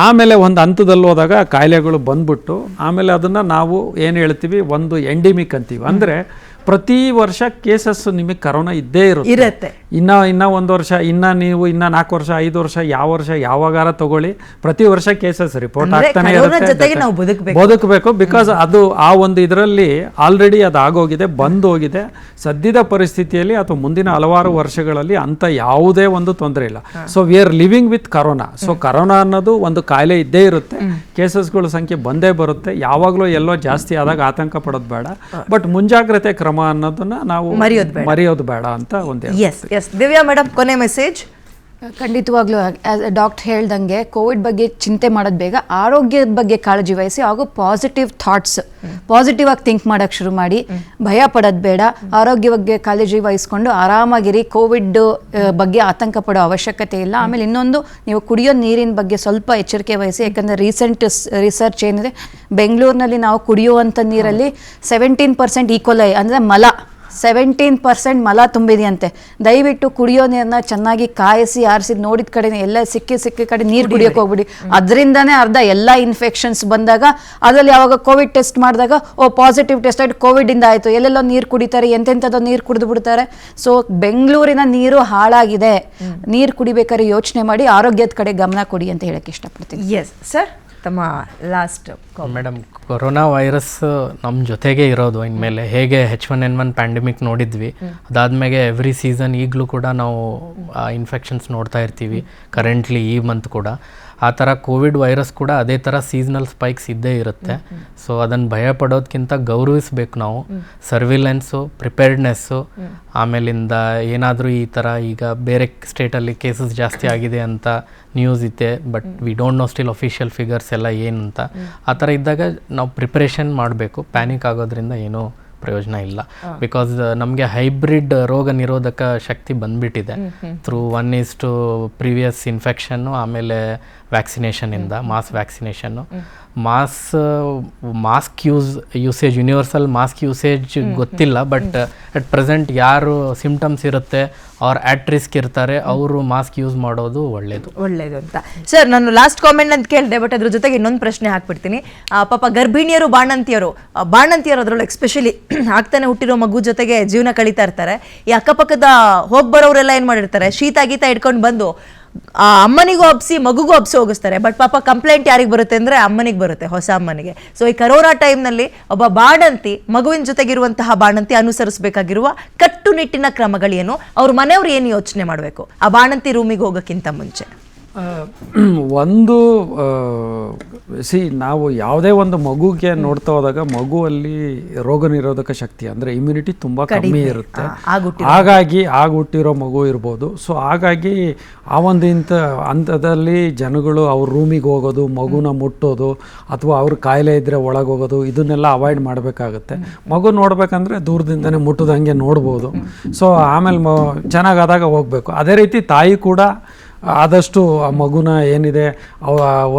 ಆಮೇಲೆ ಒಂದು ಹಂತದಲ್ಲಿ ಹೋದಾಗ ಕಾಯಿಲೆಗಳು ಬಂದ್ಬಿಟ್ಟು ಆಮೇಲೆ ಅದನ್ನು ನಾವು ಏನು ಹೇಳ್ತೀವಿ, ಒಂದು ಎಂಡಿಮಿಕ್ ಅಂತೀವಿ, ಅಂದರೆ ಪ್ರತಿ ವರ್ಷ ಕೇಸಸ್ ನಿಮಗೆ ಕರೋನಾ ಇದ್ದೇ ಇರುತ್ತೆ. ಇನ್ನ ಒಂದು ವರ್ಷ ನೀವು 4 ವರ್ಷ 5 ವರ್ಷ ಯಾವ ವರ್ಷ ಯಾವಾಗಾರ ತಗೊಳ್ಳಿ, ಪ್ರತಿ ವರ್ಷ ಕೇಸಸ್ ರಿಪೋರ್ಟ್ ಆಗ್ತಾನೆ ಜೊತೆಗೆ ನಾವು ಬದುಕಬೇಕು. ಬಿಕಾಸ್ ಅದು ಆ ಒಂದು ಇದರಲ್ಲಿ ಆಲ್ರೆಡಿ ಅದು ಆಗೋಗಿದೆ, ಬಂದು ಹೋಗಿದೆ. ಸದ್ಯದ ಪರಿಸ್ಥಿತಿಯಲ್ಲಿ ಅಥವಾ ಮುಂದಿನ ಹಲವಾರು ವರ್ಷಗಳಲ್ಲಿ ಅಂತ ಯಾವುದೇ ಒಂದು ತೊಂದರೆ ಇಲ್ಲ. So we are living with corona. So corona ಅನ್ನೋದು ಒಂದು ಕಾಯಿಲೆ ಇದ್ದೇ ಇರುತ್ತೆ, ಕೇಸಸ್ಗಳ ಸಂಖ್ಯೆ ಬಂದೇ ಬರುತ್ತೆ. ಯಾವಾಗಲೂ ಎಲ್ಲೋ ಜಾಸ್ತಿ ಆದಾಗ ಆತಂಕ ಪಡೋದು ಬೇಡ, ಬಟ್ ಮುಂಜಾಗ್ರತೆ ಕ್ರಮ ಅನ್ನೋದನ್ನ ನಾವು ಮರೆಯೋದು ಬೇಡ ಅಂತ ಒಂದು. ದಿವ್ಯಾ ಮೇಡಮ್, ಕೊನೆ ಮೆಸೇಜ್. ಖಂಡಿತವಾಗ್ಲೂ ಡಾಕ್ಟರ್ ಹೇಳ್ದಂಗೆ ಕೋವಿಡ್ ಬಗ್ಗೆ ಚಿಂತೆ ಮಾಡೋದು ಬೇಗ, ಆರೋಗ್ಯದ ಬಗ್ಗೆ ಕಾಳಜಿ ವಹಿಸಿ, ಹಾಗೂ ಪಾಸಿಟಿವ್ ಥಾಟ್ಸ್, ಪಾಸಿಟಿವ್ ಆಗಿ ಥಿಂಕ್ ಮಾಡೋಕ್ಕೆ ಶುರು ಮಾಡಿ, ಭಯ ಪಡೋದು ಬೇಡ, ಆರೋಗ್ಯ ಬಗ್ಗೆ ಕಾಳಜಿ ವಹಿಸ್ಕೊಂಡು ಆರಾಮಾಗಿರಿ. ಕೋವಿಡ್ ಬಗ್ಗೆ ಆತಂಕ ಪಡೋ ಅವಶ್ಯಕತೆ ಇಲ್ಲ. ಆಮೇಲೆ ಇನ್ನೊಂದು, ನೀವು ಕುಡಿಯೋ ನೀರಿನ ಬಗ್ಗೆ ಸ್ವಲ್ಪ ಎಚ್ಚರಿಕೆ ವಹಿಸಿ. ಯಾಕಂದರೆ ರೀಸೆಂಟ್ ರಿಸರ್ಚ್ ಏನಿದೆ, ಬೆಂಗಳೂರಿನಲ್ಲಿ ನಾವು ಕುಡಿಯುವಂಥ ನೀರಲ್ಲಿ 17% ಈಕ್ವಲೈ ಅಂದರೆ ಮಲ, 17% ಮಲ ತುಂಬಿದೆಯಂತೆ. ದಯವಿಟ್ಟು ಕುಡಿಯೋ ನೀರನ್ನ ಚೆನ್ನಾಗಿ ಕಾಯಿಸಿ ಆರಿಸಿ ನೋಡಿದ ಕಡೆ ಎಲ್ಲ ಸಿಕ್ಕಿ ಕಡೆ ನೀರು ಕುಡಿಯೋಕೆ ಹೋಗ್ಬಿಡಿ. ಅದರಿಂದನೇ ಅರ್ಧ ಎಲ್ಲ ಇನ್ಫೆಕ್ಷನ್ಸ್ ಬಂದಾಗ, ಅದರಲ್ಲಿ ಯಾವಾಗ ಕೋವಿಡ್ ಟೆಸ್ಟ್ ಮಾಡಿದಾಗ ಪಾಸಿಟಿವ್ ಟೆಸ್ಟ್ ಆಗಿ ಕೋವಿಡಿಂದ ಆಯಿತು, ಎಲ್ಲೆಲ್ಲೋ ನೀರು ಕುಡಿತಾರೆ, ಎಂತೆಂಥದ್ದೋ ನೀರು ಕುಡಿದು ಬಿಡ್ತಾರೆ. ಸೊ ಬೆಂಗಳೂರಿನ ನೀರು ಹಾಳಾಗಿದೆ. ನೀರು ಕುಡಿಬೇಕಾದ್ರೆ ಯೋಚನೆ ಮಾಡಿ ಆರೋಗ್ಯದ ಕಡೆ ಗಮನ ಕೊಡಿ ಅಂತ ಹೇಳಕ್ಕೆ ಇಷ್ಟಪಡ್ತೀನಿ. ಎಸ್ ಸರ್, ತಮ್ಮ ಲಾಸ್ಟ್. ಮೇಡಮ್, ಕೊರೋನಾ ವೈರಸ್ ನಮ್ಮ ಜೊತೆಗೆ ಇರೋದು ಇನ್ಮೇಲೆ. ಹೇಗೆ H1N1 ಪ್ಯಾಂಡಮಿಕ್ ನೋಡಿದ್ವಿ, ಅದಾದ್ಮೇಲೆ ಎವ್ರಿ ಸೀಸನ್ ಈಗಲೂ ಕೂಡ ನಾವು ಇನ್ಫೆಕ್ಷನ್ಸ್ ನೋಡ್ತಾ ಇರ್ತೀವಿ. ಕರೆಂಟ್ಲಿ ಈ ಮಂತ್ ಕೂಡ ಆ ಥರ ಕೋವಿಡ್ ವೈರಸ್ ಕೂಡ ಅದೇ ಥರ ಸೀಸ್ನಲ್ ಸ್ಪೈಕ್ಸ್ ಇದ್ದೇ ಇರುತ್ತೆ. ಸೊ ಅದನ್ನು ಭಯ ಪಡೋದಕ್ಕಿಂತ ಗೌರವಿಸ್ಬೇಕು ನಾವು. ಸರ್ವಿಲೆನ್ಸು, ಪ್ರಿಪೇರ್ಡ್ನೆಸ್ಸು, ಆಮೇಲಿಂದ ಏನಾದರೂ ಈ ಥರ ಈಗ ಬೇರೆ ಸ್ಟೇಟಲ್ಲಿ ಕೇಸಸ್ ಜಾಸ್ತಿ ಆಗಿದೆ ಅಂತ ನ್ಯೂಸ್ ಇದೆ, but we don't know still official figures ಎಲ್ಲ ಏನು ಅಂತ. ಆ ಥರ ಇದ್ದಾಗ ನಾವು ಪ್ರಿಪ್ರೇಷನ್ ಮಾಡಬೇಕು. ಪ್ಯಾನಿಕ್ ಆಗೋದ್ರಿಂದ ಏನೂ ಪ್ರಯೋಜನ ಇಲ್ಲ. ಬಿಕಾಸ್ ನಮಗೆ ಹೈಬ್ರಿಡ್ ರೋಗ ನಿರೋಧಕ ಶಕ್ತಿ ಬಂದ್ಬಿಟ್ಟಿದೆ ಥ್ರೂ 1:2 ಪ್ರೀವಿಯಸ್ ಇನ್ಫೆಕ್ಷನ್ನು, ಆಮೇಲೆ ವ್ಯಾಕ್ಸಿನೇಷನಿಂದ, ಮಾಸ್ ವ್ಯಾಕ್ಸಿನೇಷನ್ನು. Mask usage, universal mask usage ಗೊತ್ತಿಲ್ಲ, ಬಟ್ ಅಟ್ ಪ್ರೆಸೆಂಟ್ ಯಾರು ಸಿಂಪ್ಟಮ್ಸ್ ಇರುತ್ತೆ ಅವ್ರು ಅಟ್ ರಿಸ್ಕ್ ಇರ್ತಾರೆ, ಅವರು ಮಾಸ್ಕ್ ಯೂಸ್ ಮಾಡೋದು ಒಳ್ಳೇದು ಅಂತ. ಸರ್, ನಾನು ಲಾಸ್ಟ್ ಕಾಮೆಂಟ್ ಅಂತ ಕೇಳಿದೆ, ಬಟ್ ಅದ್ರ ಜೊತೆಗೆ ಇನ್ನೊಂದು ಪ್ರಶ್ನೆ ಹಾಕ್ಬಿಡ್ತೀನಿ. ಪಾಪ ಗರ್ಭಿಣಿಯರು, ಬಾಣಂತಿಯರು ಅದರೊಳಗೆ ಎಸ್ಪೆಷಲಿ ಆಗ್ತಾನೆ ಹುಟ್ಟಿರೋ ಮಗು ಜೊತೆಗೆ ಜೀವನ ಕಳೀತಾ ಇರ್ತಾರೆ. ಈ ಅಕ್ಕಪಕ್ಕದ ಹೋಗಿ ಬರೋರೆಲ್ಲ ಏನು ಮಾಡಿರ್ತಾರೆ, ಶೀತ ಗೀತ ಇಟ್ಕೊಂಡು ಬಂದು ಆ ಅಮ್ಮನಿಗೂ ಹಬ್ಸಿ ಮಗುಗೂ ಹಬ್ಸಿ ಹೋಗಿಸ್ತಾರೆ. ಬಟ್ ಪಾಪ ಕಂಪ್ಲೇಂಟ್ ಯಾರಿಗೆ ಬರುತ್ತೆ ಅಂದರೆ ಅಮ್ಮನಿಗೆ ಬರುತ್ತೆ, ಹೊಸ ಅಮ್ಮನಿಗೆ. ಸೊ ಈ ಕರೋನಾ ಟೈಮ್ನಲ್ಲಿ ಒಬ್ಬ ಬಾಣಂತಿ, ಮಗುವಿನ ಜೊತೆಗಿರುವಂತಹ ಬಾಣಂತಿ ಅನುಸರಿಸಬೇಕಾಗಿರುವ ಕಟ್ಟುನಿಟ್ಟಿನ ಕ್ರಮಗಳೇನು, ಅವ್ರ ಮನೆಯವ್ರು ಏನು ಯೋಚನೆ ಮಾಡಬೇಕು ಆ ಬಾಣಂತಿ ರೂಮಿಗೆ ಹೋಗೋಕ್ಕಿಂತ ಮುಂಚೆ? ಒಂದು ನಾವು ಯಾವುದೇ ಒಂದು ಮಗುಗೆ ನೋಡ್ತಾ ಹೋದಾಗ ಮಗುವಲ್ಲಿ ರೋಗ ನಿರೋಧಕ ಶಕ್ತಿ ಅಂದರೆ ಇಮ್ಯುನಿಟಿ ತುಂಬ ಕಮ್ಮಿ ಇರುತ್ತೆ. ಹಾಗಾಗಿ ಹುಟ್ಟಿರೋ ಮಗು ಇರ್ಬೋದು. ಸೊ ಹಾಗಾಗಿ ಆ ಒಂದು ಹಂತದಲ್ಲಿ ಜನಗಳು ಅವ್ರ ರೂಮಿಗೆ ಹೋಗೋದು, ಮಗುನ ಮುಟ್ಟೋದು, ಅಥವಾ ಅವ್ರ ಕಾಯಿಲೆ ಇದ್ದರೆ ಒಳಗೆ ಹೋಗೋದು, ಇದನ್ನೆಲ್ಲ ಅವಾಯ್ಡ್ ಮಾಡಬೇಕಾಗುತ್ತೆ. ಮಗು ನೋಡ್ಬೇಕಂದ್ರೆ ದೂರದಿಂದನೇ ಮುಟ್ಟೋದಂಗೆ ನೋಡ್ಬೋದು. ಸೊ ಆಮೇಲೆ ಚೆನ್ನಾಗಾದಾಗ ಹೋಗಬೇಕು. ಅದೇ ರೀತಿ ತಾಯಿ ಕೂಡ ಆದಷ್ಟು ಆ ಮಗುನ ಏನಿದೆ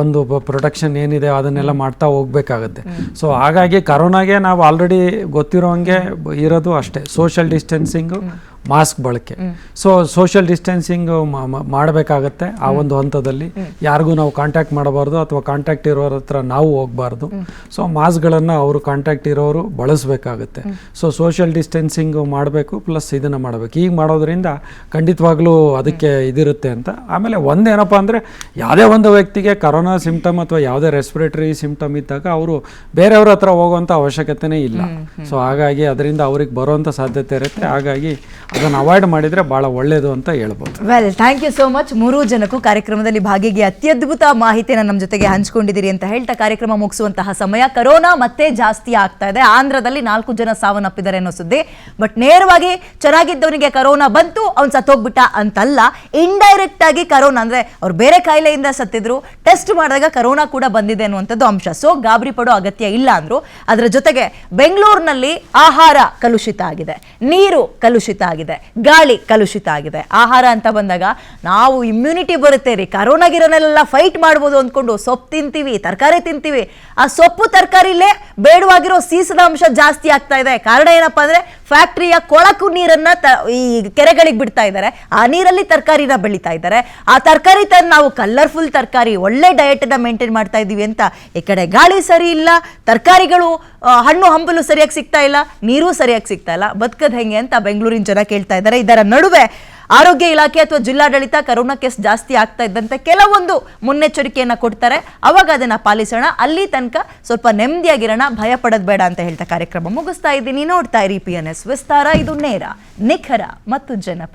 ಒಂದು ಪ್ರೊಟೆಕ್ಷನ್ ಏನಿದೆ ಅದನ್ನೆಲ್ಲ ಮಾಡ್ತಾ ಹೋಗ್ಬೇಕಾಗತ್ತೆ. ಸೊ ಹಾಗಾಗಿ ಕರೋನಾಗೆ ನಾವು ಆಲ್ರೆಡಿ ಗೊತ್ತಿರೋ ಹಂಗೆ ಇರೋದು ಅಷ್ಟೇ, ಸೋಷಿಯಲ್ ಡಿಸ್ಟೆನ್ಸಿಂಗು, ಮಾಸ್ಕ್ ಬಳಕೆ. ಸೊ ಸೋಷಿಯಲ್ ಡಿಸ್ಟೆನ್ಸಿಂಗ್ ಮಾಡಬೇಕಾಗತ್ತೆ. ಆ ಒಂದು ಹಂತದಲ್ಲಿ ಯಾರಿಗೂ ನಾವು ಕಾಂಟ್ಯಾಕ್ಟ್ ಮಾಡಬಾರ್ದು, ಅಥವಾ ಕಾಂಟ್ಯಾಕ್ಟ್ ಇರೋರ ಹತ್ರ ನಾವು ಹೋಗಬಾರ್ದು. ಸೊ ಮಾಸ್ಕ್ಗಳನ್ನು ಅವರು ಕಾಂಟ್ಯಾಕ್ಟ್ ಇರೋರು ಬಳಸಬೇಕಾಗತ್ತೆ. ಸೊ ಸೋಷಿಯಲ್ ಡಿಸ್ಟೆನ್ಸಿಂಗ್ ಮಾಡಬೇಕು, ಪ್ಲಸ್ ಇದನ್ನು ಮಾಡಬೇಕು. ಈಗ ಮಾಡೋದ್ರಿಂದ ಖಂಡಿತವಾಗ್ಲೂ ಅದಕ್ಕೆ ಇದಿರುತ್ತೆ ಅಂತ. ಆಮೇಲೆ ಒಂದೇನಪ್ಪ ಅಂದರೆ, ಯಾವುದೇ ಒಂದು ವ್ಯಕ್ತಿಗೆ ಕರೋನಾ ಸಿಂಪ್ಟಮ್ ಅಥವಾ ಯಾವುದೇ ರೆಸ್ಪಿರೇಟರಿ ಸಿಂಪ್ಟಮ್ ಇದ್ದಾಗ ಅವರು ಬೇರೆಯವ್ರ ಹತ್ರ ಹೋಗುವಂಥ ಅವಶ್ಯಕತೆನೇ ಇಲ್ಲ. ಸೊ ಹಾಗಾಗಿ ಅದರಿಂದ ಅವ್ರಿಗೆ ಬರುವಂಥ ಸಾಧ್ಯತೆ ಇರುತ್ತೆ. ಹಾಗಾಗಿ ಅದನ್ನು ಅವಾಯ್ಡ್ ಮಾಡಿದರೆ ಭಾಳ ಒಳ್ಳೆಯದು ಅಂತ ಹೇಳ್ಬೋದು. Well, thank you so much. 3 ಜನಕ್ಕೂ ಕಾರ್ಯಕ್ರಮದಲ್ಲಿ ಭಾಗಿಯಾಗಿ ಅತ್ಯದ್ಭುತ ಮಾಹಿತಿಯನ್ನು ನಮ್ಮ ಜೊತೆಗೆ ಹಂಚ್ಕೊಂಡಿದ್ದೀರಿ ಅಂತ ಹೇಳ್ತಾ ಕಾರ್ಯಕ್ರಮ ಮುಗಿಸುವಂತಹ ಸಮಯ. ಕರೋನಾ ಮತ್ತೆ ಜಾಸ್ತಿ ಆಗ್ತಾ ಇದೆ. ಆಂಧ್ರದಲ್ಲಿ 4 ಜನ ಸಾವನ್ನಪ್ಪಿದ್ದಾರೆ ಅನ್ನೋ ಸುದ್ದಿ. ಬಟ್ ನೇರವಾಗಿ ಚೆನ್ನಾಗಿದ್ದವನಿಗೆ ಕರೋನಾ ಬಂತು, ಅವ್ನು ಸತ್ತೋಗ್ಬಿಟ್ಟ ಅಂತಲ್ಲ. ಇಂಡೈರೆಕ್ಟ್ ಆಗಿ ಕರೋನಾ ಅಂದ್ರೆ ಅವ್ರು ಬೇರೆ ಕಾಯಿಲೆಯಿಂದ ಸತ್ತಿದ್ರು, ಟೆಸ್ಟ್ ಮಾಡಿದಾಗ ಕರೋನಾ ಕೂಡ ಬಂದಿದೆ ಅನ್ನುವಂಥದ್ದು ಅಂಶ. ಸೊ ಗಾಬರಿ ಪಡೋ ಅಗತ್ಯ ಇಲ್ಲ ಅಂದ್ರು. ಅದರ ಜೊತೆಗೆ ಬೆಂಗಳೂರಿನಲ್ಲಿ ಆಹಾರ ಕಲುಷಿತ ಆಗಿದೆ, ನೀರು ಕಲುಷಿತ ಆಗಿದೆ, ಗಾಳಿ ಕಲುಷಿತ ಆಗಿದೆ. ಆಹಾರ ಅಂತ ಬಂದಾಗ ನಾವು ಇಮ್ಯುನಿಟಿ ಬರುತ್ತೆ ರೀ, ಕರೋನಾಗಿರೋನೆಲ್ಲ ಫೈಟ್ ಮಾಡ್ಬೋದು ಅಂದ್ಕೊಂಡು ಸೊಪ್ಪು ತಿಂತೀವಿ, ತರಕಾರಿ ತಿಂತೀವಿ. ಆ ಸೊಪ್ಪು ತರಕಾರಿಲೇ ಬೇಡವಾಗಿರೋ ಸೀಸದ ಅಂಶ ಜಾಸ್ತಿ ಆಗ್ತಾ ಇದೆ. ಕಾರಣ ಏನಪ್ಪಾ ಅಂದ್ರೆ ಫ್ಯಾಕ್ಟರಿಯ ಕೊಳಕು ನೀರನ್ನ ಈ ಕೆರೆಗಳಿಗೆ ಬಿಡ್ತಾ ಇದ್ದಾರೆ. ಆ ನೀರಲ್ಲಿ ತರಕಾರಿನ ಬೆಳೀತಾ ಇದ್ದಾರೆ. ಆ ತರಕಾರಿ ತಂದು ನಾವು ಕಲರ್ಫುಲ್ ತರಕಾರಿ, ಒಳ್ಳೆ ಡಯಟ್ ಅನ್ನ ಮೇಂಟೈನ್ ಮಾಡ್ತಾ ಇದೀವಿ ಅಂತ ಈ ಕಡೆ ಗಾಳಿ ಸರಿ ಇಲ್ಲ, ತರಕಾರಿಗಳು ಹಣ್ಣು ಹಂಪಲು ಸರಿಯಾಗಿ ಸಿಗ್ತಾ ಇಲ್ಲ, ನೀರು ಸರಿಯಾಗಿ ಸಿಗ್ತಾ ಇಲ್ಲ, ಬದುಕದ್ ಹೆಂಗೆ ಅಂತ ಬೆಂಗಳೂರಿನ ಜನ ಕೇಳ್ತಾ ಇದ್ದಾರೆ. ಇದರ ನಡುವೆ ಆರೋಗ್ಯ ಇಲಾಖೆ ಅಥವಾ ಜಿಲ್ಲಾಡಳಿತ ಕರೋನಾ ಕೇಸ್ ಜಾಸ್ತಿ ಆಗ್ತಾ ಇದ್ದಂತೆ ಕೆಲವೊಂದು ಮುನ್ನೆಚ್ಚರಿಕೆಯನ್ನ ಕೊಡ್ತಾರೆ. ಅವಾಗ ಅದನ್ನ ಪಾಲಿಸೋಣ, ಅಲ್ಲಿ ತನಕ ಸ್ವಲ್ಪ ನೆಮ್ಮದಿಯಾಗಿರೋಣ, ಭಯ ಪಡೋದ್ ಬೇಡ ಅಂತ ಹೇಳ್ತಾ ಕಾರ್ಯಕ್ರಮ ಮುಗಿಸ್ತಾ ಇದ್ದೀನಿ. ನೋಡ್ತಾ ಇರಿ PNS ವಿಸ್ತಾರ. ಇದು ನೇರ, ನಿಖರ ಮತ್ತು ಜನಪರ.